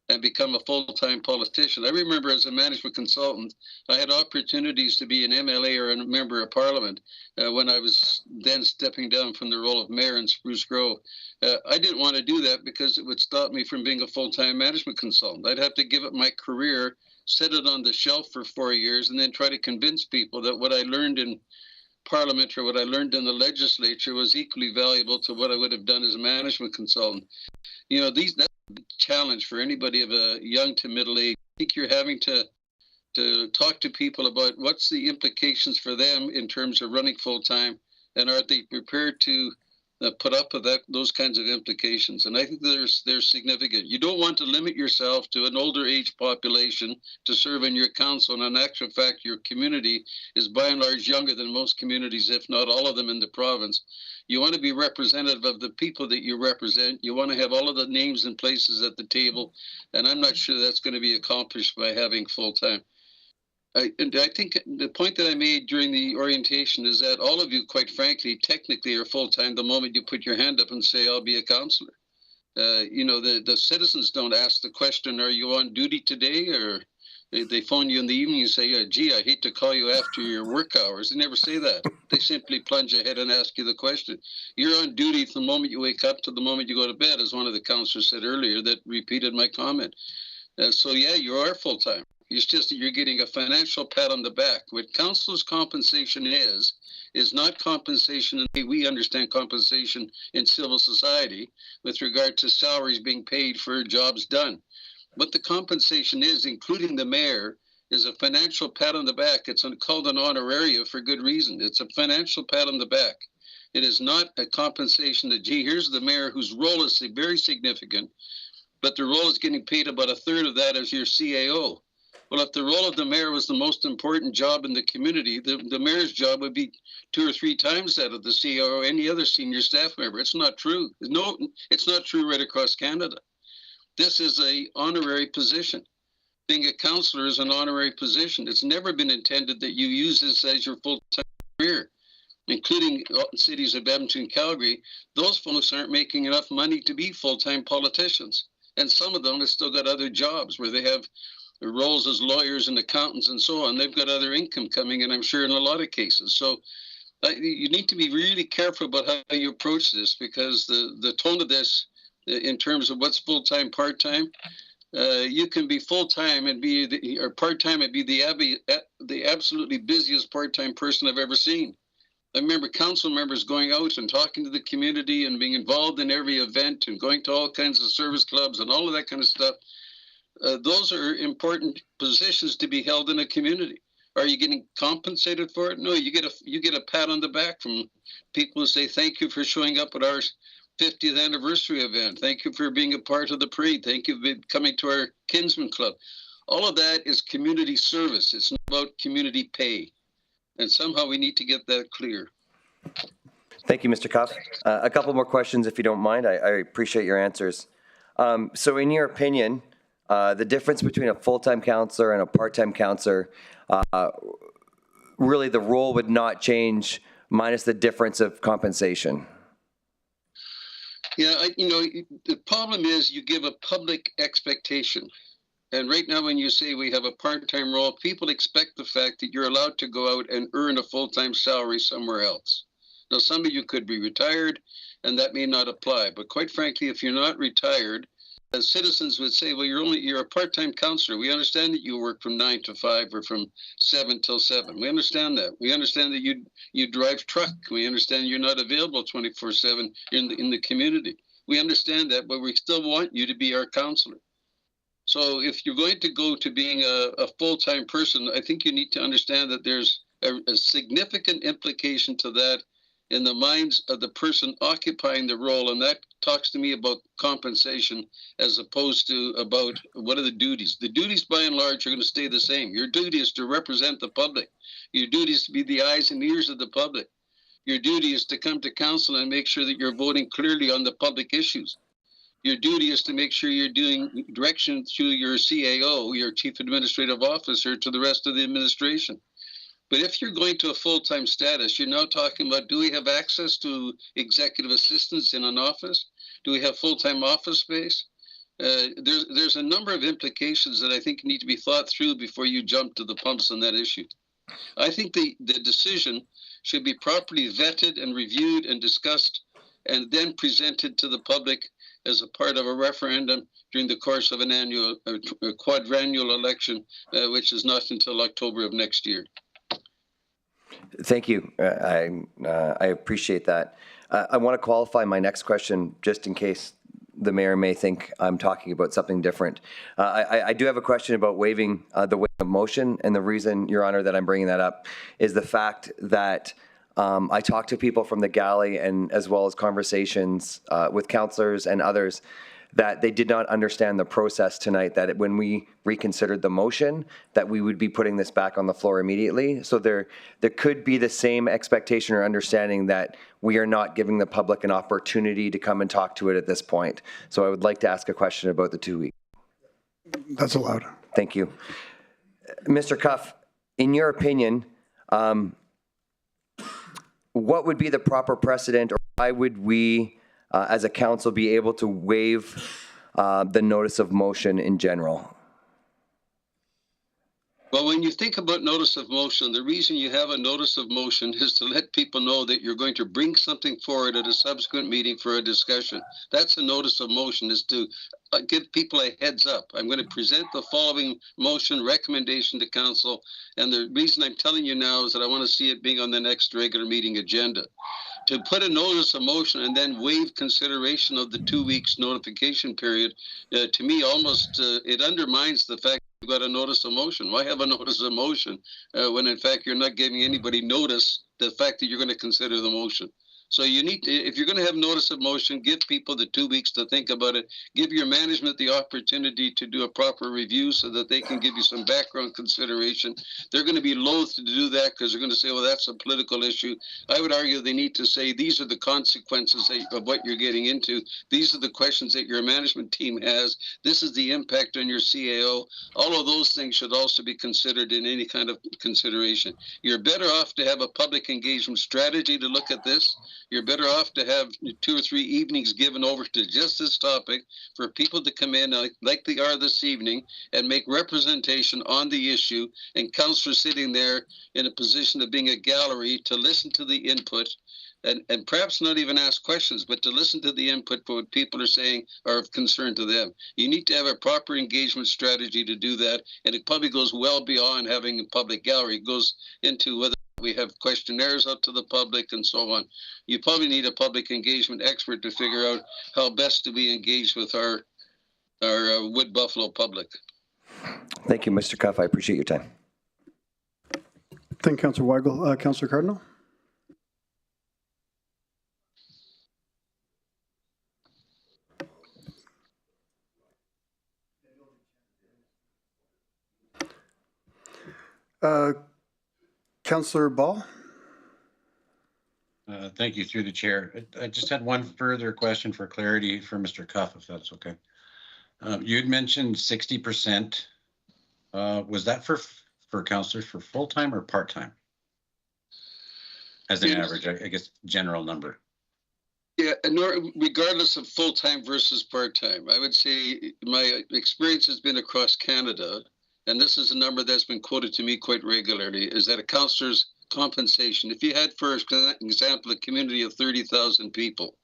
and become a full-time politician. I remember as a management consultant, I had opportunities to be an MLA or a member of parliament when I was then stepping down from the role of mayor in Spruce Grove. I didn't want to do that because it would stop me from being a full-time management consultant. I'd have to give up my career, set it on the shelf for 4 years, and then try to convince people that what I learned in Parliament or what I learned in the legislature was equally valuable to what I would have done as a management consultant. You know, that's a challenge for anybody of a young to middle age. I think you're having to talk to people about what's the implications for them in terms of running full-time, and are they prepared to put up with those kinds of implications. And I think they're significant. You don't want to limit yourself to an older age population to serve in your council. And in actual fact, your community is by and large younger than most communities, if not all of them in the province. You want to be representative of the people that you represent. You want to have all of the names and places at the table. And I'm not sure that's going to be accomplished by having full-time. I think the point that I made during the orientation is that all of you, quite frankly, technically are full-time the moment you put your hand up and say, I'll be a councillor. You know, the citizens don't ask the question, are you on duty today? Or they phone you in the evening and say, gee, I hate to call you after your work hours. They never say that. They simply plunge ahead and ask you the question. You're on duty from the moment you wake up to the moment you go to bed, as one of the councillors said earlier that repeated my comment. So yeah, you are full-time. It's just that you're getting a financial pat on the back. What councillors' compensation is not compensation in the way we understand compensation in civil society with regard to salaries being paid for jobs done. What the compensation is, including the mayor, is a financial pat on the back. It's called an honoraria for good reason. It's a financial pat on the back. It is not a compensation that, gee, here's the mayor whose role is very significant, but the role is getting paid about a third of that as your CAO. Well, if the role of the mayor was the most important job in the community, the mayor's job would be 2 or 3 times that of the CEO or any other senior staff member. It's not true. No, it's not true right across Canada. This is a honorary position. Being a councillor is an honorary position. It's never been intended that you use this as your full-time career, including cities of Edmonton, Calgary. Those folks aren't making enough money to be full-time politicians. And some of them have still got other jobs where they have roles as lawyers and accountants and so on. They've got other income coming in, I'm sure, in a lot of cases. So you need to be really careful about how you approach this, because the tone of this in terms of what's full-time, part-time, you can be full-time and be or part-time and be the absolutely busiest part-time person I've ever seen. I remember council members going out and talking to the community and being involved in every event and going to all kinds of service clubs and all of that kind of stuff. Those are important positions to be held in a community. Are you getting compensated for it? No, you get a pat on the back from people who say, thank you for showing up at our 50th anniversary event. Thank you for being a part of the parade. Thank you for coming to our Kinsman Club. All of that is community service. It's not about community pay. And somehow we need to get that clear. Thank you, Mr. Cuff. A couple more questions, if you don't mind. I appreciate your answers. So in your opinion, the difference between a full-time councillor and a part-time councillor, really the role would not change minus the difference of compensation. Yeah, the problem is you give a public expectation. And right now, when you say we have a part-time role, people expect the fact that you're allowed to go out and earn a full-time salary somewhere else. Now, some of you could be retired, and that may not apply. But quite frankly, if you're not retired, as citizens would say, well, you're a part-time councillor. We understand that you work from 9 to 5 or from 7 till 7. We understand that. We understand that you drive truck. We understand you're not available 24/7 in the community. We understand that, but we still want you to be our councillor. So if you're going to go to being a full-time person, I think you need to understand that there's a significant implication to that in the minds of the person occupying the role. And that talks to me about compensation as opposed to about what are the duties. The duties, by and large, are going to stay the same. Your duty is to represent the public. Your duty is to be the eyes and ears of the public. Your duty is to come to council and make sure that you're voting clearly on the public issues. Your duty is to make sure you're doing direction through your CAO, your Chief Administrative Officer, to the rest of the administration. But if you're going to a full-time status, you're now talking about, do we have access to executive assistants in an office? Do we have full-time office space? There's a number of implications that I think need to be thought through before you jump to the pumps on that issue. I think the decision should be properly vetted and reviewed and discussed and then presented to the public as a part of a referendum during the course of an annual quadrennial election, which is not until October of next year. Thank you. I appreciate that. I want to qualify my next question just in case the mayor may think I'm talking about something different. I do have a question about waiving the weight of motion, and the reason, Your Honor, that I'm bringing that up is the fact that I talked to people from the galley and as well as conversations with councillors and others that they did not understand the process tonight, that when we reconsidered the motion, that we would be putting this back on the floor immediately. So there could be the same expectation or understanding that we are not giving the public an opportunity to come and talk to it at this point. So I would like to ask a question about the 2 weeks. That's allowed. Thank you. Mr. Cuff, in your opinion, what would be the proper precedent, or why would we as a council be able to waive the notice of motion in general? Well, when you think about notice of motion, the reason you have a notice of motion is to let people know that you're going to bring something forward at a subsequent meeting for a discussion. That's a notice of motion, is to give people a heads up. I'm going to present the following motion recommendation to council. And the reason I'm telling you now is that I want to see it being on the next regular meeting agenda. To put a notice of motion and then waive consideration of the 2 weeks notification period, to me, almost it undermines the fact you've got a notice of motion. Why have a notice of motion when in fact you're not giving anybody notice the fact that you're going to consider the motion? So you need to, if you're going to have notice of motion, give people the 2 weeks to think about it. Give your management the opportunity to do a proper review so that they can give you some background consideration. They're going to be loath to do that because they're going to say, well, that's a political issue. I would argue they need to say, these are the consequences of what you're getting into. These are the questions that your management team has. This is the impact on your CAO. All of those things should also be considered in any kind of consideration. You're better off to have a public engagement strategy to look at this. You're better off to have 2 or 3 evenings given over to just this topic for people to come in like they are this evening and make representation on the issue, and councillors sitting there in a position of being a gallery to listen to the input and perhaps not even ask questions, but to listen to the input for what people are saying are of concern to them. You need to have a proper engagement strategy to do that, and it probably goes well beyond having a public gallery. It goes into whether we have questionnaires out to the public and so on. You probably need a public engagement expert to figure out how best to be engaged with our Wood Buffalo public. Thank you, Mr. Cuff. I appreciate your time. Thank you, Councillor Weigel. Councillor Cardinal? Councillor Ball? Thank you, through the chair. I just had one further question for clarity for Mr. Cuff, if that's okay. You had mentioned 60%. Was that for councillors for full-time or part-time? As an average, I guess, general number. Yeah, regardless of full-time versus part-time, I would say my experience has been across Canada, and this is a number that's been quoted to me quite regularly, is that a councillor's compensation, if you had, for example, a community of 30,000 people,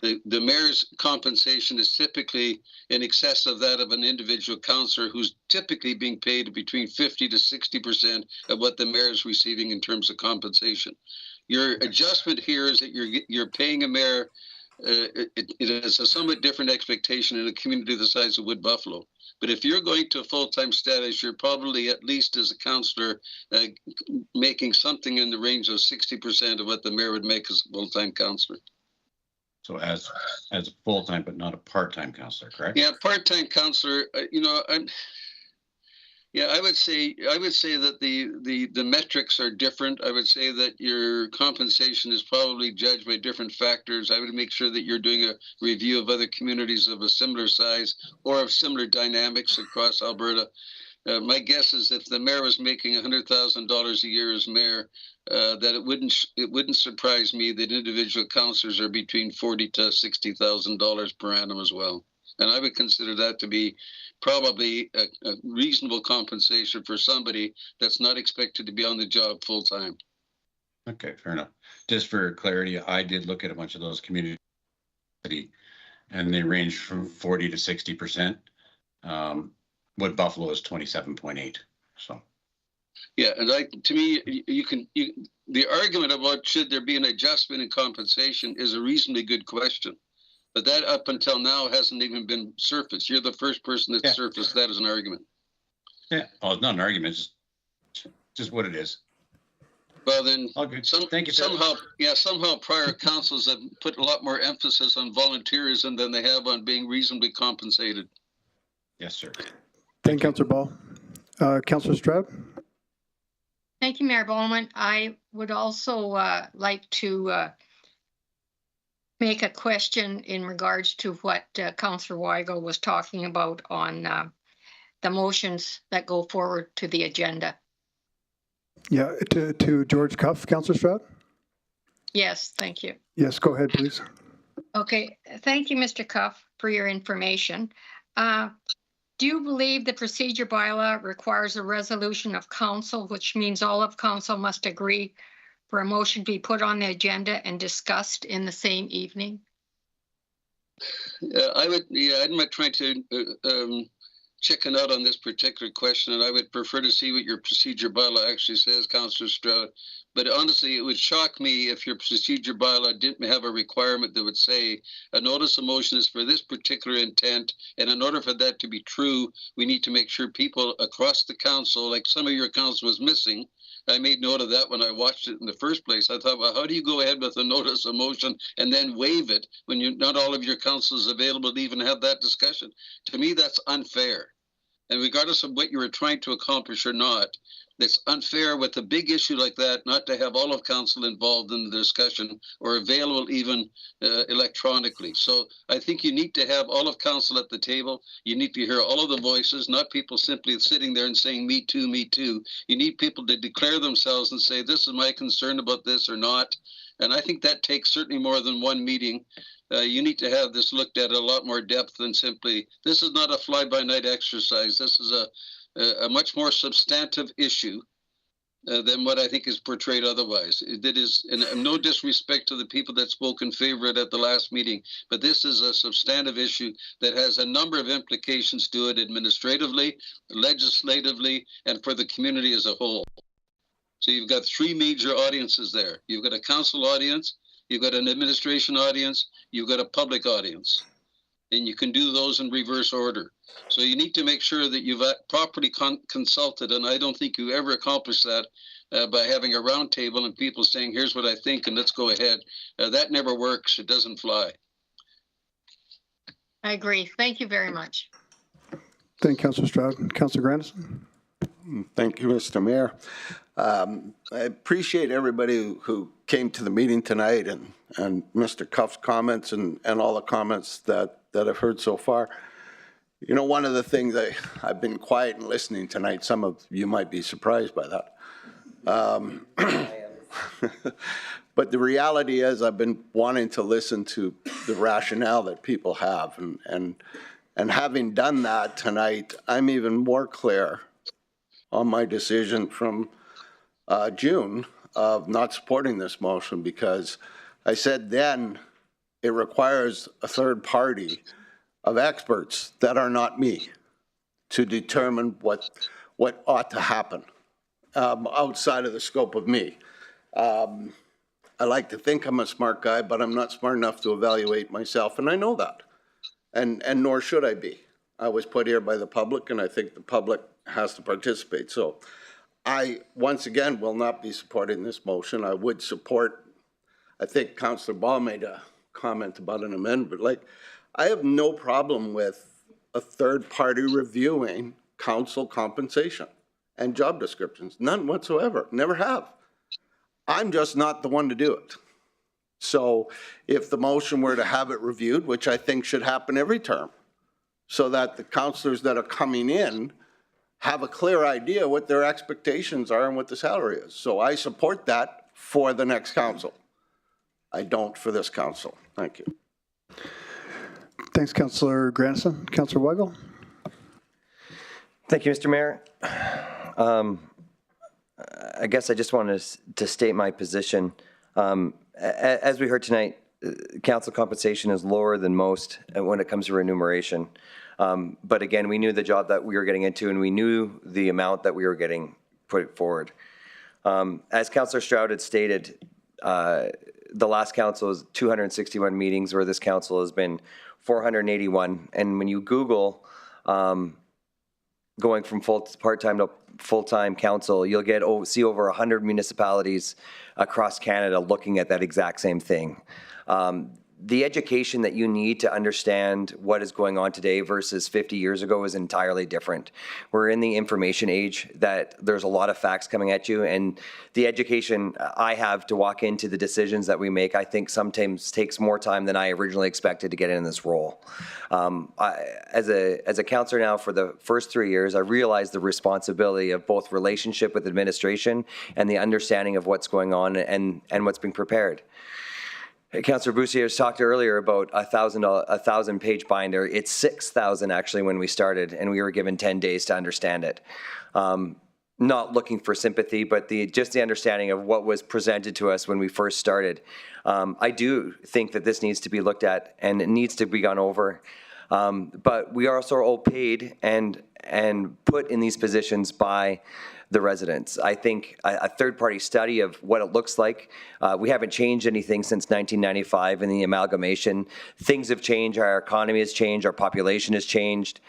the mayor's compensation is typically in excess of that of an individual councillor who's typically being paid between 50 to 60% of what the mayor is receiving in terms of compensation. Your adjustment here is that you're paying a mayor, it is a somewhat different expectation in a community the size of Wood Buffalo. But if you're going to a full-time status, you're probably, at least as a councillor, making something in the range of 60% of what the mayor would make as a full-time councillor. So as a full-time, but not a part-time councillor, correct? Yeah, part-time councillor, I would say that the metrics are different. I would say that your compensation is probably judged by different factors. I would make sure that you're doing a review of other communities of a similar size or of similar dynamics across Alberta. My guess is if the mayor was making $100,000 a year as mayor, that it wouldn't surprise me that individual councillors are between $40,000 to $60,000 per annum as well. And I would consider that to be probably a reasonable compensation for somebody that's not expected to be on the job full time. Okay, fair enough. Just for clarity, I did look at a bunch of those communities, and they range from 40 to 60%. Wood Buffalo is 27.8. So. Yeah, and to me, the argument about should there be an adjustment in compensation is a reasonably good question. But that up until now hasn't even been surfaced. You're the first person that surfaced that as an argument. Yeah, well, it's not an argument, just what it is. Well, then, thank you, somehow prior councils have put a lot more emphasis on volunteerism than they have on being reasonably compensated. Yes, sir. Thank you, Councillor Ball. Councillor Stroud? Thank you, Mayor Bowman. I would also like to make a question in regards to what Councillor Weigel was talking about on the motions that go forward to the agenda. Yeah, to George Cuff, Councillor Stroud? Yes, thank you. Yes, go ahead, please. Okay, thank you, Mr. Cuff, for your information. Do you believe the procedure bylaw requires a resolution of council, which means all of council must agree for a motion to be put on the agenda and discussed in the same evening? I'm not trying to chicken out on this particular question, and I would prefer to see what your procedure bylaw actually says, Councillor Stroud. But honestly, it would shock me if your procedure bylaw didn't have a requirement that would say a notice of motion is for this particular intent, and in order for that to be true, we need to make sure people across the council, like some of your council was missing. I made note of that when I watched it in the first place. I thought, well, how do you go ahead with a notice of motion and then waive it when not all of your council is available to even have that discussion? To me, that's unfair. And regardless of what you were trying to accomplish or not, it's unfair with a big issue like that not to have all of council involved in the discussion or available even electronically. So I think you need to have all of council at the table. You need to hear all of the voices, not people simply sitting there and saying, me too, me too. You need people to declare themselves and say, this is my concern about this or not. And I think that takes certainly more than one meeting. You need to have this looked at a lot more depth than simply, this is not a fly-by-night exercise. This is a much more substantive issue than what I think is portrayed otherwise. That is, and no disrespect to the people that spoke in favor of it at the last meeting, but this is a substantive issue that has a number of implications to it administratively, legislatively, and for the community as a whole. So you've got three major audiences there. You've got a council audience, you've got an administration audience, you've got a public audience. And you can do those in reverse order. So you need to make sure that you've properly consulted, and I don't think you ever accomplish that by having a round table and people saying, here's what I think, and let's go ahead. That never works. It doesn't fly. I agree. Thank you very much. Thank you, Councillor Stroud. Councillor Grandison. Thank you, Mr. Mayor. I appreciate everybody who came to the meeting tonight and Mr. Cuff's comments and all the comments that I've heard so far. You know, one of the things I've been quiet and listening tonight, some of you might be surprised by that. But the reality is I've been wanting to listen to the rationale that people have. And having done that tonight, I'm even more clear on my decision from June of not supporting this motion, because I said then it requires a third party of experts that are not me to determine what ought to happen outside of the scope of me. I like to think I'm a smart guy, but I'm not smart enough to evaluate myself, and I know that, and nor should I be. I was put here by the public, and I think the public has to participate. So I, once again, will not be supporting this motion. I would support, I think Councillor Ball made a comment about an amendment. Like, I have no problem with a third party reviewing council compensation and job descriptions. None whatsoever. Never have. I'm just not the one to do it. So if the motion were to have it reviewed, which I think should happen every term, so that the councillors that are coming in have a clear idea what their expectations are and what the salary is. So I support that for the next council. I don't for this council. Thank you. Thanks, Councillor Grandison. Councillor Weigel. Thank you, Mr. Mayor. I guess I just wanted to state my position. As we heard tonight, council compensation is lower than most when it comes to remuneration. But again, we knew the job that we were getting into, and we knew the amount that we were getting put forward. As Councillor Stroud had stated, the last council is 261 meetings, where this council has been 481. And when you Google going from part-time to full-time council, you'll see over 100 municipalities across Canada looking at that exact same thing. The education that you need to understand what is going on today versus 50 years ago is entirely different. We're in the information age that there's a lot of facts coming at you, and the education I have to walk into the decisions that we make, I think sometimes takes more time than I originally expected to get in this role. As a councillor now for the first 3 years, I realized the responsibility of both relationship with administration and the understanding of what's going on and what's being prepared. Councillor Boussier talked earlier about a 1,000-page binder. It's 6,000 actually when we started, and we were given 10 days to understand it. Not looking for sympathy, but just the understanding of what was presented to us when we first started. I do think that this needs to be looked at, and it needs to be gone over. But we are also all paid and put in these positions by the residents. I think a third-party study of what it looks like. We haven't changed anything since 1995 in the amalgamation. Things have changed. Our economy has changed. Our population has changed.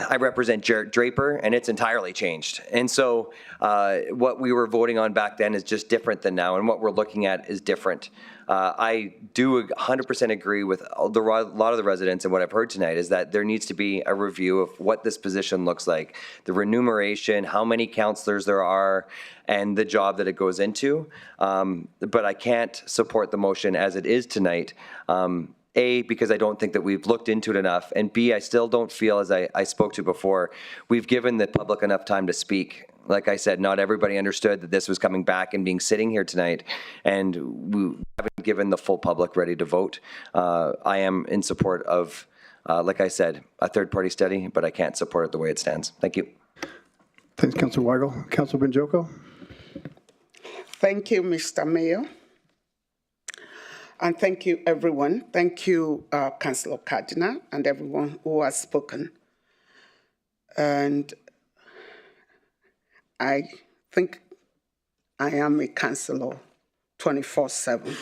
I represent Jarrett Draper, and it's entirely changed. And so what we were voting on back then is just different than now, and what we're looking at is different. I do 100% agree with a lot of the residents, and what I've heard tonight is that there needs to be a review of what this position looks like, the remuneration, how many councillors there are, and the job that it goes into. But I can't support the motion as it is tonight. A, because I don't think that we've looked into it enough, and B, I still don't feel, as I spoke to before, we've given the public enough time to speak. Like I said, not everybody understood that this was coming back and being sitting here tonight, and we haven't given the full public ready to vote. I am in support of, like I said, a third-party study, but I can't support it the way it stands. Thank you. Thanks, Councillor Weigel. Councillor Banjoko. Thank you, Mr. Mayor. And thank you, everyone. Thank you, Councillor Cardinal, and everyone who has spoken. And I think I am a councillor 24/7.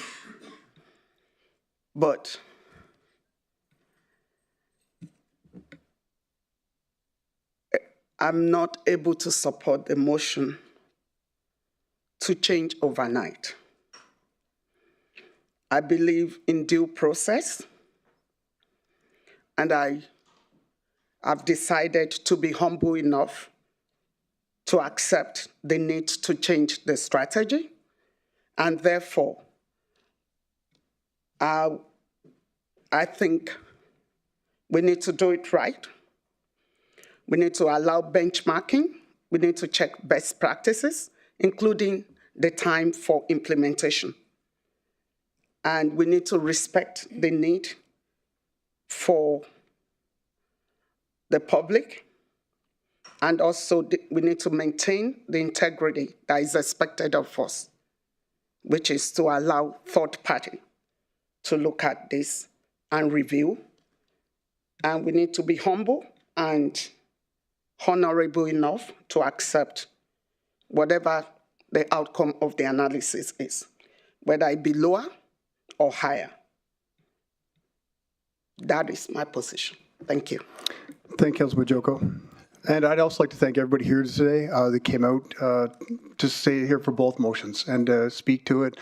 But I'm not able to support the motion to change overnight. I believe in due process, and I have decided to be humble enough to accept the need to change the strategy, and therefore, I think we need to do it right. We need to allow benchmarking. We need to check best practices, including the time for implementation. And we need to respect the need for the public. And also we need to maintain the integrity that is expected of us, which is to allow third party to look at this and review. And we need to be humble and honorable enough to accept whatever the outcome of the analysis is, whether it be lower or higher. That is my position. Thank you. Thank you, Councillor Banjoko. And I'd also like to thank everybody here today that came out to stay here for both motions and speak to it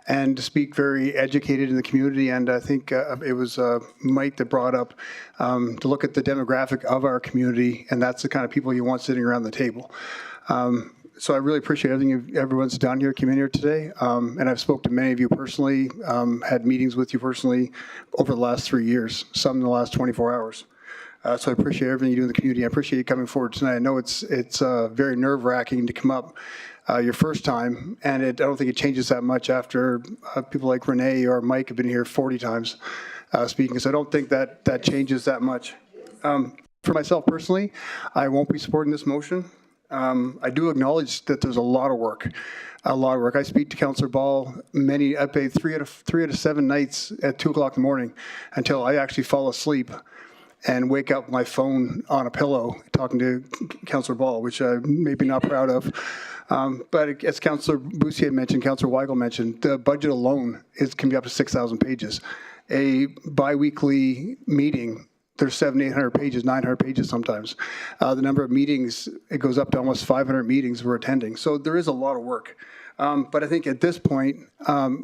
and to speak very educated in the community. And I think it was Mike that brought up to look at the demographic of our community, and that's the kind of people you want sitting around the table. So I really appreciate everything everyone's done here, came in here today. And I've spoken to many of you personally, had meetings with you personally over the last 3 years, some in the last 24 hours. So I appreciate everything you do in the community. I appreciate you coming forward tonight. I know it's very nerve-wracking to come up your first time, and I don't think it changes that much after people like Renee or Mike have been here 40 times speaking. So I don't think that changes that much. For myself personally, I won't be supporting this motion. I do acknowledge that there's a lot of work. I speak to Councillor Ball I paid three out of 7 nights at 2 o'clock in the morning until I actually fall asleep and wake up my phone on a pillow talking to Councillor Ball, which I'm maybe not proud of. But as Councillor Boussier mentioned, Councillor Weigel mentioned, the budget alone can be up to 6,000 pages. A bi-weekly meeting, there's 700, 800 pages, 900 pages sometimes. The number of meetings, it goes up to almost 500 meetings we're attending. So there is a lot of work. But I think at this point,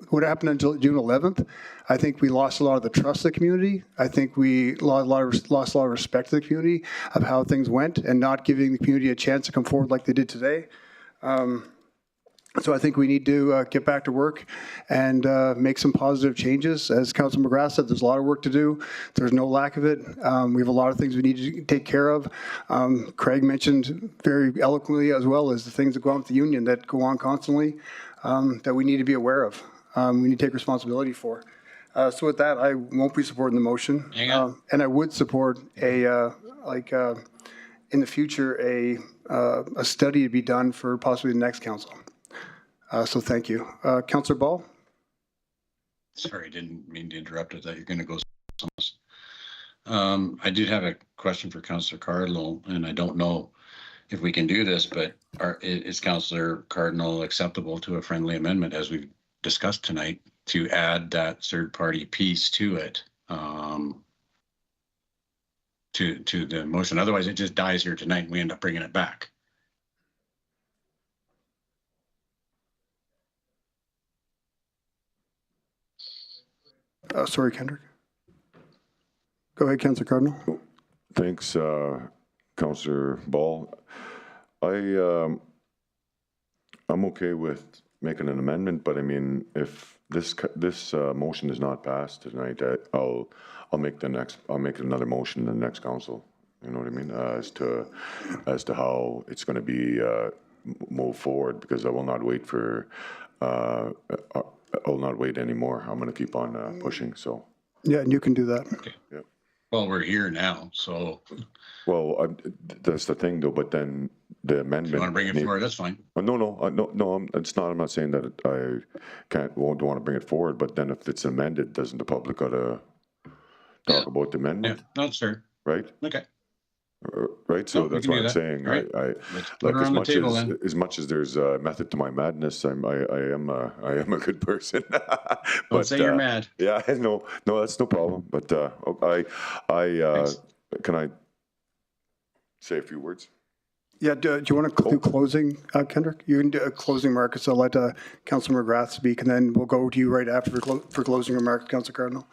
what happened until June 11th, I think we lost a lot of the trust of the community. I think we lost a lot of respect to the community of how things went and not giving the community a chance to come forward like they did today. So I think we need to get back to work and make some positive changes. As Councillor McGrath said, there's a lot of work to do. There's no lack of it. We have a lot of things we need to take care of. Craig mentioned very eloquently as well as the things that go on with the union that go on constantly that we need to be aware of. We need to take responsibility for. So with that, I won't be supporting the motion. And I would support in the future, a study to be done for possibly the next council. So thank you. Councillor Ball? Sorry, didn't mean to interrupt. I thought you were going to go somewhere I did have a question for Councillor Cardinal, and I don't know if we can do this, but is Councillor Cardinal acceptable to a friendly amendment as we've discussed tonight to add that third party piece to it? To the motion. Otherwise, it just dies here tonight and we end up bringing it back. Sorry, Kendrick. Go ahead, Councillor Cardinal. Thanks, Councillor Ball. I'm okay with making an amendment, but I mean, if this motion is not passed tonight, I'll make another motion in the next council. You know what I mean? As to how it's going to be moved forward, because I will not wait for I will not wait anymore. I'm going to keep on pushing. So. Yeah, and you can do that. Okay. Yeah. Well, we're here now, so. Well, that's the thing, though. But then the amendment. If you want to bring it forward, that's fine. No. It's not. I'm not saying that I won't want to bring it forward. But then, if it's amended, doesn't the public gotta talk about the amendment? Yeah, that's fair. Right. Okay. Right. So that's what I'm saying. Right. I like as much as there's a method to my madness. I am a good person. Don't say you're mad. Yeah. No, that's no problem. But can I say a few words? Yeah, do you want to do closing, Kendrick? You can do a closing remarks. I'll let Councillor McGrath speak, and then we'll go to you right after for closing remarks, Councillor Cardinal.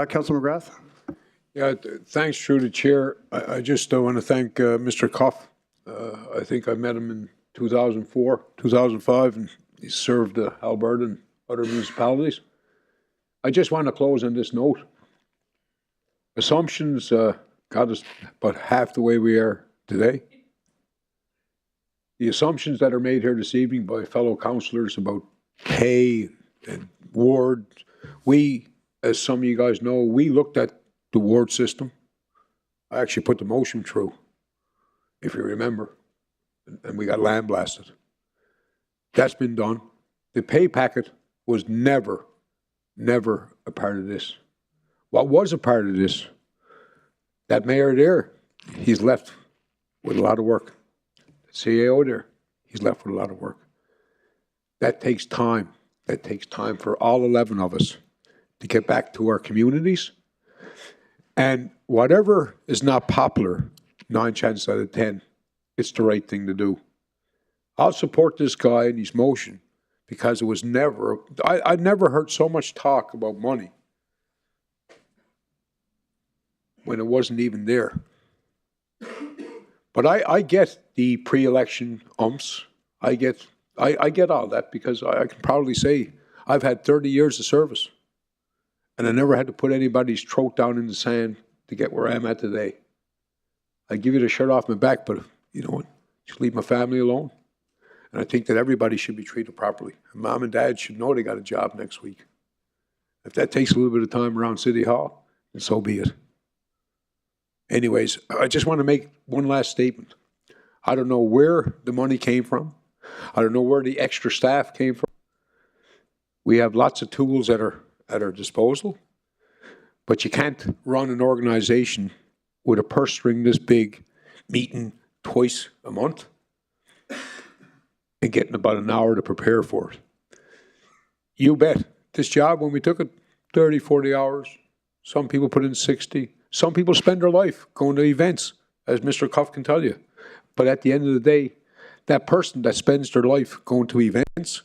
Councillor McGrath? Yeah, thanks through the chair. I just want to thank Mr. Cuff. I think I met him in 2004, 2005, and he served Alberta and other municipalities. I just want to close on this note. Assumptions got us about half the way we are today. The assumptions that are made here this evening by fellow councillors about pay and ward, we, as some of you guys know, we looked at the ward system. I actually put the motion through, if you remember, and we got land blasted. That's been done. The pay packet was never a part of this. What was a part of this, that mayor there, he's left with a lot of work. The CAO there, he's left with a lot of work. That takes time. That takes time for all 11 of us to get back to our communities. And whatever is not popular, 9 chances out of 10, it's the right thing to do. I'll support this guy in his motion because it was never, I never heard so much talk about money when it wasn't even there. But I get the pre-election umps. I get all that because I can proudly say I've had 30 years of service. And I never had to put anybody's throat down in the sand to get where I'm at today. I give you the shirt off my back, but you know what? Just leave my family alone. And I think that everybody should be treated properly. And Mom and Dad should know they got a job next week. If that takes a little bit of time around City Hall, then so be it. Anyways, I just want to make one last statement. I don't know where the money came from. I don't know where the extra staff came from. We have lots of tools at our disposal, but you can't run an organization with a purse string this big, meeting twice a month and getting about an hour to prepare for it. You bet. This job, when we took it, 30, 40 hours. Some people put in 60. Some people spend their life going to events, as Mr. Cuff can tell you. But at the end of the day, that person that spends their life going to events,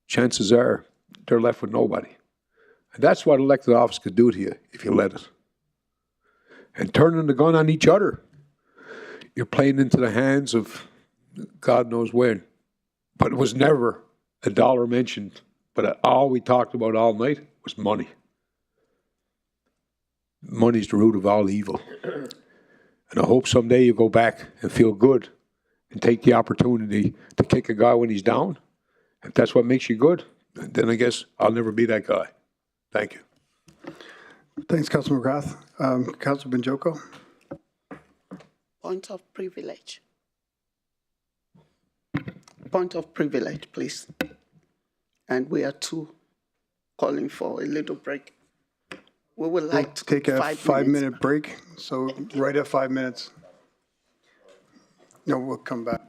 chances are they're left with nobody. And that's what elected office could do to you if you let it. And turning the gun on each other, you're playing into the hands of God knows when. But it was never a dollar mentioned. But all we talked about all night was money. Money's the root of all evil. And I hope someday you go back and feel good and take the opportunity to kick a guy when he's down. If that's what makes you good, then I guess I'll never be that guy. Thank you. Thanks, Councillor McGrath. Councillor Banjoko. Point of privilege. Point of privilege, please. And we are calling for a little break. We would We'll like to take a 5 minutes. 5-minute break, so right at 5 minutes. No, we'll come back.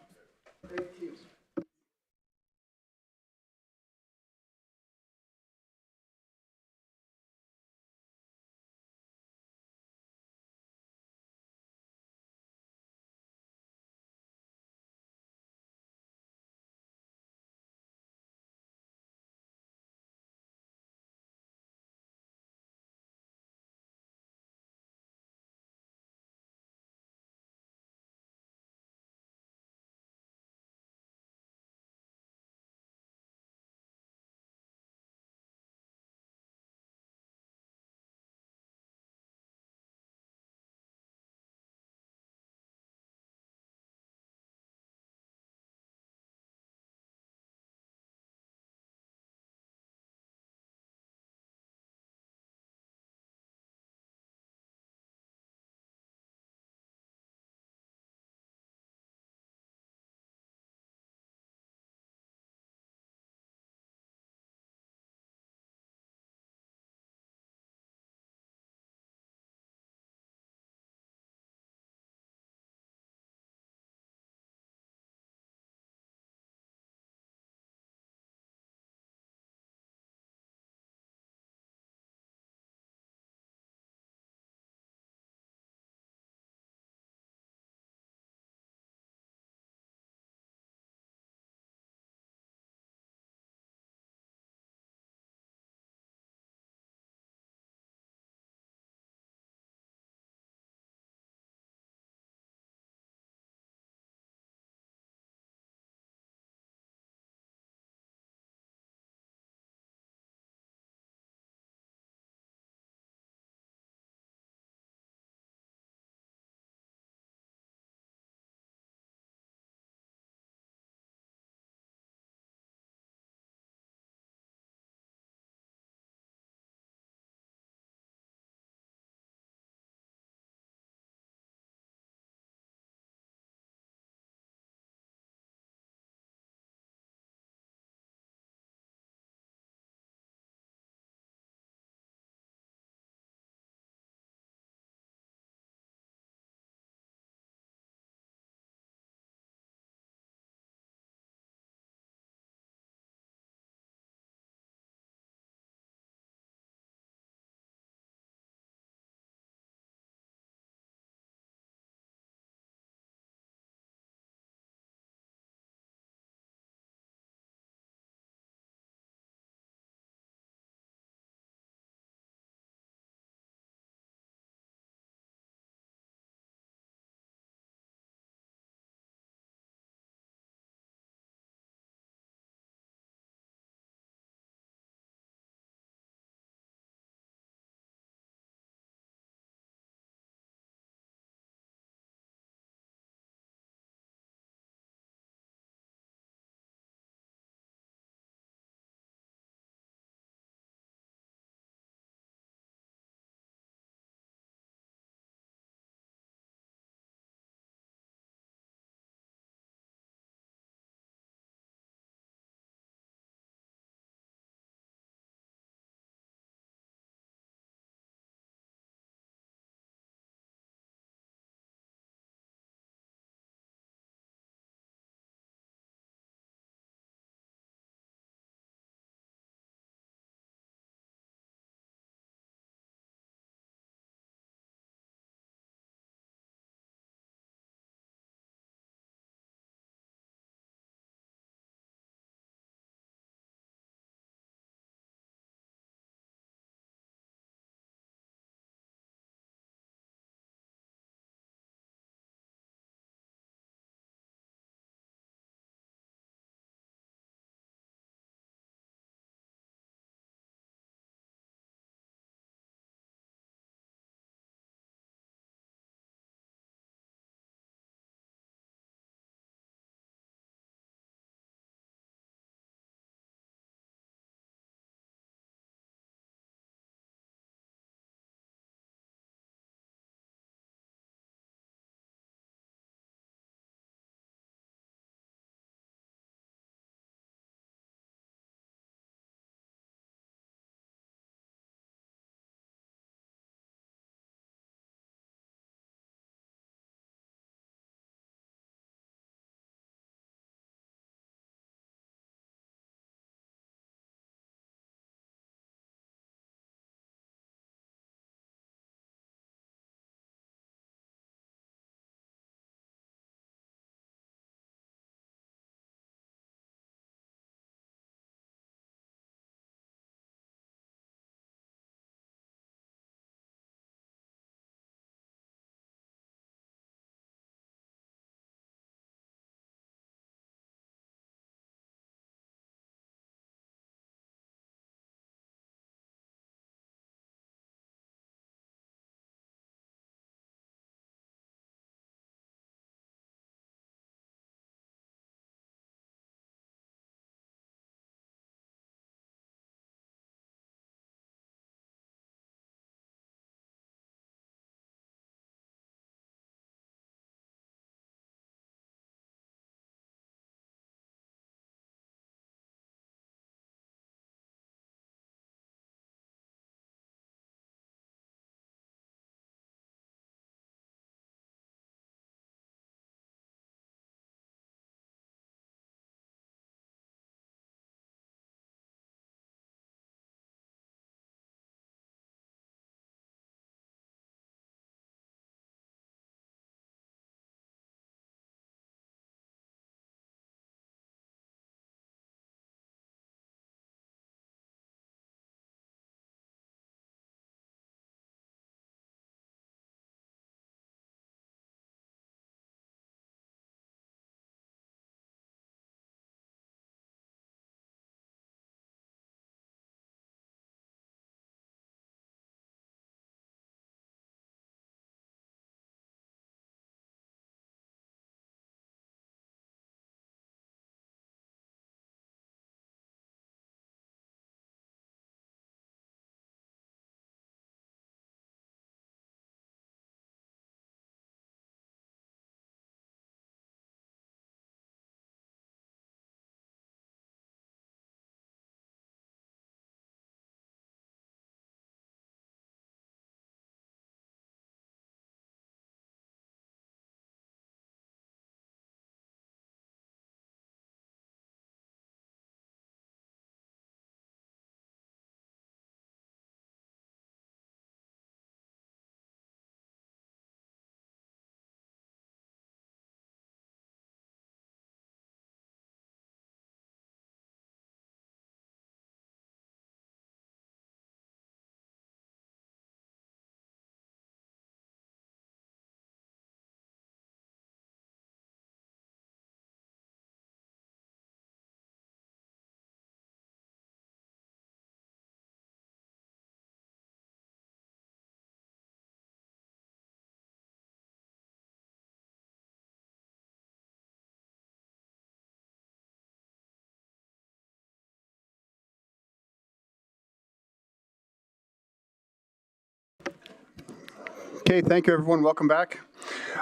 Okay, thank you, everyone. Welcome back.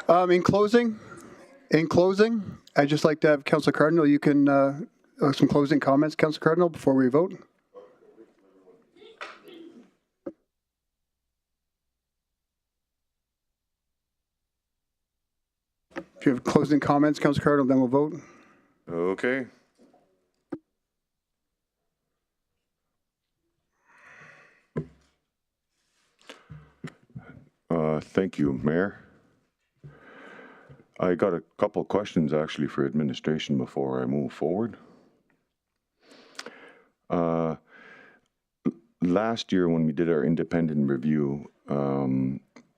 In closing, I'd just like to have Councillor Cardinal, you can, some closing comments, Councillor Cardinal, before we vote. If you have closing comments, Councillor Cardinal, then we'll vote. Okay. Thank you, Mayor. I got a couple questions actually for administration before I move forward. Last year when we did our independent review,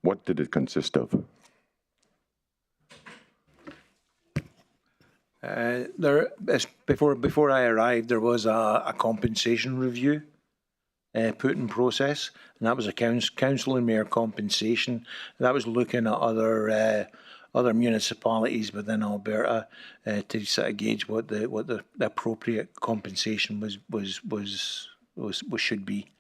what did it consist of? Before I arrived, there was a compensation review put in process, and that was a council and mayor compensation. That was looking at other municipalities within Alberta to sort of gauge what the appropriate compensation should be.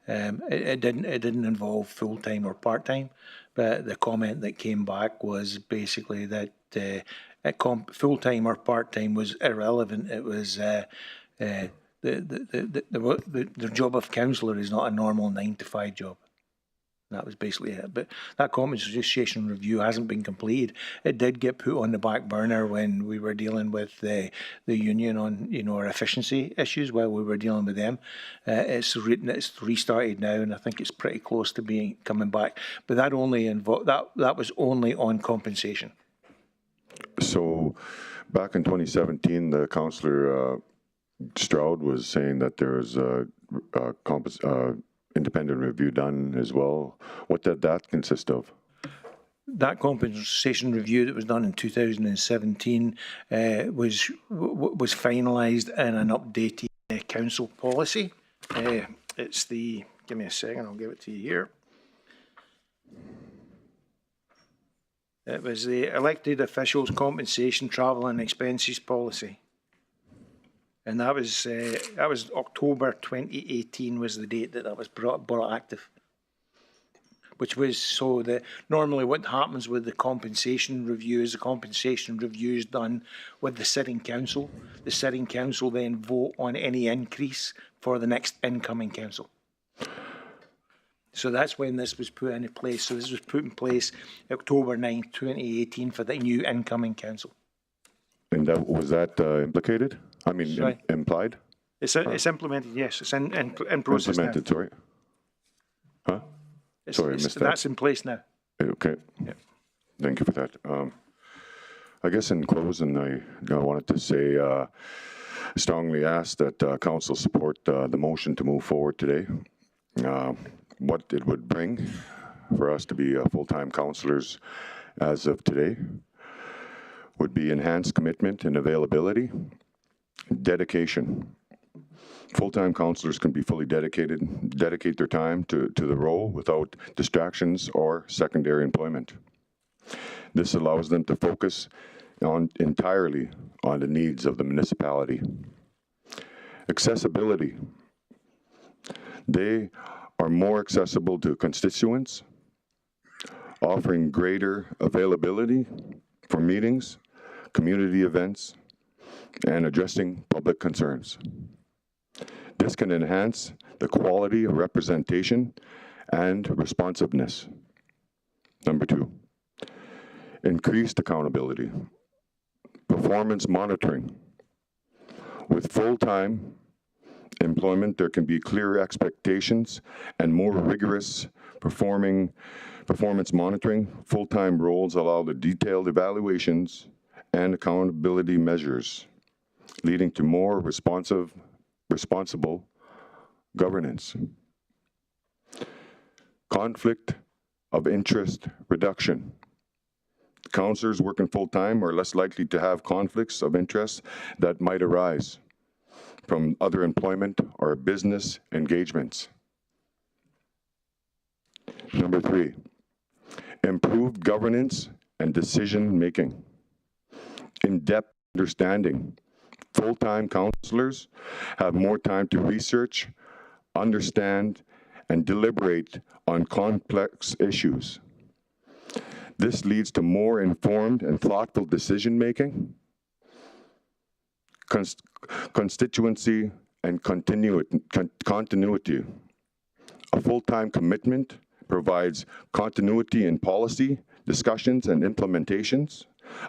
It didn't involve full time or part time, but the comment that came back was basically that full time or part time was irrelevant. It was the job of councillor is not a normal 9-to-5 job. That was basically it. But that compensation review hasn't been completed. It did get put on the back burner when we were dealing with the union on our efficiency issues while we were dealing with them. It's restarted now, and I think it's pretty close to coming back. But that only that was only on compensation. So back in 2017, the Councillor Stroud was saying that there was a independent review done as well. What did that consist of? That compensation review that was done in 2017 was finalised in an updated council policy. It's the, give me a second, I'll give it to you here. It was the elected officials compensation, travel and expenses policy. And that was October 2018 was the date that was brought active. Which was so that normally what happens with the compensation review is the compensation review is done with the sitting council. The sitting council then vote on any increase for the next incoming council. So that's when this was put into place. So this was put in place October 9th, 2018 for the new incoming council. And was that implicated? I mean, implied? It's implemented, yes. It's in process implemented, now. Sorry. Huh? Sorry, I missed that. That's in place now. Okay. Yeah. Thank you for that. I guess in closing, I wanted to say, strongly ask that council support the motion to move forward today. What it would bring for us to be full-time councillors as of today would be enhanced commitment and availability, dedication. Full-time councillors can be fully dedicate their time to the role without distractions or secondary employment. This allows them to focus entirely on the needs of the municipality. Accessibility. They are more accessible to constituents, offering greater availability for meetings, community events, and addressing public concerns. This can enhance the quality of representation and responsiveness. Number 2, increased accountability, performance monitoring. With full-time employment, there can be clearer expectations and more rigorous performance monitoring. Full-time roles allow the detailed evaluations and accountability measures, leading to more responsible governance. Conflict of interest reduction. Councillors working full-time are less likely to have conflicts of interest that might arise from other employment or business engagements. Number 3, improved governance and decision-making. In-depth understanding. Full-time councillors have more time to research, understand, and deliberate on complex issues. This leads to more informed and thoughtful decision-making, constituency, and continuity. A full-time commitment provides continuity in policy, discussions, and implementations,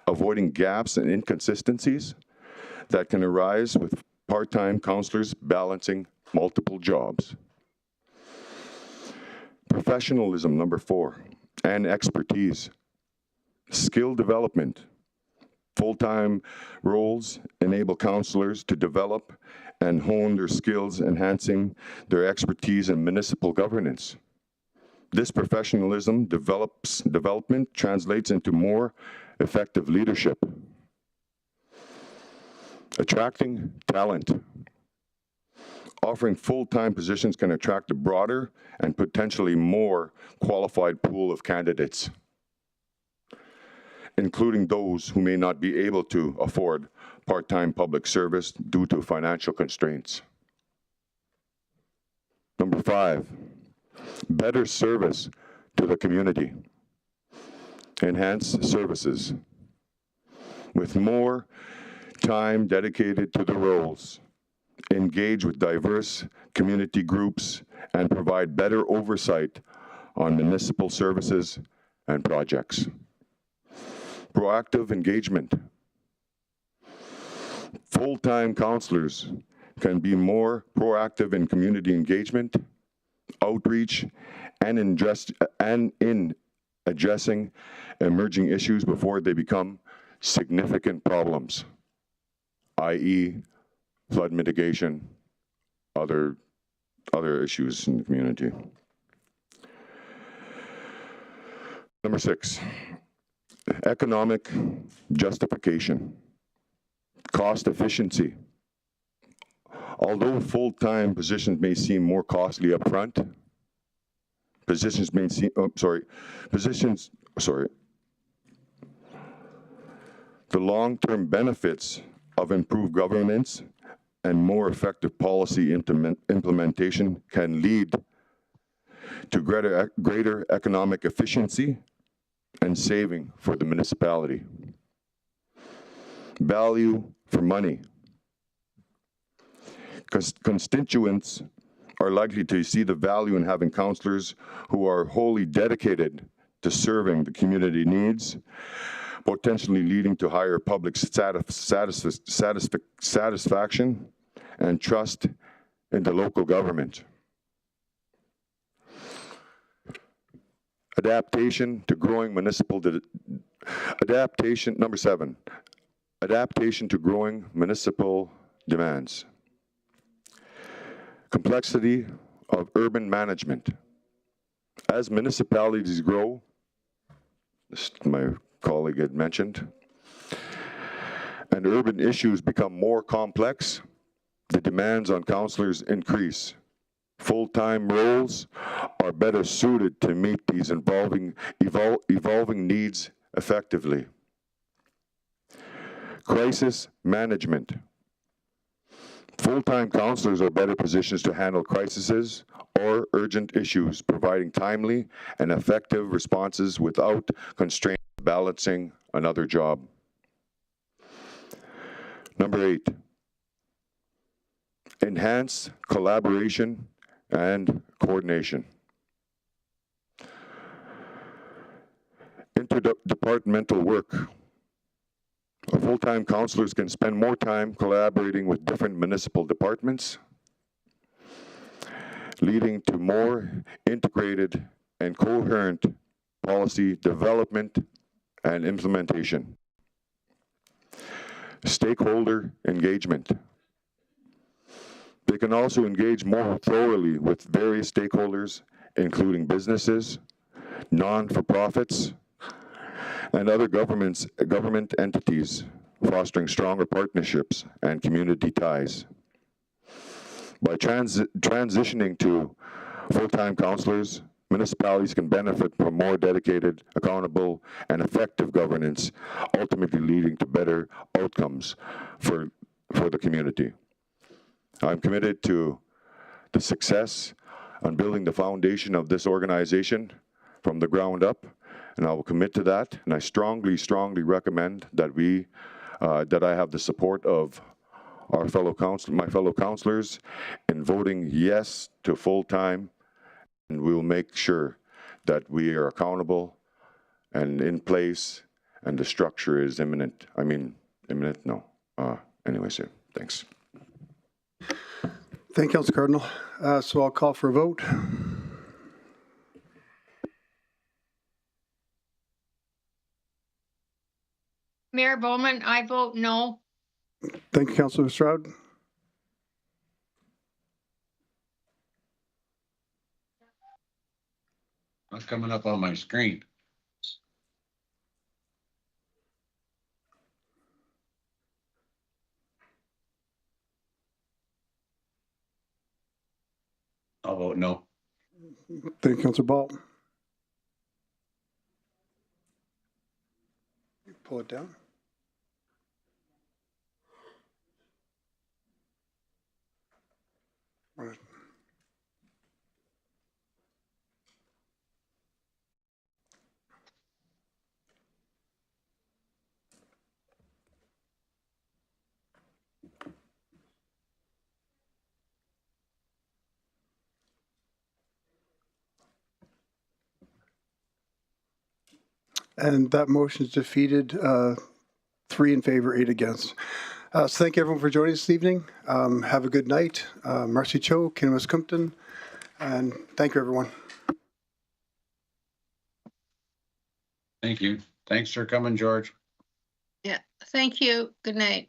avoiding gaps and inconsistencies that can arise with part-time councillors balancing multiple jobs. Professionalism, number 4, and expertise. Skill development. Full-time roles enable councillors to develop and hone their skills, enhancing their expertise in municipal governance. This professionalism development translates into more effective leadership. Attracting talent. Offering full-time positions can attract a broader and potentially more qualified pool of candidates, including those who may not be able to afford part-time public service due to financial constraints. Number 5, better service to the community. Enhanced services. With more time dedicated to the roles, engage with diverse community groups, and provide better oversight on municipal services and projects. Proactive engagement. Full-time councillors can be more proactive in community engagement, outreach, and in addressing emerging issues before they become significant problems, i.e. flood mitigation, other issues in the community. Number 6, economic justification, cost efficiency. Although full-time positions may seem more costly up front, the long-term benefits of improved governance and more effective policy implementation can lead to greater economic efficiency and saving for the municipality. Value for money. Constituents are likely to see the value in having councillors who are wholly dedicated to serving the community needs, potentially leading to higher public satisfaction and trust in the local government. Adaptation to growing municipal number 7, adaptation to growing municipal demands. Complexity of urban management. As municipalities grow, as my colleague had mentioned, and urban issues become more complex, the demands on councillors increase. Full-time roles are better suited to meet these evolving needs effectively. Crisis management. Full-time councillors are better positioned to handle crises or urgent issues, providing timely and effective responses without constraint balancing another job. Number 8, enhance collaboration and coordination. Interdepartmental work. Full-time councillors can spend more time collaborating with different municipal departments, leading to more integrated and coherent policy development and implementation. Stakeholder engagement. They can also engage more thoroughly with various stakeholders, including businesses, non-for-profits, and other government entities, fostering stronger partnerships and community ties. By transitioning to full-time councillors, municipalities can benefit from more dedicated, accountable, and effective governance, ultimately leading to better outcomes for the community. I'm committed to the success on building the foundation of this organization from the ground up, and I will commit to that. And I strongly, strongly recommend that that I have the support of my fellow councillors in voting yes to full-time, and we will make sure that we are accountable and in place, and the structure is imminent. I mean, imminent? No. Anyways, yeah, thanks. Thank you, Councilor Cardinal. So I'll call for a vote. Mayor Bowman, I vote no. Thank you, Councilor Stroud. Not coming up on my screen. I'll vote no. Thank you, Councilor Ball. Pull it down. Right. And that motion is defeated, 3 in favor, 8 against. So thank you everyone for joining us this evening. Have a good night. Marcy Cho, Kinwas Kumpton, and thank you everyone. Thank you. Thanks for coming, George. Yeah, thank you. Good night.